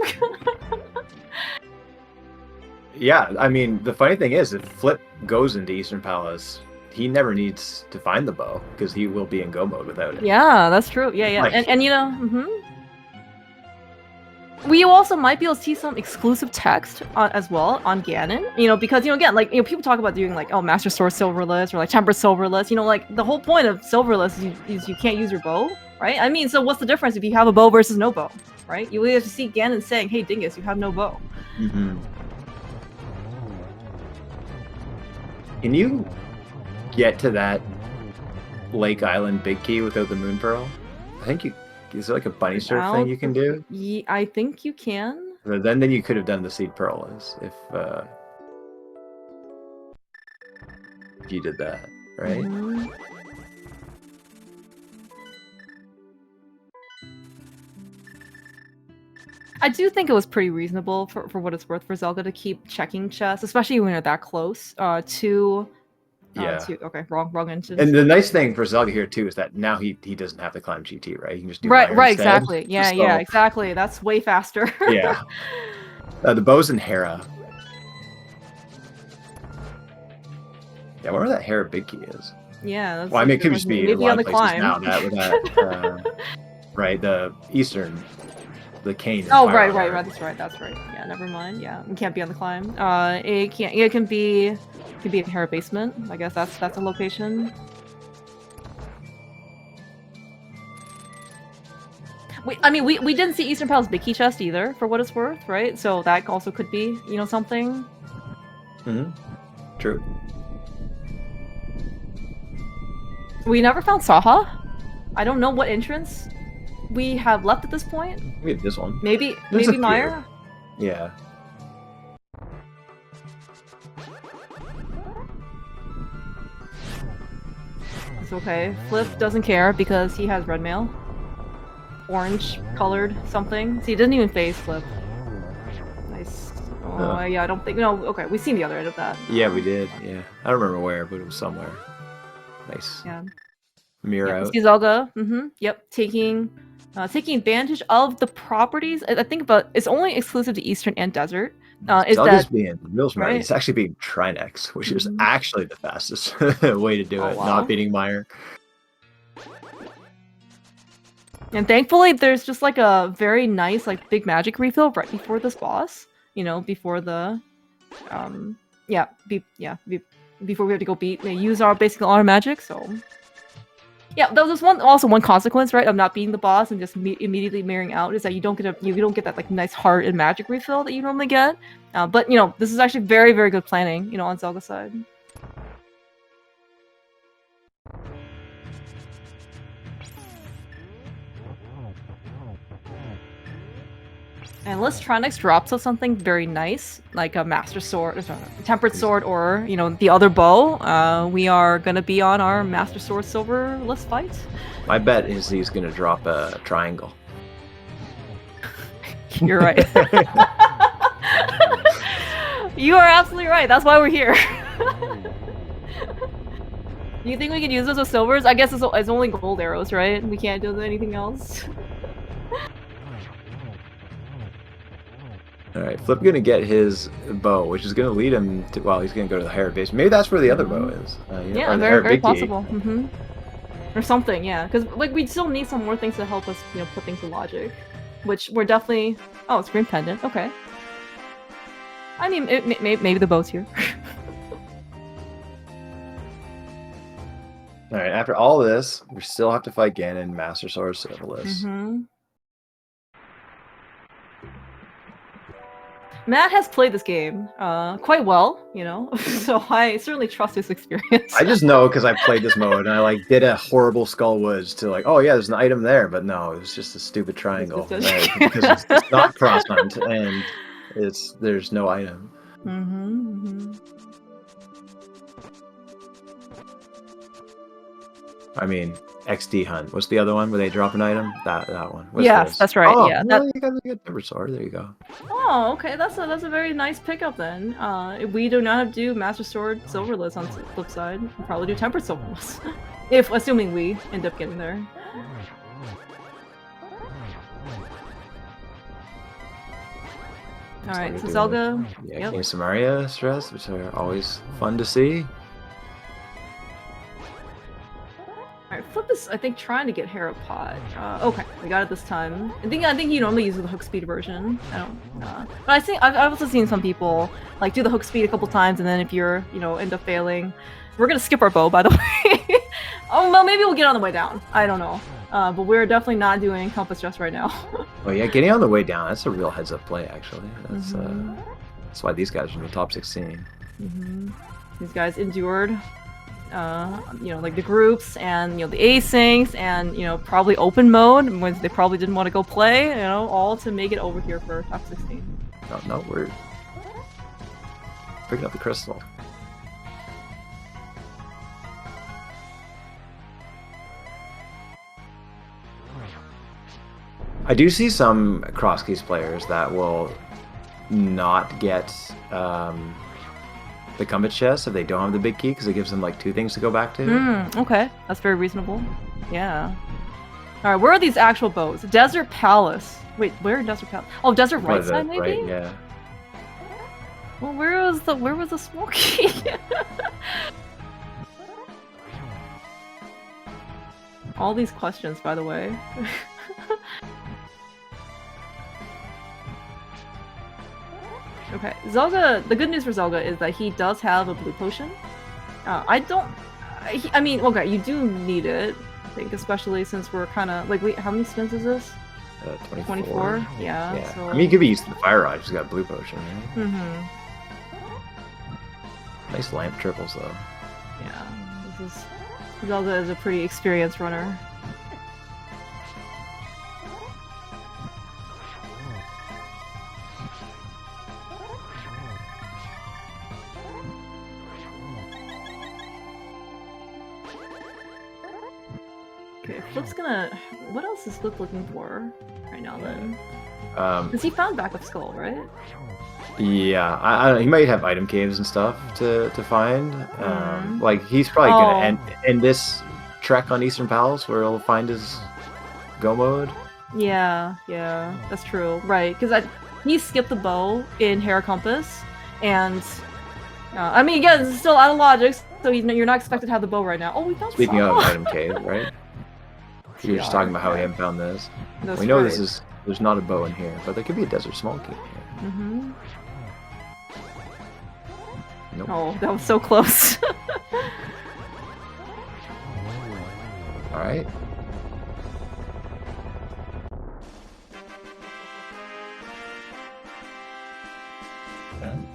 Yeah, I mean, the funny thing is, if Flip goes into Eastern Palace, he never needs to find the bow because he will be in go mode without it. Yeah, that's true. Yeah. Like, and we also might be able to see some exclusive text as well on Ganon, because again, like people talk about doing like Master Sword silverless or like Tempered silverless, like the whole point of silverless is you can't use your bow, right? I mean, so what's the difference if you have a bow versus no bow, right? You have to see Ganon saying, "Hey, Dingus, you have no bow." Can you get to that Lake Island Big Key without the Moon Pearl? I think you is there like a bunny surf thing you can do? I think you can. But then you could have done the seed pearl if you did that, right? Mm-hmm. I do think it was pretty reasonable for what it's worth for Zelga to keep checking chests, especially when you're that close to. Okay, wrong engine. And the nice thing for Zelga here too is that now he doesn't have to climb GT, right? He can just do right, instead. exactly. Yeah, exactly. That's way faster. Yeah. The bows and Hera. Yeah, I wonder where that Hera big key is. Yeah. Well, I mean, it could just be maybe on the climb. Now right, the Eastern. The cane. Oh, right. That's right. Yeah, never mind. Yeah, it can't be on the climb. It can't. It can be in Hera basement. I guess that's a location. We didn't see Eastern Palace big key chest either, for what it's worth, right? So that also could be, something. Mm-hmm. True. We never found Saha. I don't know what entrance we have left at this point. We have this one. Maybe Meyer? Yeah. It's okay. Flip doesn't care because he has red mail. Orange colored something. See, it doesn't even phase Flip. Nice. Oh, yeah, I don't think... No, okay, we've seen the other end of that. Yeah, we did. Yeah. I don't remember where, but it was somewhere. Nice. Yeah. Mirror out. See Zelga. Yep, taking advantage of the properties. I think it's only exclusive to Eastern and Desert. Zelga's being real smart. Right? It's actually being Trinex, which is actually the fastest way to do it, wow. not beating Meyer. And thankfully, there's just like a very nice, like, big magic refill right before this boss. Before the, before we have to go use our basic auto magic. So. Yeah, that was one consequence, right, of not beating the boss and just immediately mirroring out is that you don't get that like nice heart and magic refill that you normally get. But this is actually very, very good planning, on Zelga's side. And unless Trinex drops us something very nice, like a Master Sword, a Tempered Sword, or, the other bow, we are going to be on our Master Sword Silverless fight. My bet is he's going to drop a triangle. You're right. You are absolutely right. That's why we're here. Do you think we can use those as silvers? I guess it's only gold arrows, right? We can't do anything else. Alright, Flip gonna get his bow, which is gonna lead him to, well, he's gonna go to the Hera base. Maybe that's where the other bow is. Yeah, very possible. Or something, yeah. Because, like, we still need some more things to help us, put things to logic. Which we're definitely... Oh, it's Green Pendant. Okay. I mean, maybe the bow's here. Alright, after all this, we still have to fight Ganon, Master Sword, Silverless. Matt has played this game quite well, so I certainly trust his experience. I just know because I played this mode and I did a horrible Skull Woods to oh yeah, there's an item there, but no, it was just a stupid triangle because it's not cross hunt and there's no item. I mean, XD Hunt. What's the other one where they drop an item? That one. Yes, that's right. Oh, yeah, well, you got a good Tempered Sword. There you go. Oh, okay. That's a very nice pickup then. We do not have to do Master Sword Silverless on the flip side. We'll probably do Tempered Silverless, assuming we end up getting there. All right, so Zelga. Yeah, King Samaria stress, which are always fun to see. Alright, Flip is, I think, trying to get Hera Pod. Okay, we got it this time. I think he normally uses the hook speed version. I don't know. But I've also seen some people, do the hook speed a couple times, and then if you're, end up failing... We're gonna skip our bow, by the way. Oh, well, maybe we'll get on the way down. I don't know. But we're definitely not doing Compass just right now. Oh yeah, getting on the way down, that's a real heads-up play, actually. That's why these guys are in the top 16. These guys endured like the groups and the asyncs and probably open mode when they probably didn't want to go play, all to make it over here for top 16. No, we're picking up the crystal. I do see some cross keys players that will not get the combat chest if they don't have the big key because it gives them like 2 things to go back to. Okay, that's very reasonable. Yeah. All right, where are these actual boats? Desert Palace. Wait, where Desert Palace? Oh, Desert Right Side, maybe. Right, yeah. Well, where was the smoky? All these questions, by the way. Okay, Zelga, the good news for Zelga is that he does have a blue potion. I mean, okay, you do need it, I think, especially since we're kind of, like, wait, how many spins is this? 24. 24? Yeah. So... I mean, you could be used to the fire rod, just got blue potion, right? Mm-hmm. Nice lamp triples, though. Yeah, Zelga is a pretty experienced runner. Okay, Flip's gonna... What else is Flip looking for right now, then? Because he found Backup Skull, right? Yeah, he might have item caves and stuff to find. Like, he's probably gonna end this trek on Eastern Palace where he'll find his go mode. Yeah, that's true. Right, because he skipped the bow in Hera Compass, and... I mean, again, this is still out of logic, so you're not expected to have the bow right now. Oh, we found Speaking of item cave, right? You're just talking about how we haven't found this. We know there's not a bow in here, but there could be a desert smoky in here. Mm-hmm. Nope. Oh, that was so close. Alright.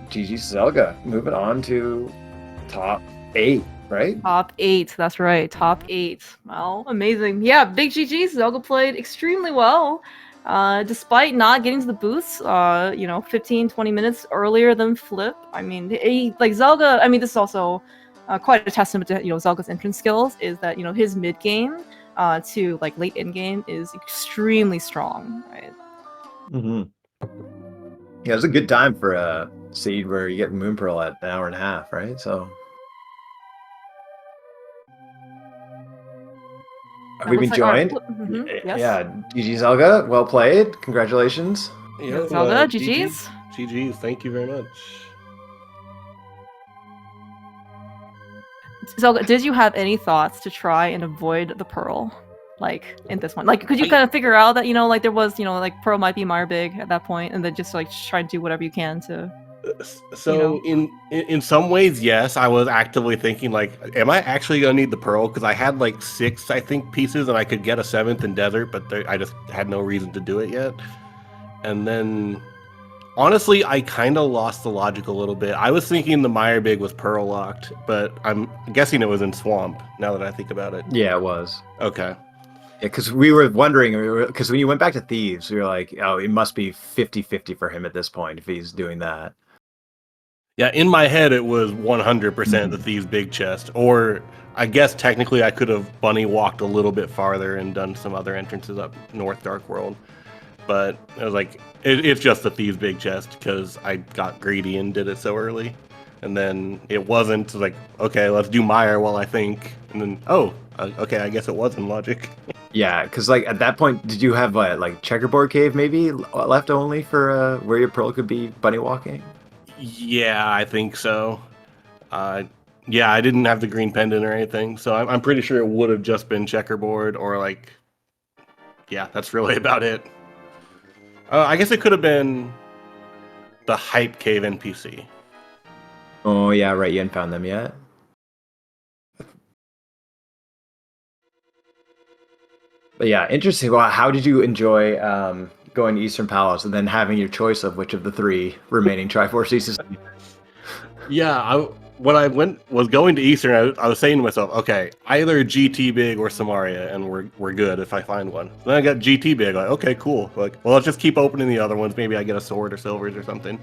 GG Zelga. Moving on to top 8, right? Top 8, that's right. Top 8. Well, amazing. Yeah, big GG. Zelga played extremely well. Despite not getting to the booths, 15-20 minutes earlier than Flip. I mean, Zelga, I mean, this is also quite a testament to, Zelga's entrance skills, is that, his mid-game to, late in-game is extremely strong, right? Mm-hmm. Yeah, it was a good time for a seed where you get Moon Pearl at an hour and a half, right? So... Have we been joined? Yes. Yeah, GG Zelga, well played. Congratulations. Yeah, Zelga, GG's. GG's, thank you very much. Zelga, did you have any thoughts to try and avoid the Pearl? In this one? Could you kind of figure out that, there was, Pearl might be Mire Big at that point, and then just, try and do whatever you can to... So in some ways, yes, I was actively thinking am I actually gonna need the Pearl? Because I had 6, I think, pieces, and I could get a 7th in Desert, but I just had no reason to do it yet. And then, honestly, I kind of lost the logic a little bit. I was thinking the Mire Big was Pearl locked, but I'm guessing it was in Swamp. Now that I think about it. Yeah, it was. Okay. Yeah, because we were wondering, because when you went back to Thieves, we were like, oh, it must be 50-50 for him at this point if he's doing that. Yeah, in my head, it was 100% the Thieves' Big Chest. Or, I guess, technically, I could have bunny walked a little bit farther and done some other entrances up North Dark World. But I was like, it's just the Thieves' Big Chest, because I got greedy and did it so early. And then it wasn't, okay, let's do Mire while I think. And then, okay, I guess it was in logic. Yeah, because, at that point, did you have, Checkerboard Cave, maybe, left only for where your Pearl could be bunny walking? Yeah, I think so. Yeah, I didn't have the green pendant or anything, so I'm pretty sure it would have just been Checkerboard or yeah, that's really about it. I guess it could have been the Hype Cave NPC. Oh, yeah, right, you hadn't found them yet? But yeah, interesting. Well, how did you enjoy going to Eastern Palace and then having your choice of which of the 3 remaining Triforce pieces? Yeah, when I was going to Eastern, I was saying to myself, okay, either GT Big or Samaria, and we're good if I find one. So then I got GT Big, like, okay, cool. Like, well, let's just keep opening the other ones. Maybe I get a sword or silvers or something.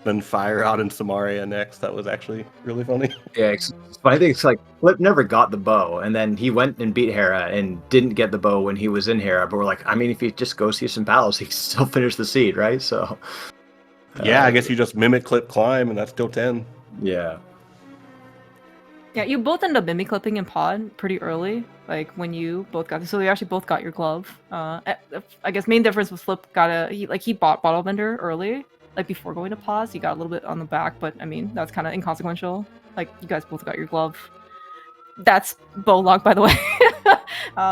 Then fire out in Samaria next. That was actually really funny. Yeah, it's funny thing. It's like Flip never got the bow, and then he went and beat Hera and didn't get the bow when he was in Hera. But we're like, I mean, if he just goes see some battles, he can still finish the seed, right? So Yeah, I guess you just mimic, clip, climb, and that's still 10. yeah. Yeah, you both ended up mimic clipping in pod pretty early, like when you both got. So you actually both got your glove. I guess main difference was Flip got he bought bottle bender early, like before going to pause. He got a little bit on the back, but I mean that's kind of inconsequential. Like you guys both got your glove. That's bow lock, by the way,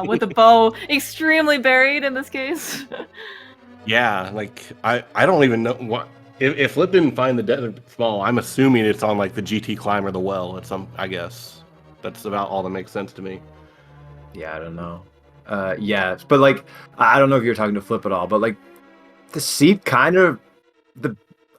with the bow extremely buried in this case. Yeah, like I don't even know what if Flip didn't find the desert small. I'm assuming it's on like the GT climb or the well. It's some. I guess that's about all that makes sense to me. Yeah, I don't know. Yeah, but like I don't know if you're talking to Flip at all, but like the seed kind of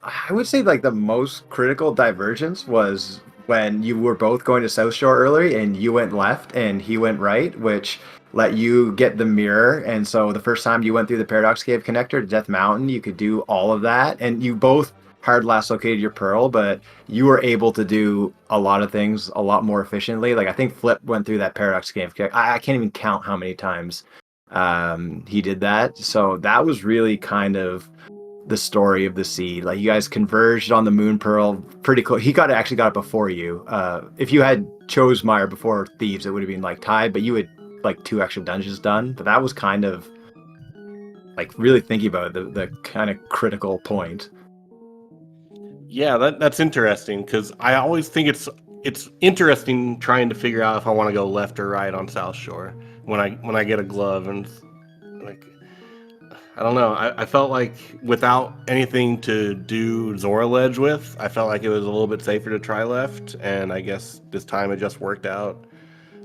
I would say like the most critical divergence was when you were both going to South Shore early and you went left and he went right, which let you get the mirror. And so the first time you went through the Paradox Cave connector to Death Mountain, you could do all of that. And you both hard last located your pearl, but you were able to do a lot of things a lot more efficiently. Like I think Flip went through that Paradox Cave. I can't even count how many times he did that. So that was really kind of the story of the seed. Like you guys converged on the Moon Pearl pretty close. He actually got it before you. If you had chose Meyer before Thieves, it would have been like tied, but you had like 2 extra dungeons done. But that was kind of like really thinking about it, the kind of critical point. Yeah, that's interesting because I always think it's interesting trying to figure out if I want to go left or right on South Shore when I get a glove and like I don't know. I felt like without anything to do Zora Ledge with, I felt like it was a little bit safer to try left, and I guess this time it just worked out.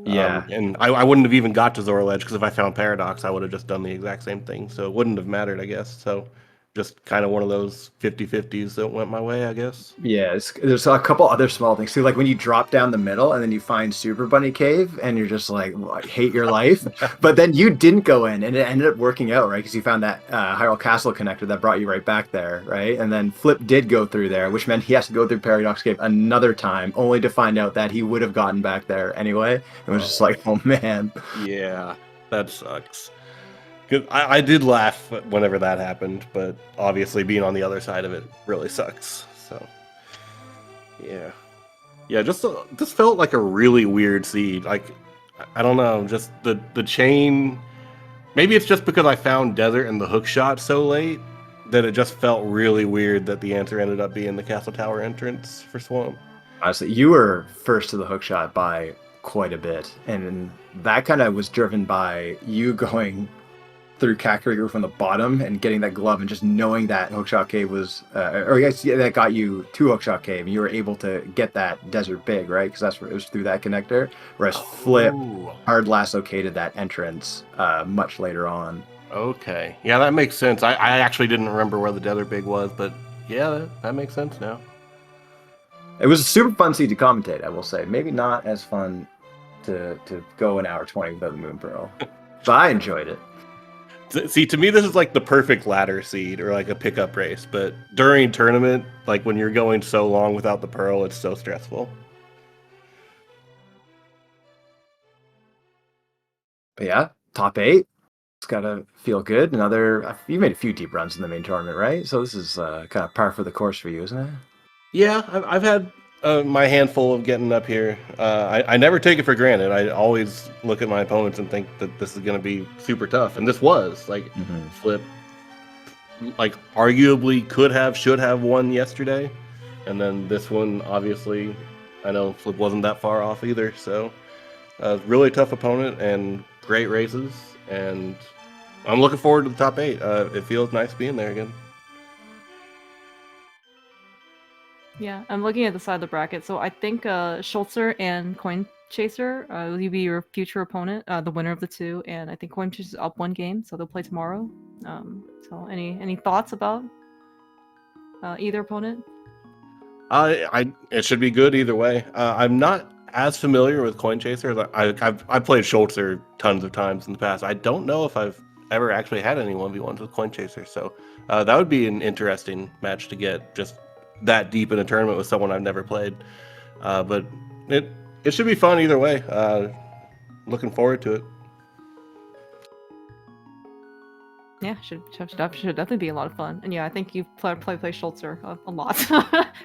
Yeah. And I wouldn't have even got to Zora Ledge because if I found Paradox, I would have just done the exact same thing. So it wouldn't have mattered, I guess. So just kind of one of those 50-50s that went my way, I guess. Yeah, there's a couple other small things too. Like when you drop down the middle and then you find Super Bunny Cave and you're just like, well, I hate your life. But then you didn't go in and it ended up working out, right? Because you found that Hyrule Castle connector that brought you right back there, right? And then Flip did go through there, which meant he has to go through Paradox Cave another time, only to find out that he would have gotten back there anyway. It was just like, oh man. Yeah, that sucks. Cause I did laugh whenever that happened, but obviously being on the other side of it really sucks. So, yeah, just felt like a really weird seed. Like, I don't know, just the chain. Maybe it's just because I found Desert and the hook shot so late that it just felt really weird that the answer ended up being the Castle Tower entrance for Swamp. Honestly, you were first to the hook shot by quite a bit, and that kind of was driven by you going through Kakariko from the bottom and getting that glove and just knowing that Hookshot Cave was, or I guess that got you to Hookshot Cave and you were able to get that Desert Big, right? Because that's where it was through that connector. Whereas Flip hard last located that entrance much later on. Okay. Yeah, that makes sense. I actually didn't remember where the Desert Big was, but yeah, that makes sense now. It was a super fun seed to commentate, I will say. Maybe not as fun to go an hour 20 without the Moon Pearl. But I enjoyed it. See, to me, this is like the perfect ladder seed or like a pickup race. But during tournament, like when you're going so long without the pearl, it's so stressful. But yeah, top 8. It's gotta feel good. You made a few deep runs in the main tournament, right? So this is kind of par for the course for you, isn't it? Yeah, I've had my handful of getting up here. I never take it for granted. I always look at my opponents and think that this is going to be super tough, and this was like Flip. Like arguably should have won yesterday, and then this one obviously, I know Flip wasn't that far off either. So, really tough opponent and great races, and I'm looking forward to the top 8. It feels nice being there again. Yeah, I'm looking at the side of the bracket. So I think Schultzer and Coin Chaser will be your future opponent, the winner of the two. And I think Coin Chaser's up 1 game, so they'll play tomorrow. So any thoughts about either opponent? It should be good either way. I'm not as familiar with Coin Chaser. I've played Schultzer tons of times in the past. I don't know if I've ever actually had any 1v1s with Coin Chaser, so that would be an interesting match to get just that deep in a tournament with someone I've never played. But it should be fun either way. Looking forward to it. Yeah, should definitely be a lot of fun. And yeah, I think you've played Schultzer a lot.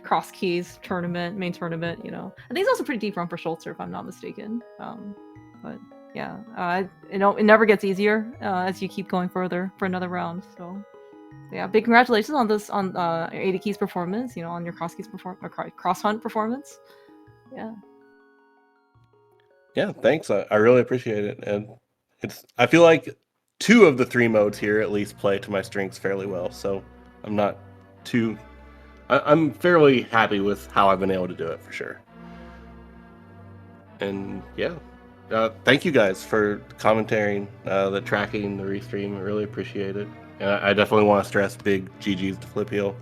Cross keys tournament, main tournament. I think it's also pretty deep run for Schultzer if I'm not mistaken. But yeah, it never gets easier as you keep going further for another round. So yeah, big congratulations on this on 80 keys performance. On your cross keys cross hunt performance. Yeah. Yeah, thanks. I really appreciate it, and I feel like 2 of the 3 modes here at least play to my strengths fairly well, so I'm not too. I'm fairly happy with how I've been able to do it for sure. And yeah, thank you guys for commentating, the tracking, the restream. I really appreciate it, and I definitely want to stress big GGs to Flipheal,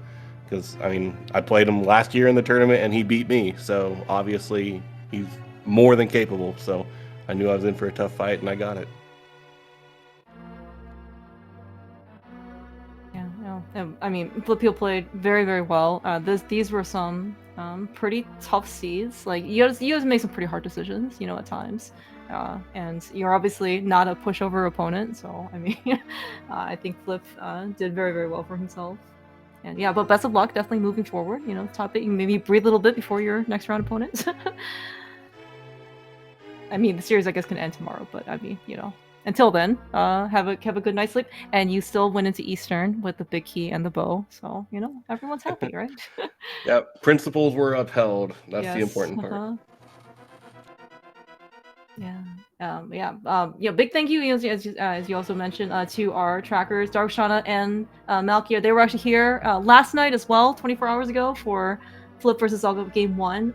because I played him last year in the tournament and he beat me, so obviously he's more than capable. So I knew I was in for a tough fight, and I got it. Yeah, no. Flipheal played very, very well. These were some pretty tough seeds. Like you have to make some pretty hard decisions, at times. And you're obviously not a pushover opponent, so I think Flip did very, very well for himself. And yeah, but best of luck, definitely moving forward. Top it. You maybe breathe a little bit before your next round opponent. The series I guess can end tomorrow, but until then, have a good night's sleep, and you still went into Eastern with the big key and the bow, so everyone's happy, right? Yeah, principles were upheld. That's Yes, the important part. Yeah. Big thank you, as you also mentioned, to our trackers, Darkshana and Malkia. They were actually here last night as well, 24 hours ago, for Flip versus Zelga Game 1.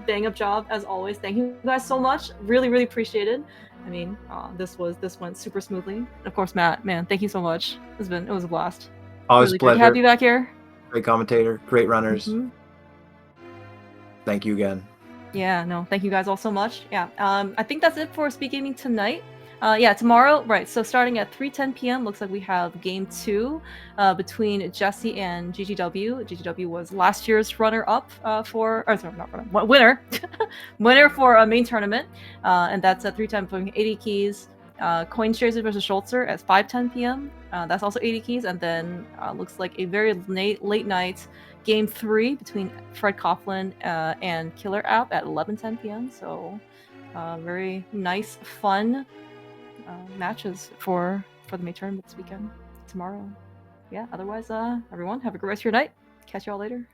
Bang up job as always. Thank you guys so much. Really, really appreciate it. This went super smoothly. And of course, Matt, man, thank you so much. It was a blast. Always really a pleasure. Great to have you back here. Great commentator, great runners. Mm-hmm. Thank you again. Yeah, no, thank you guys all so much. Yeah, I think that's it for SpeedGaming tonight. Tomorrow, right, so starting at 3:10 p.m. looks like we have game 2 between Jesse and GGW. GGW was last year's runner-up winner winner for a main tournament, and that's at 3:10 for 80 keys. Coin Chaser versus Schultzer at 5:10 p.m. That's also 80 keys, and then looks like a very late night game 3 between Fred Coughlin and Killer App at 11:10 p.m. So very nice, fun matches for the main tournament this weekend tomorrow. Yeah, otherwise, everyone have a great rest of your night. Catch you all later.